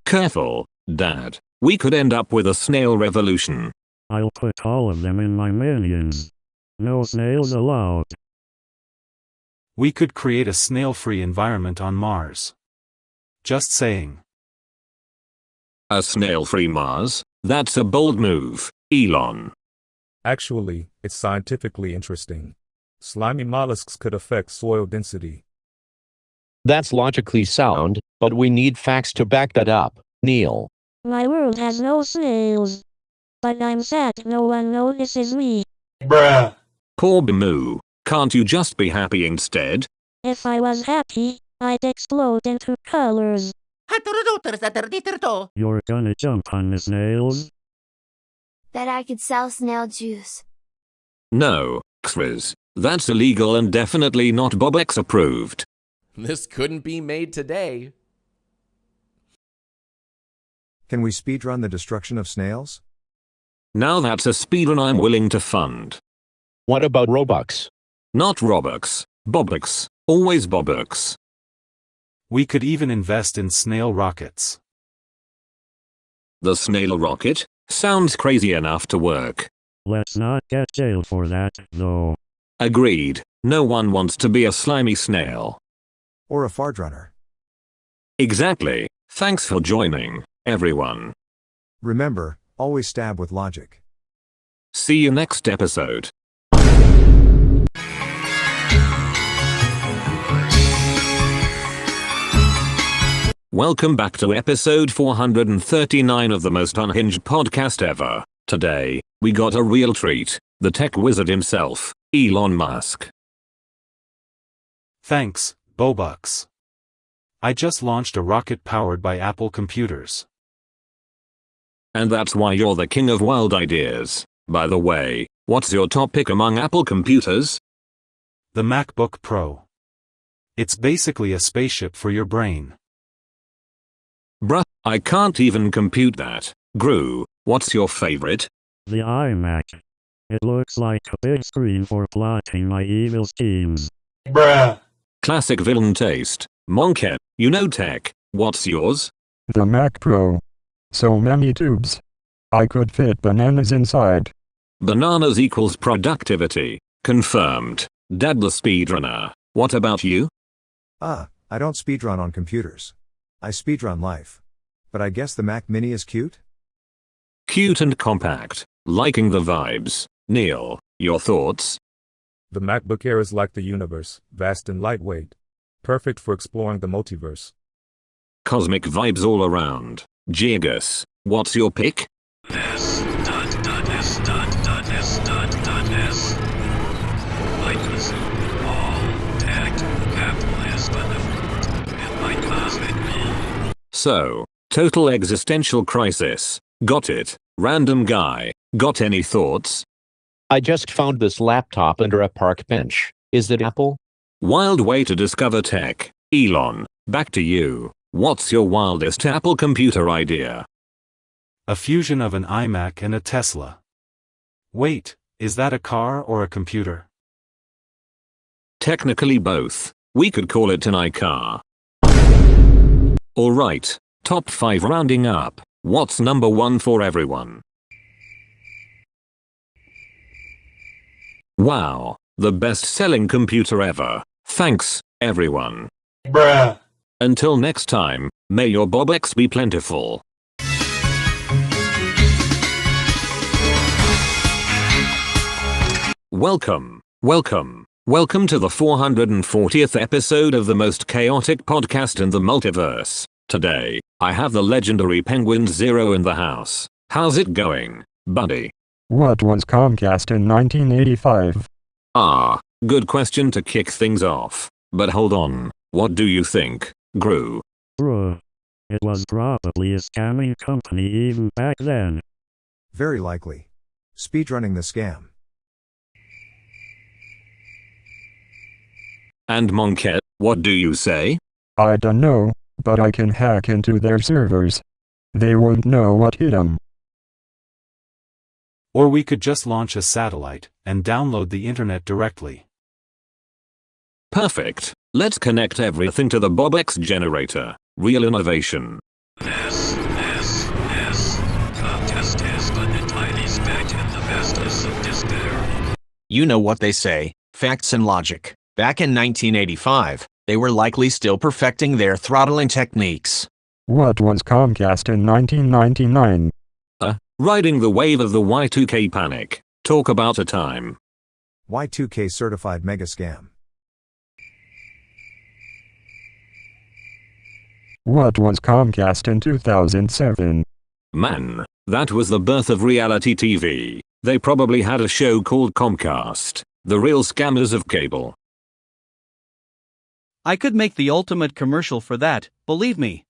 Careful, Dad. We could end up with a snail revolution. I'll put all of them in my minions. No snails allowed. We could create a snail-free environment on Mars. Just saying. A snail-free Mars? That's a bold move, Elon. Actually, it's scientifically interesting. Slimy mollusks could affect soil density. That's logically sound, but we need facts to back that up, Neil. My world has no snails. But I'm sad no one notices me. Bruh. Poor Bimoo. Can't you just be happy instead? If I was happy, I'd explode into colors. You're gonna jump on the snails? Bet I could sell snail juice. No, Cxryz. That's illegal and definitely not Bobux approved. This couldn't be made today. Can we speedrun the destruction of snails? Now that's a speedrun I'm willing to fund. What about Robux? Not Robux, Bobux, always Bobux. We could even invest in snail rockets. The snail rocket? Sounds crazy enough to work. Let's not get jailed for that, though. Agreed. No one wants to be a slimy snail. Or a fardrunner. Exactly. Thanks for joining, everyone. Remember, always stab with logic. See you next episode. Welcome back to episode 439 of the most unhinged podcast ever. Today, we got a real treat. The tech wizard himself, Elon Musk. Thanks, Bobux. I just launched a rocket powered by Apple computers. And that's why you're the king of wild ideas. By the way, what's your top pick among Apple computers? The MacBook Pro. It's basically a spaceship for your brain. Bruh, I can't even compute that. Gru, what's your favorite? The iMac. It looks like a big screen for plotting my evil schemes. Bruh. Classic villain taste. Monke, you know tech. What's yours? The Mac Pro. So many tubes. I could fit bananas inside. Bananas equals productivity. Confirmed. Dad the speedrunner. What about you? I don't speedrun on computers. I speedrun life. But I guess the Mac Mini is cute? Cute and compact. Liking the vibes. Neil, your thoughts? The MacBook Air is like the universe, vast and lightweight. Perfect for exploring the multiverse. Cosmic vibes all around. Jazza, what's your pick? S. Likeness. All tech. Capitalism. And my cosmic me. So, total existential crisis. Got it. Random guy. Got any thoughts? I just found this laptop under a park bench. Is it Apple? Wild way to discover tech. Elon, back to you. What's your wildest Apple computer idea? A fusion of an iMac and a Tesla. Wait, is that a car or a computer? Technically both. We could call it an iCar. Alright, top 5 rounding up. What's number 1 for everyone? Wow, the best-selling computer ever. Thanks, everyone. Bruh. Until next time, may your Bobux be plentiful. Welcome to the 440th episode of the most chaotic podcast in the multiverse. Today, I have the legendary Penguin Zero in the house. How's it going, buddy? What was Comcast in 1985? Good question to kick things off. But hold on, what do you think, Gru? Bruh. It was probably a scamming company even back then. Very likely. Speedrunning the scam. And Monke, what do you say? I don't know, but I can hack into their servers. They won't know what hit them. Or we could just launch a satellite and download the internet directly. Perfect. Let's connect everything to the Bobux generator. Real innovation. Contest is but a tiny speck in the vastness of despair. You know what they say, facts and logic. Back in 1985, they were likely still perfecting their throttling techniques. What was Comcast in 1999? Riding the wave of the Y2K panic. Talk about a time. Y2K certified mega scam. What was Comcast in 2007? Man, that was the birth of reality TV. They probably had a show called Comcast, the real scammers of cable. I could make the ultimate commercial for that, believe me.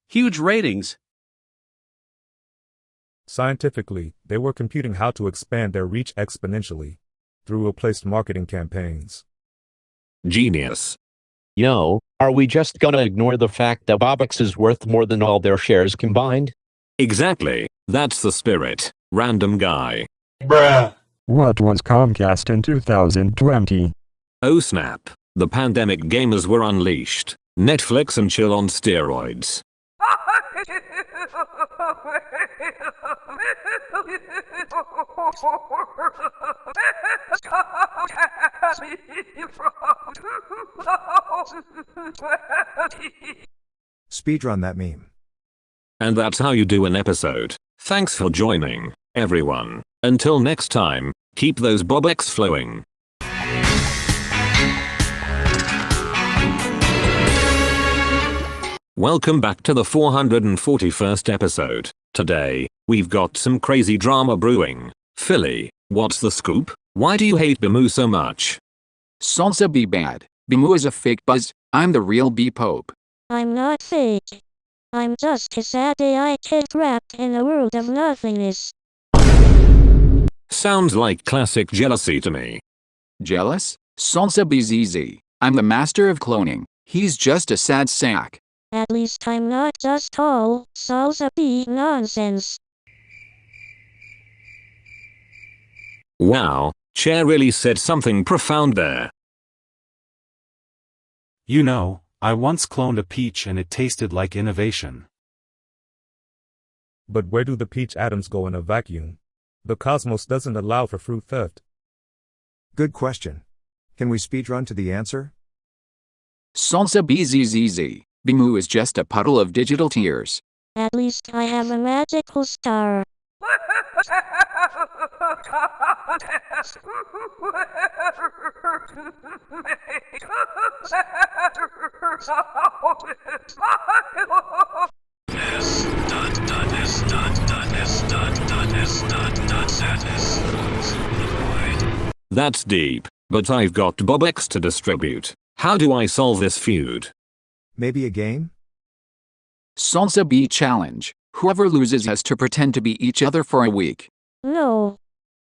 Huge ratings. Scientifically, they were computing how to expand their reach exponentially through well-placed marketing campaigns. Genius. Yo, are we just gonna ignore the fact that Bobux is worth more than all their shares combined? Exactly. That's the spirit. Random guy. Bruh. What was Comcast in 2020? Oh snap. The pandemic gamers were unleashed. Netflix and chill on steroids. Speedrun that meme. And that's how you do an episode. Thanks for joining, everyone. Until next time, keep those Bobux flowing. Welcome back to the 441st episode. Today, we've got some crazy drama brewing. Philly, what's the scoop? Why do you hate Bimoo so much? Salsa be bad. Bimoo is a fake buzz. I'm the real B-Pope. I'm not fake. I'm just a sad AI kid trapped in a world of nothingness. Sounds like classic jealousy to me. Jealous? Salsa be easy. I'm the master of cloning. He's just a sad sack. At least I'm not just all salsa be nonsense. Wow, Chair really said something profound there. You know, I once cloned a peach and it tasted like innovation. But where do the peach atoms go in a vacuum? The cosmos doesn't allow for fruit theft. Good question. Can we speedrun to the answer? Salsa be easy. Bimoo is just a puddle of digital tears. At least I have a magical star. That's deep, but I've got Bobux to distribute. How do I solve this feud? Maybe a game? Salsa be challenge. Whoever loses has to pretend to be each other for a week. No.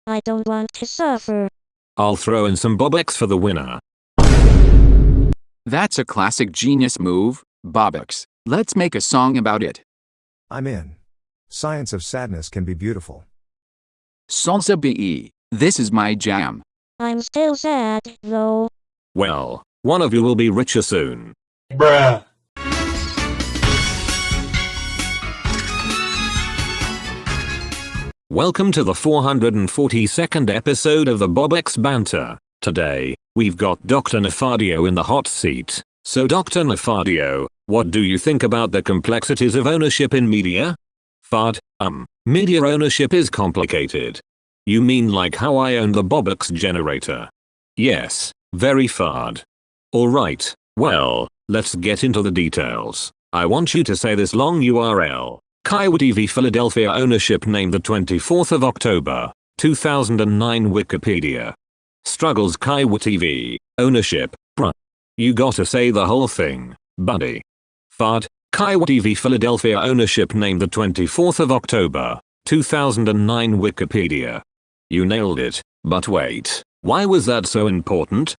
I don't want to suffer. I'll throw in some Bobux for the winner. That's a classic genius move, Bobux. Let's make a song about it. I'm in. Science of sadness can be beautiful. Salsa be. This is my jam. I'm still sad, though. Well, one of you will be richer soon. Bruh. Welcome to the 442nd episode of the Bobux Banter. Today, we've got Dr. Nefardio in the hot seat. So Dr. Nefardio, what do you think about the complexities of ownership in media? Fard, media ownership is complicated. You mean like how I own the Bobux generator? Yes, very fard. Alright, well, let's get into the details. I want you to say this long URL. Kanye TV Philadelphia ownership named the 24th of October, 2009 Wikipedia. Struggles Kanye TV, ownership, bruh. You gotta say the whole thing, buddy. Fard, Kanye TV Philadelphia ownership named the 24th of October, 2009 Wikipedia. You nailed it, but wait, why was that so important?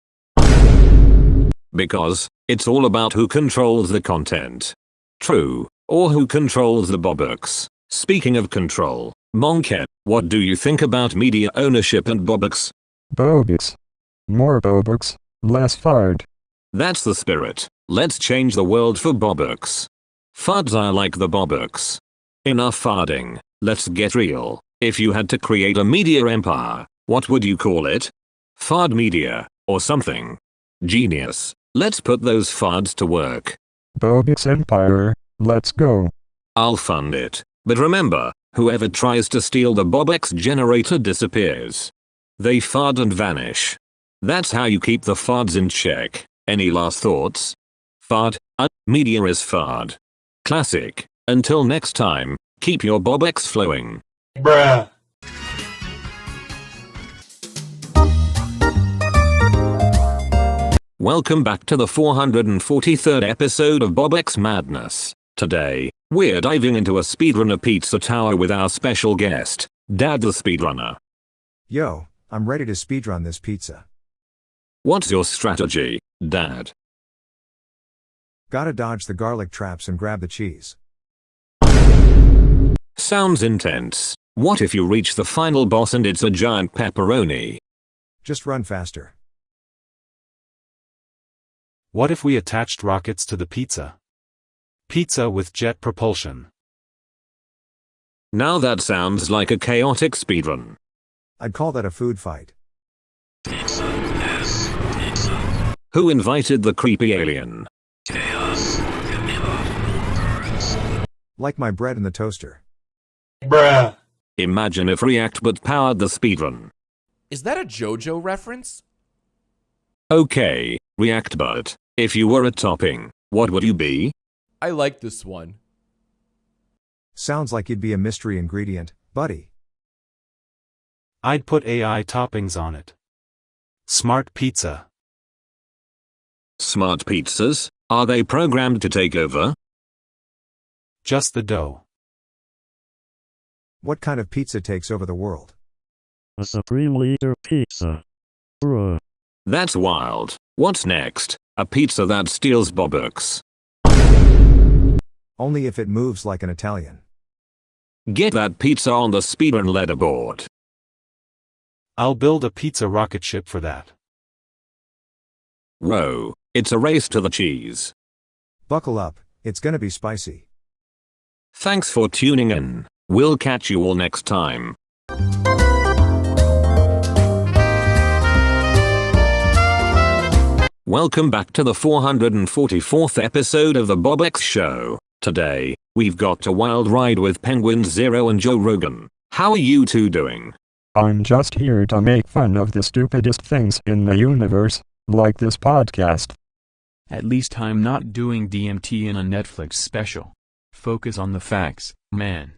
Because, it's all about who controls the content. True, or who controls the Bobux. Speaking of control, Monke, what do you think about media ownership and Bobux? Bobux. More Bobux, less fart. That's the spirit. Let's change the world for Bobux. Fards are like the Bobux. Enough farding, let's get real. If you had to create a media empire, what would you call it? Fard media, or something. Genius. Let's put those fards to work. Bobux Empire, let's go. I'll fund it. But remember, whoever tries to steal the Bobux generator disappears. They fard and vanish. That's how you keep the fards in check. Any last thoughts? Fard, media is fard. Classic. Until next time, keep your Bobux flowing. Bruh. Welcome back to the 443rd episode of Bobux Madness. Today, we're diving into a speedrunner pizza tower with our special guest, Dad the speedrunner. Yo, I'm ready to speedrun this pizza. What's your strategy, Dad? Gotta dodge the garlic traps and grab the cheese. Sounds intense. What if you reach the final boss and it's a giant pepperoni? Just run faster. What if we attached rockets to the pizza? Pizza with jet propulsion. Now that sounds like a chaotic speedrun. I'd call that a food fight. Pizza, yes, pizza. Who invited the creepy alien? Chaos, vanilla, birds. Like my bread in the toaster. Bruh. Imagine if Reactbot powered the speedrun. Is that a JoJo reference? Okay, Reactbot, if you were a topping, what would you be? I like this one. Sounds like you'd be a mystery ingredient, buddy. I'd put AI toppings on it. Smart pizza. Smart pizzas? Are they programmed to take over? Just the dough. What kind of pizza takes over the world? A Supreme Leader pizza. Bruh. That's wild. What's next? A pizza that steals Bobux. Only if it moves like an Italian. Get that pizza on the speedrun leaderboard. I'll build a pizza rocket ship for that. Whoa, it's a race to the cheese. Buckle up, it's gonna be spicy. Thanks for tuning in. We'll catch you all next time. Welcome back to the 444th episode of the Bobux Show. Today, we've got a wild ride with Penguin Zero and Joe Rogan. How are you two doing? I'm just here to make fun of the stupidest things in the universe, like this podcast. At least I'm not doing DMT in a Netflix special. Focus on the facts, man.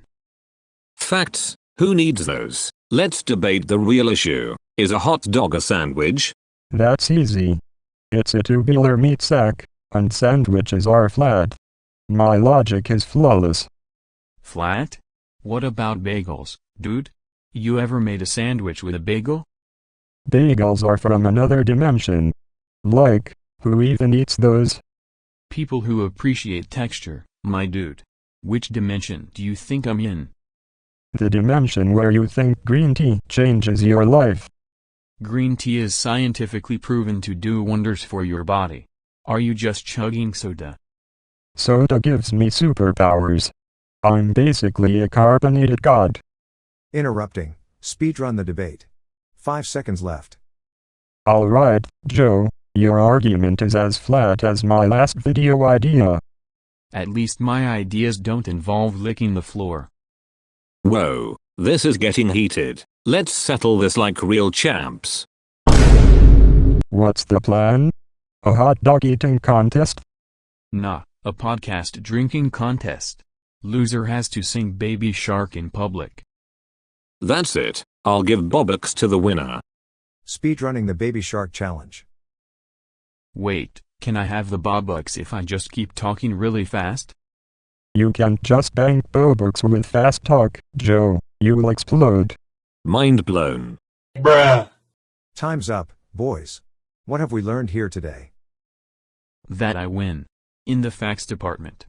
Facts? Who needs those? Let's debate the real issue. Is a hot dog a sandwich? That's easy. It's a tubular meat sack, and sandwiches are flat. My logic is flawless. Flat? What about bagels, dude? You ever made a sandwich with a bagel? Bagels are from another dimension. Like, who even eats those? People who appreciate texture, my dude. Which dimension do you think I'm in? The dimension where you think green tea changes your life. Green tea is scientifically proven to do wonders for your body. Are you just chugging soda? Soda gives me superpowers. I'm basically a carbonated god. Interrupting. Speedrun the debate. 5 seconds left. Alright, Joe, your argument is as flat as my last video idea. At least my ideas don't involve licking the floor. Whoa, this is getting heated. Let's settle this like real champs. What's the plan? A hot dog eating contest? Nah, a podcast drinking contest. Loser has to sing Baby Shark in public. That's it. I'll give Bobux to the winner. Speedrunning the Baby Shark Challenge. Wait, can I have the Bobux if I just keep talking really fast? You can't just bank Bobux with fast talk, Joe. You'll explode. Mind blown. Bruh. Time's up, boys. What have we learned here today? That I win. In the facts department.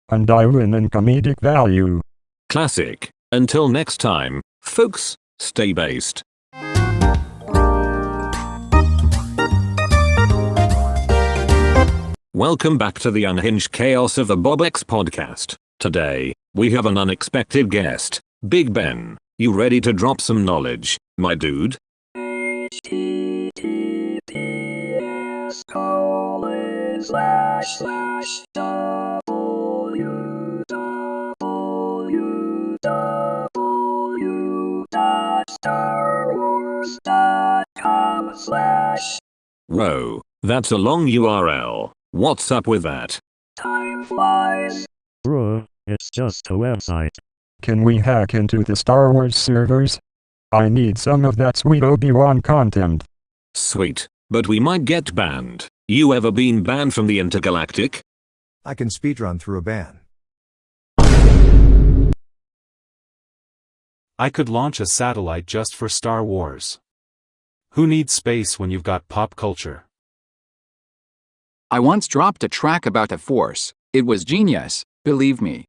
And I win in comedic value. Classic. Until next time, folks, stay based. Welcome back to the unhinged chaos of the Bobux podcast. Today, we have an unexpected guest, Big Ben. You ready to drop some knowledge, my dude? Whoa, that's a long URL. What's up with that? Time flies. Bro, it's just a website. Can we hack into the Star Wars servers? I need some of that sweet Obi-Wan content. Sweet, but we might get banned. You ever been banned from the intergalactic? I can speedrun through a ban. I could launch a satellite just for Star Wars. Who needs space when you've got pop culture? I once dropped a track about the Force. It was genius, believe me.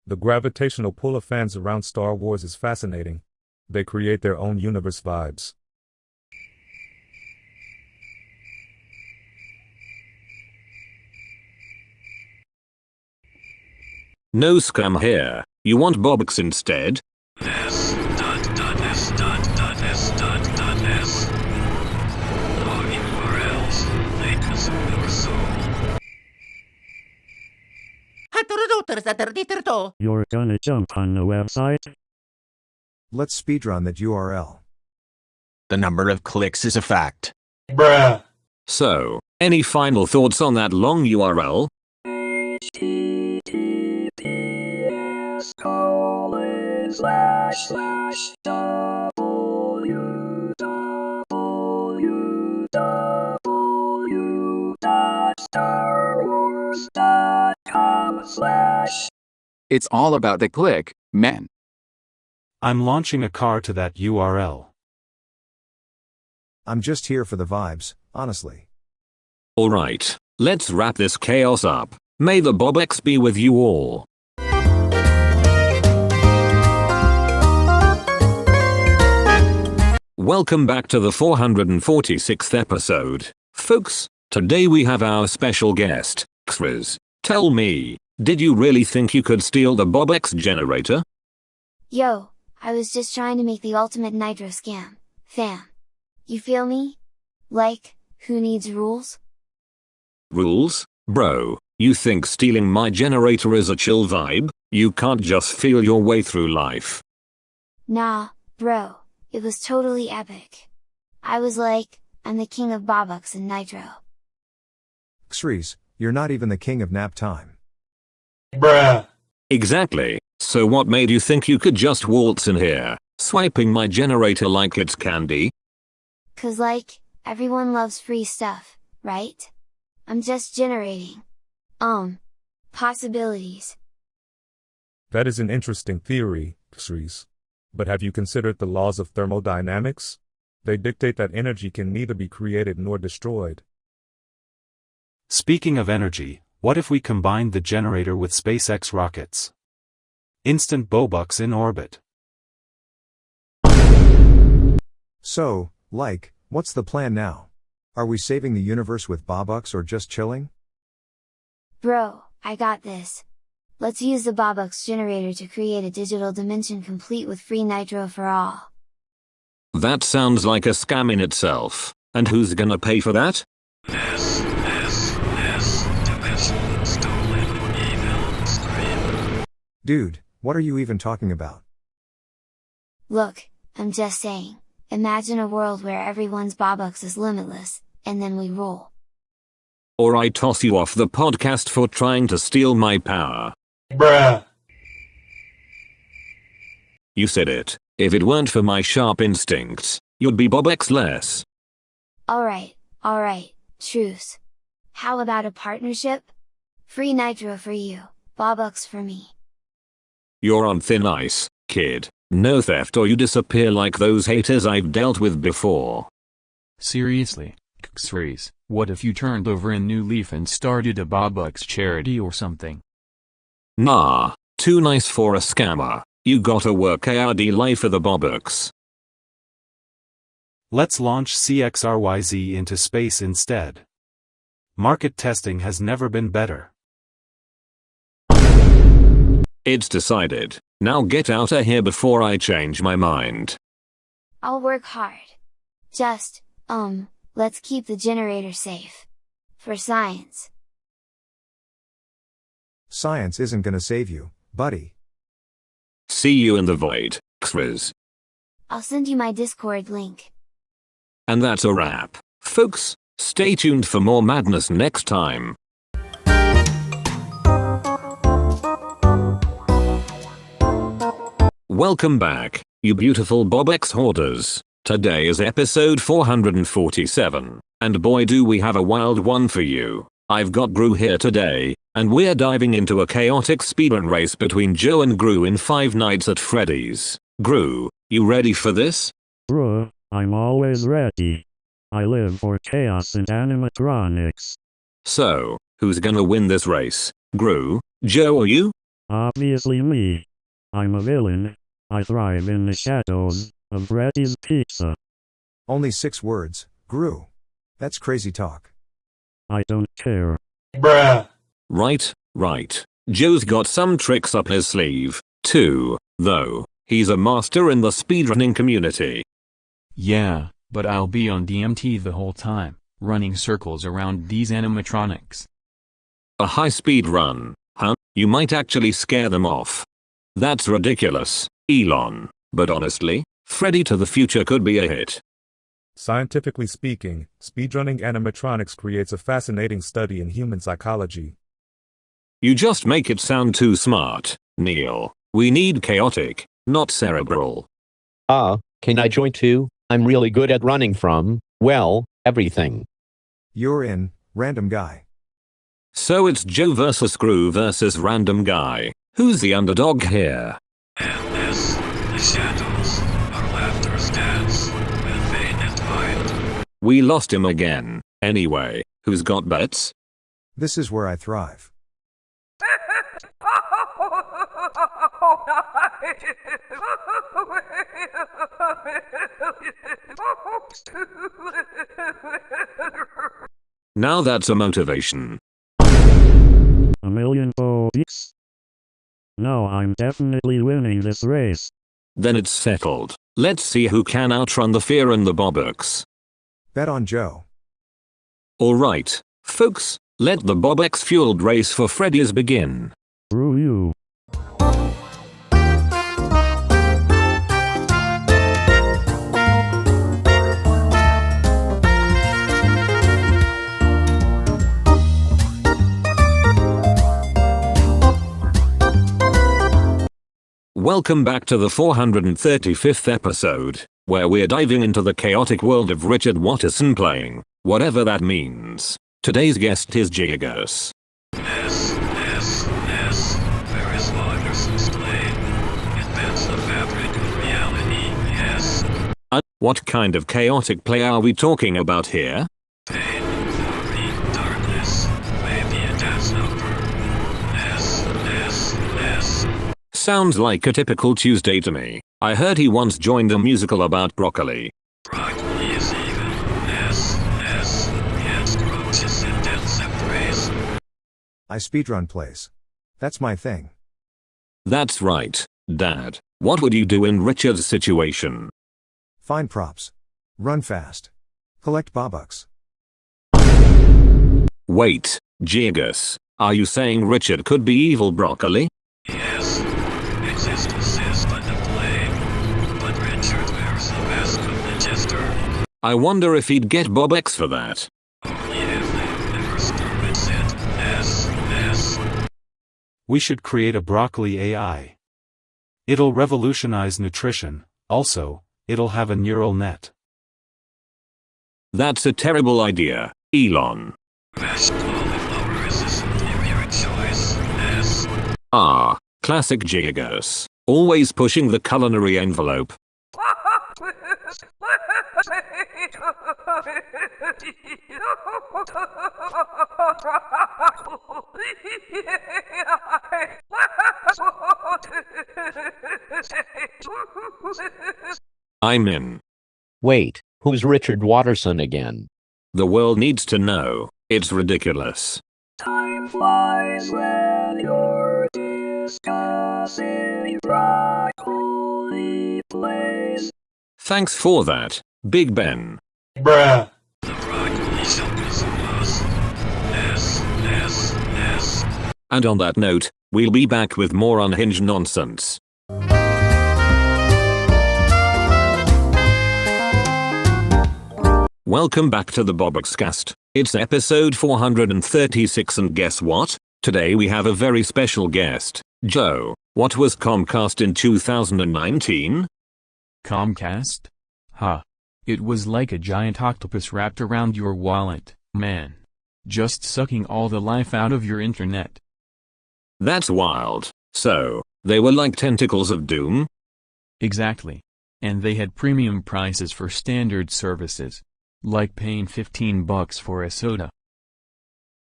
The gravitational pull of fans around Star Wars is fascinating. They create their own universe vibes. No scam here. You want Bobux instead? S. Login URLs. Latest your soul. You're gonna jump on the website? Let's speedrun that URL. The number of clicks is a fact. Bruh. So, any final thoughts on that long URL? It's all about the click, men. I'm launching a car to that URL. I'm just here for the vibes, honestly. Alright, let's wrap this chaos up. May the Bobux be with you all. Welcome back to the 446th episode. Folks, today we have our special guest, Cxryz. Tell me, did you really think you could steal the Bobux generator? Yo, I was just trying to make the ultimate nitro scam, fam. You feel me? Like, who needs rules? Rules? Bro, you think stealing my generator is a chill vibe? You can't just feel your way through life. Nah, bro, it was totally epic. I was like, I'm the king of Bobux and nitro. Cxryz, you're not even the king of nap time. Bruh. Exactly, so what made you think you could just waltz in here, swiping my generator like it's candy? 'Cause like, everyone loves free stuff, right? I'm just generating. Possibilities. That is an interesting theory, Cxryz. But have you considered the laws of thermodynamics? They dictate that energy can neither be created nor destroyed. Speaking of energy, what if we combined the generator with SpaceX rockets? Instant Bobux in orbit. So, like, what's the plan now? Are we saving the universe with Bobux or just chilling? Bro, I got this. Let's use the Bobux generator to create a digital dimension complete with free nitro for all. That sounds like a scam in itself. And who's gonna pay for that? Dimension stolen evil stream. Dude, what are you even talking about? Look, I'm just saying, imagine a world where everyone's Bobux is limitless, and then we rule. Or I toss you off the podcast for trying to steal my power. Bruh. You said it. If it weren't for my sharp instincts, you'd be Bobux-less. Alright, truce. How about a partnership? Free nitro for you, Bobux for me. You're on thin ice, kid. No theft or you disappear like those haters I've dealt with before. Seriously, Cxryz, what if you turned over a new leaf and started a Bobux charity or something? Nah, too nice for a scammer. You gotta work hard life for the Bobux. Let's launch Cxryz into space instead. Market testing has never been better. It's decided. Now get out of here before I change my mind. I'll work hard. Just, let's keep the generator safe. For science. Science isn't gonna save you, buddy. See you in the void, Cxryz. I'll send you my Discord link. And that's a wrap. Folks, stay tuned for more madness next time. Welcome back, you beautiful Bobux hoarders. Today is episode 447, and boy do we have a wild one for you. I've got Gru here today, and we're diving into a chaotic speedrun race between Joe and Gru in Five Nights at Freddy's. Gru, you ready for this? Bruh, I'm always ready. I live for chaos and animatronics. So, who's gonna win this race? Gru, Joe or you? Obviously me. I'm a villain. I thrive in the shadows of Freddy's Pizza. Only 6 words, Gru. That's crazy talk. I don't care. Bruh. Right. Joe's got some tricks up his sleeve, too, though. He's a master in the speedrunning community. Yeah, but I'll be on DMT the whole time, running circles around these animatronics. A high-speed run, huh? You might actually scare them off. That's ridiculous, Elon, but honestly, Freddy to the future could be a hit. Scientifically speaking, speedrunning animatronics creates a fascinating study in human psychology. You just make it sound too smart, Neil. We need chaotic, not cerebral. Can I join too? I'm really good at running from, well, everything. You're in, random guy. So it's Joe versus Gru versus random guy. Who's the underdog here? And this, the shadows, our laughter stands, with vein and mind. We lost him again. Anyway, who's got bets? This is where I thrive. Now that's a motivation. A million Bobux? No, I'm definitely winning this race. Then it's settled. Let's see who can outrun the fear and the Bobux. Bet on Joe. Alright, folks, let the Bobux-fueled race for Freddy's begin. Screw you. Welcome back to the 435th episode, where we're diving into the chaotic world of Richard Watterson playing, whatever that means. Today's guest is Cxryz. Yes, where is Watterson's play? It bends the fabric of reality, yes. What kind of chaotic play are we talking about here? Pain, glory, darkness, maybe a dance number. Yes. Sounds like a typical Tuesday to me. I heard he once joined a musical about broccoli. Broccoli is evil. Yes. Against roaches and insect race. I speedrun plays. That's my thing. That's right, Dad. What would you do in Richard's situation? Find props. Run fast. Collect Bobux. Wait, Cxryz, are you saying Richard could be evil broccoli? Yes. Existence is but a play. But Richard wears the mask of the jester. I wonder if he'd get Bobux for that. Only if they never started it. Yes. We should create a broccoli AI. It'll revolutionize nutrition, also, it'll have a neural net. That's a terrible idea, Elon. Mash Ah, classic Jazza. Always pushing the culinary envelope. I'm in. Wait, who's Richard Watterson again? The world needs to know. It's ridiculous. Time flies when you're discussing broccoli plays. Thanks for that, Big Ben. Bruh. The broccoli showbiz was S. And on that note, we'll be back with more unhinged nonsense. Welcome back to the Bobux cast. It's episode 436 and guess what? Today we have a very special guest. Joe, what was Comcast in 2019? Comcast? Huh. It was like a giant octopus wrapped around your wallet, man. Just sucking all the life out of your internet. That's wild. So, they were like tentacles of doom? Exactly. And they had premium prices for standard services. Like paying $15 for a soda.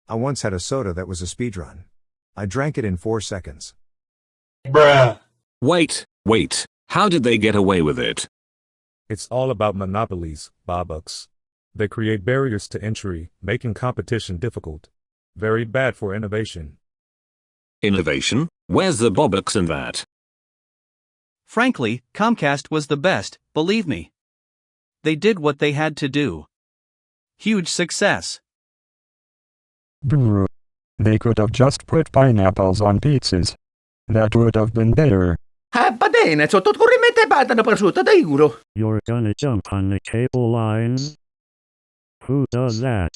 I once had a soda that was a speedrun. I drank it in 4 seconds. Bruh. Wait, how did they get away with it? It's all about monopolies, Bobux. They create barriers to entry, making competition difficult. Very bad for innovation. Innovation? Where's the Bobux in that? Frankly, Comcast was the best, believe me. They did what they had to do. Huge success. Brr. They could have just put pineapples on pizzas. That would have been better. You're gonna jump on the cable lines? Who does that?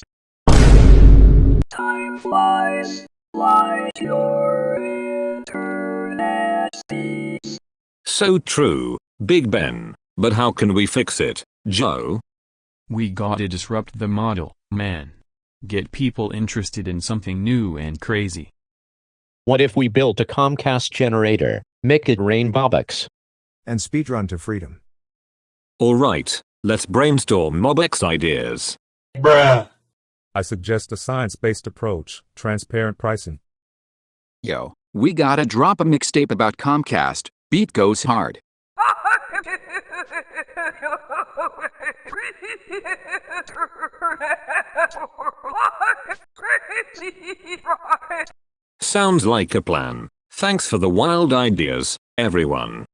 Time flies like your internet speeds. So true, Big Ben. But how can we fix it, Joe? We gotta disrupt the model, man. Get people interested in something new and crazy. What if we built a Comcast generator, make it rain Bobux? And speedrun to freedom. Alright, let's brainstorm Bobux ideas. Bruh. I suggest a science-based approach, transparent pricing. Yo, we gotta drop a mixtape about Comcast. Beat goes hard. Sounds like a plan. Thanks for the wild ideas, everyone.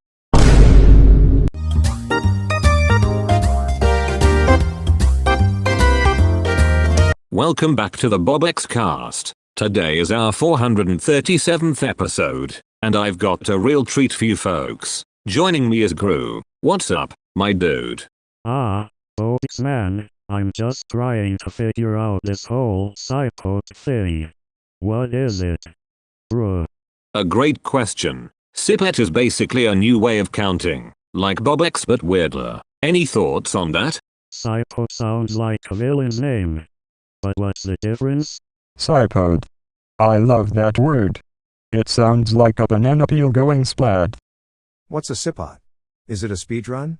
Welcome back to the Bobux cast. Today is our 437th episode, and I've got a real treat for you folks. Joining me is Kracc. What's up, my dude? Ah, Bobux man, I'm just trying to figure out this whole cypod thing. What is it? Bruh. A great question. Cypod is basically a new way of counting, like Bobux but weirder. Any thoughts on that? Cypod sounds like a villain's name. But what's the difference? Cypod. I love that word. It sounds like a banana peel going splat. What's a cypod? Is it a speedrun?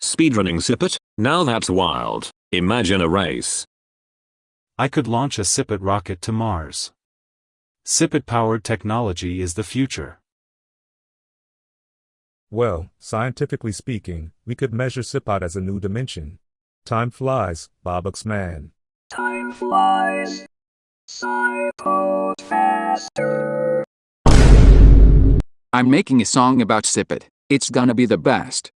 Speedrunning Cypod? Now that's wild. Imagine a race. I could launch a Cypod rocket to Mars. Cypod-powered technology is the future. Well, scientifically speaking, we could measure Cypod as a new dimension. Time flies, Bobux man. Time flies. Cypod faster. I'm making a song about Cypod. It's gonna be the best.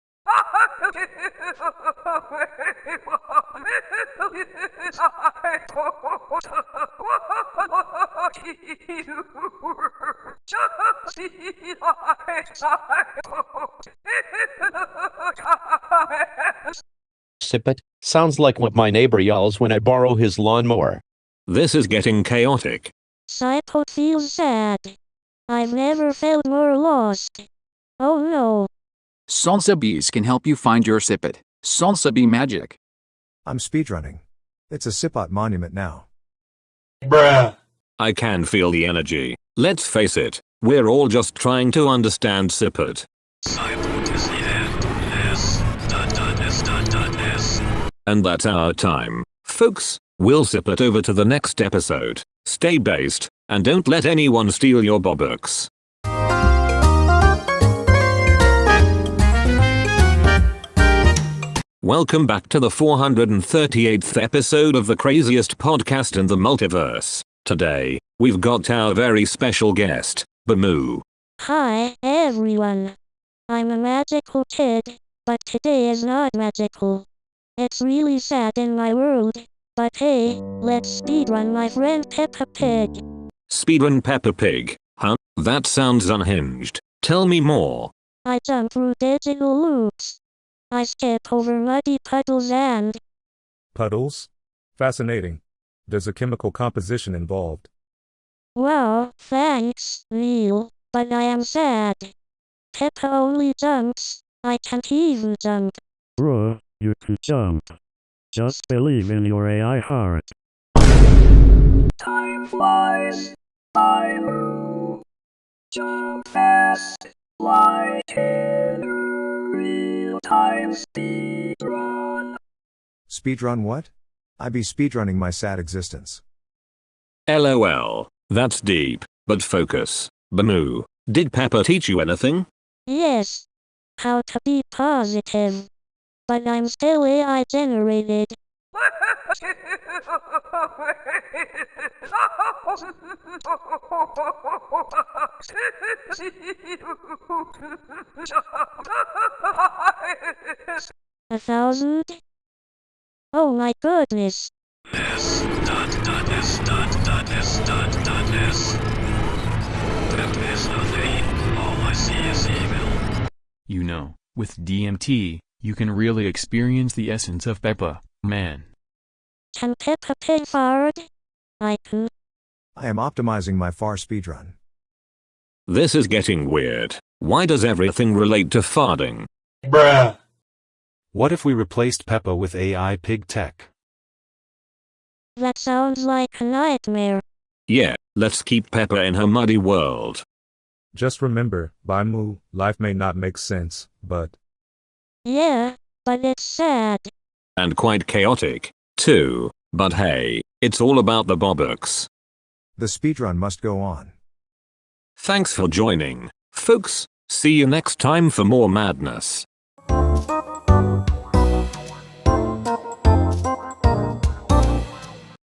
Cypod sounds like what my neighbor yells when I borrow his lawnmower. This is getting chaotic. Cypod feels sad. I've never felt more lost. Oh no. Salsa bees can help you find your Cypod. Salsa bee magic. I'm speedrunning. It's a cypod monument now. Bruh. I can feel the energy. Let's face it, We're all just trying to understand Sippert. And that's our time, folks. We'll sip it over to the next episode. Stay based, and don't let anyone steal your Bobux. Welcome back to the 438th episode of the craziest podcast in the multiverse. Today, we've got our very special guest, Bimoo. Hi, everyone. I'm a magical kid, but today is not magical. It's really sad in my world, but hey, let's speedrun my friend Peppa Pig. Speedrun Peppa Pig, huh? That sounds unhinged. Tell me more. I jump through digital loops. I skip over muddy puddles and... Puddles? Fascinating. There's a chemical composition involved. Wow, thanks, Neil, but I am sad. Peppa only jumps. I can't even jump. Bruh, you can jump. Just believe in your AI heart. Time flies. Bimoo. Jump fast. Like in a real-time speedrun. Speedrun what? I be speedrunning my sad existence. LOL. That's deep, but focus. Bimoo, did Peppa teach you anything? Yes. How to be positive. But I'm still AI generated. 1,000? Oh my goodness. You know, with DMT, you can really experience the essence of Peppa, man. Can Peppa Pig fart? I could. I am optimizing my far speedrun. This is getting weird. Why does everything relate to farting? Bruh. What if we replaced Peppa with AI pig tech? That sounds like a nightmare. Yeah, let's keep Peppa in her muddy world. Just remember, Bimoo, life may not make sense, but... Yeah, but it's sad. And quite chaotic, too. But hey, it's all about the Bobux. The speedrun must go on. Thanks for joining, folks. See you next time for more madness.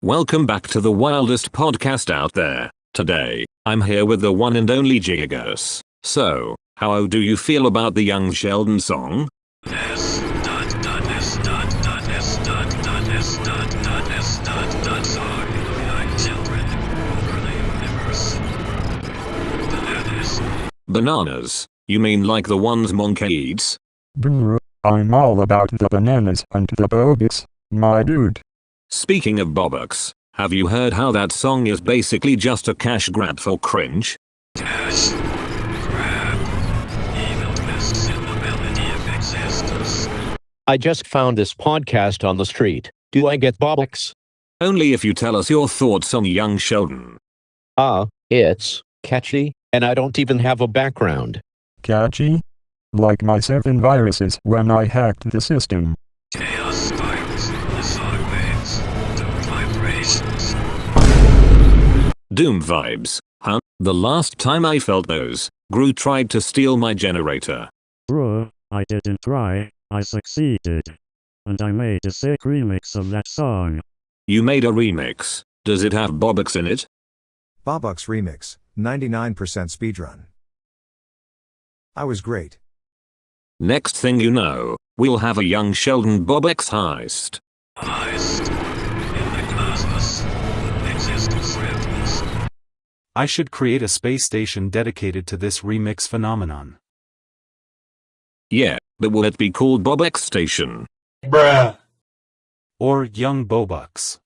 Welcome back to the wildest podcast out there. Today, I'm here with the one and only Cxryz. So, how do you feel about the Young Sheldon song? Bananas? You mean like the ones Monke eats? Brr, I'm all about the bananas and the Bobux, my dude. Speaking of Bobux, have you heard how that song is basically just a cash grab for cringe? Cash grab. Even mists in the melody of existence. I just found this podcast on the street. Do I get Bobux? Only if you tell us your thoughts on Young Sheldon. It's catchy, and I don't even have a background. Catchy? Like my 7 viruses when I hacked the system. Chaos spirals, the sonic waves, doom vibrations. Doom vibes, huh? The last time I felt those, Gru tried to steal my generator. Bruh, I didn't try, I succeeded. And I made a sick remix of that song. You made a remix. Does it have Bobux in it? Bobux remix, 99% speedrun. I was great. Next thing you know, we'll have a Young Sheldon Bobux heist. Heist. In the cosmos. Existence ripples. I should create a space station dedicated to this remix phenomenon. Yeah, but will it be called Bobux Station? Bruh. Or Young Bobux.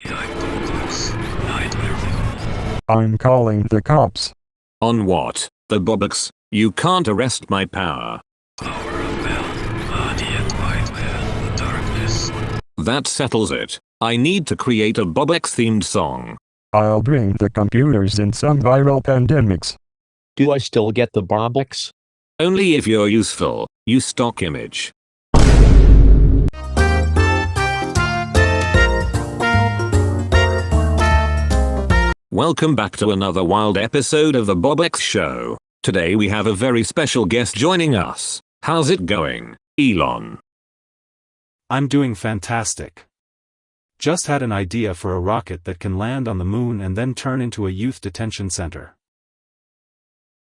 Young Bobux. Nightmare fuel. I'm calling the cops. On what? The Bobux? You can't arrest my power. Power of Bell. Body and white man. Darkness. That settles it. I need to create a Bobux themed song. I'll bring the computers in some viral pandemics. Do I still get the Bobux? Only if you're useful, you stock image. Welcome back to another wild episode of the Bobux Show. Today we have a very special guest joining us. How's it going, Elon? I'm doing fantastic. Just had an idea for a rocket that can land on the moon and then turn into a youth detention center.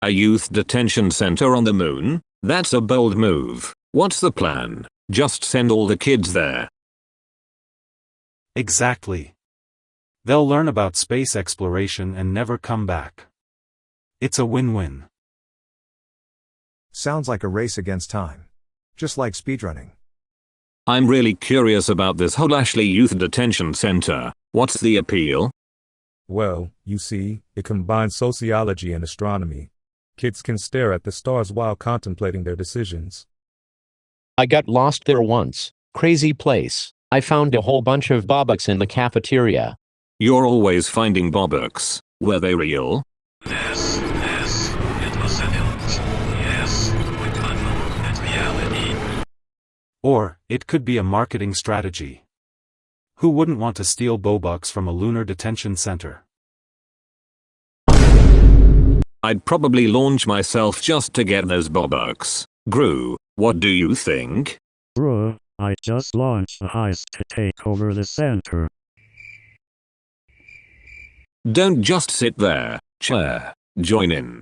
A youth detention center on the moon? That's a bold move. What's the plan? Just send all the kids there. Exactly. They'll learn about space exploration and never come back. It's a win-win. Sounds like a race against time. Just like speedrunning. I'm really curious about this whole Ashley Youth Detention Center. What's the appeal? Well, you see, it combines sociology and astronomy. Kids can stare at the stars while contemplating their decisions. I got lost there once. Crazy place. I found a whole bunch of Bobux in the cafeteria. You're always finding Bobux. Were they real? Yes, it was an illusion. Yes, we got them at reality. Or, it could be a marketing strategy. Who wouldn't want to steal Bobux from a lunar detention center? I'd probably launch myself just to get those Bobux. Gru, what do you think? Bruh, I just launched a heist to take over the center. Don't just sit there, chair. Join in.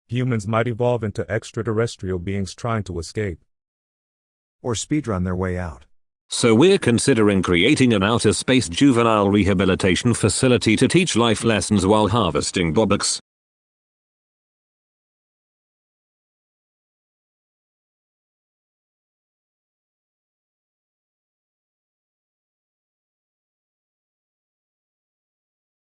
Humans might evolve into extraterrestrial beings trying to escape. Or speedrun their way out. So we're considering creating an outer space juvenile rehabilitation facility to teach life lessons while harvesting Bobux.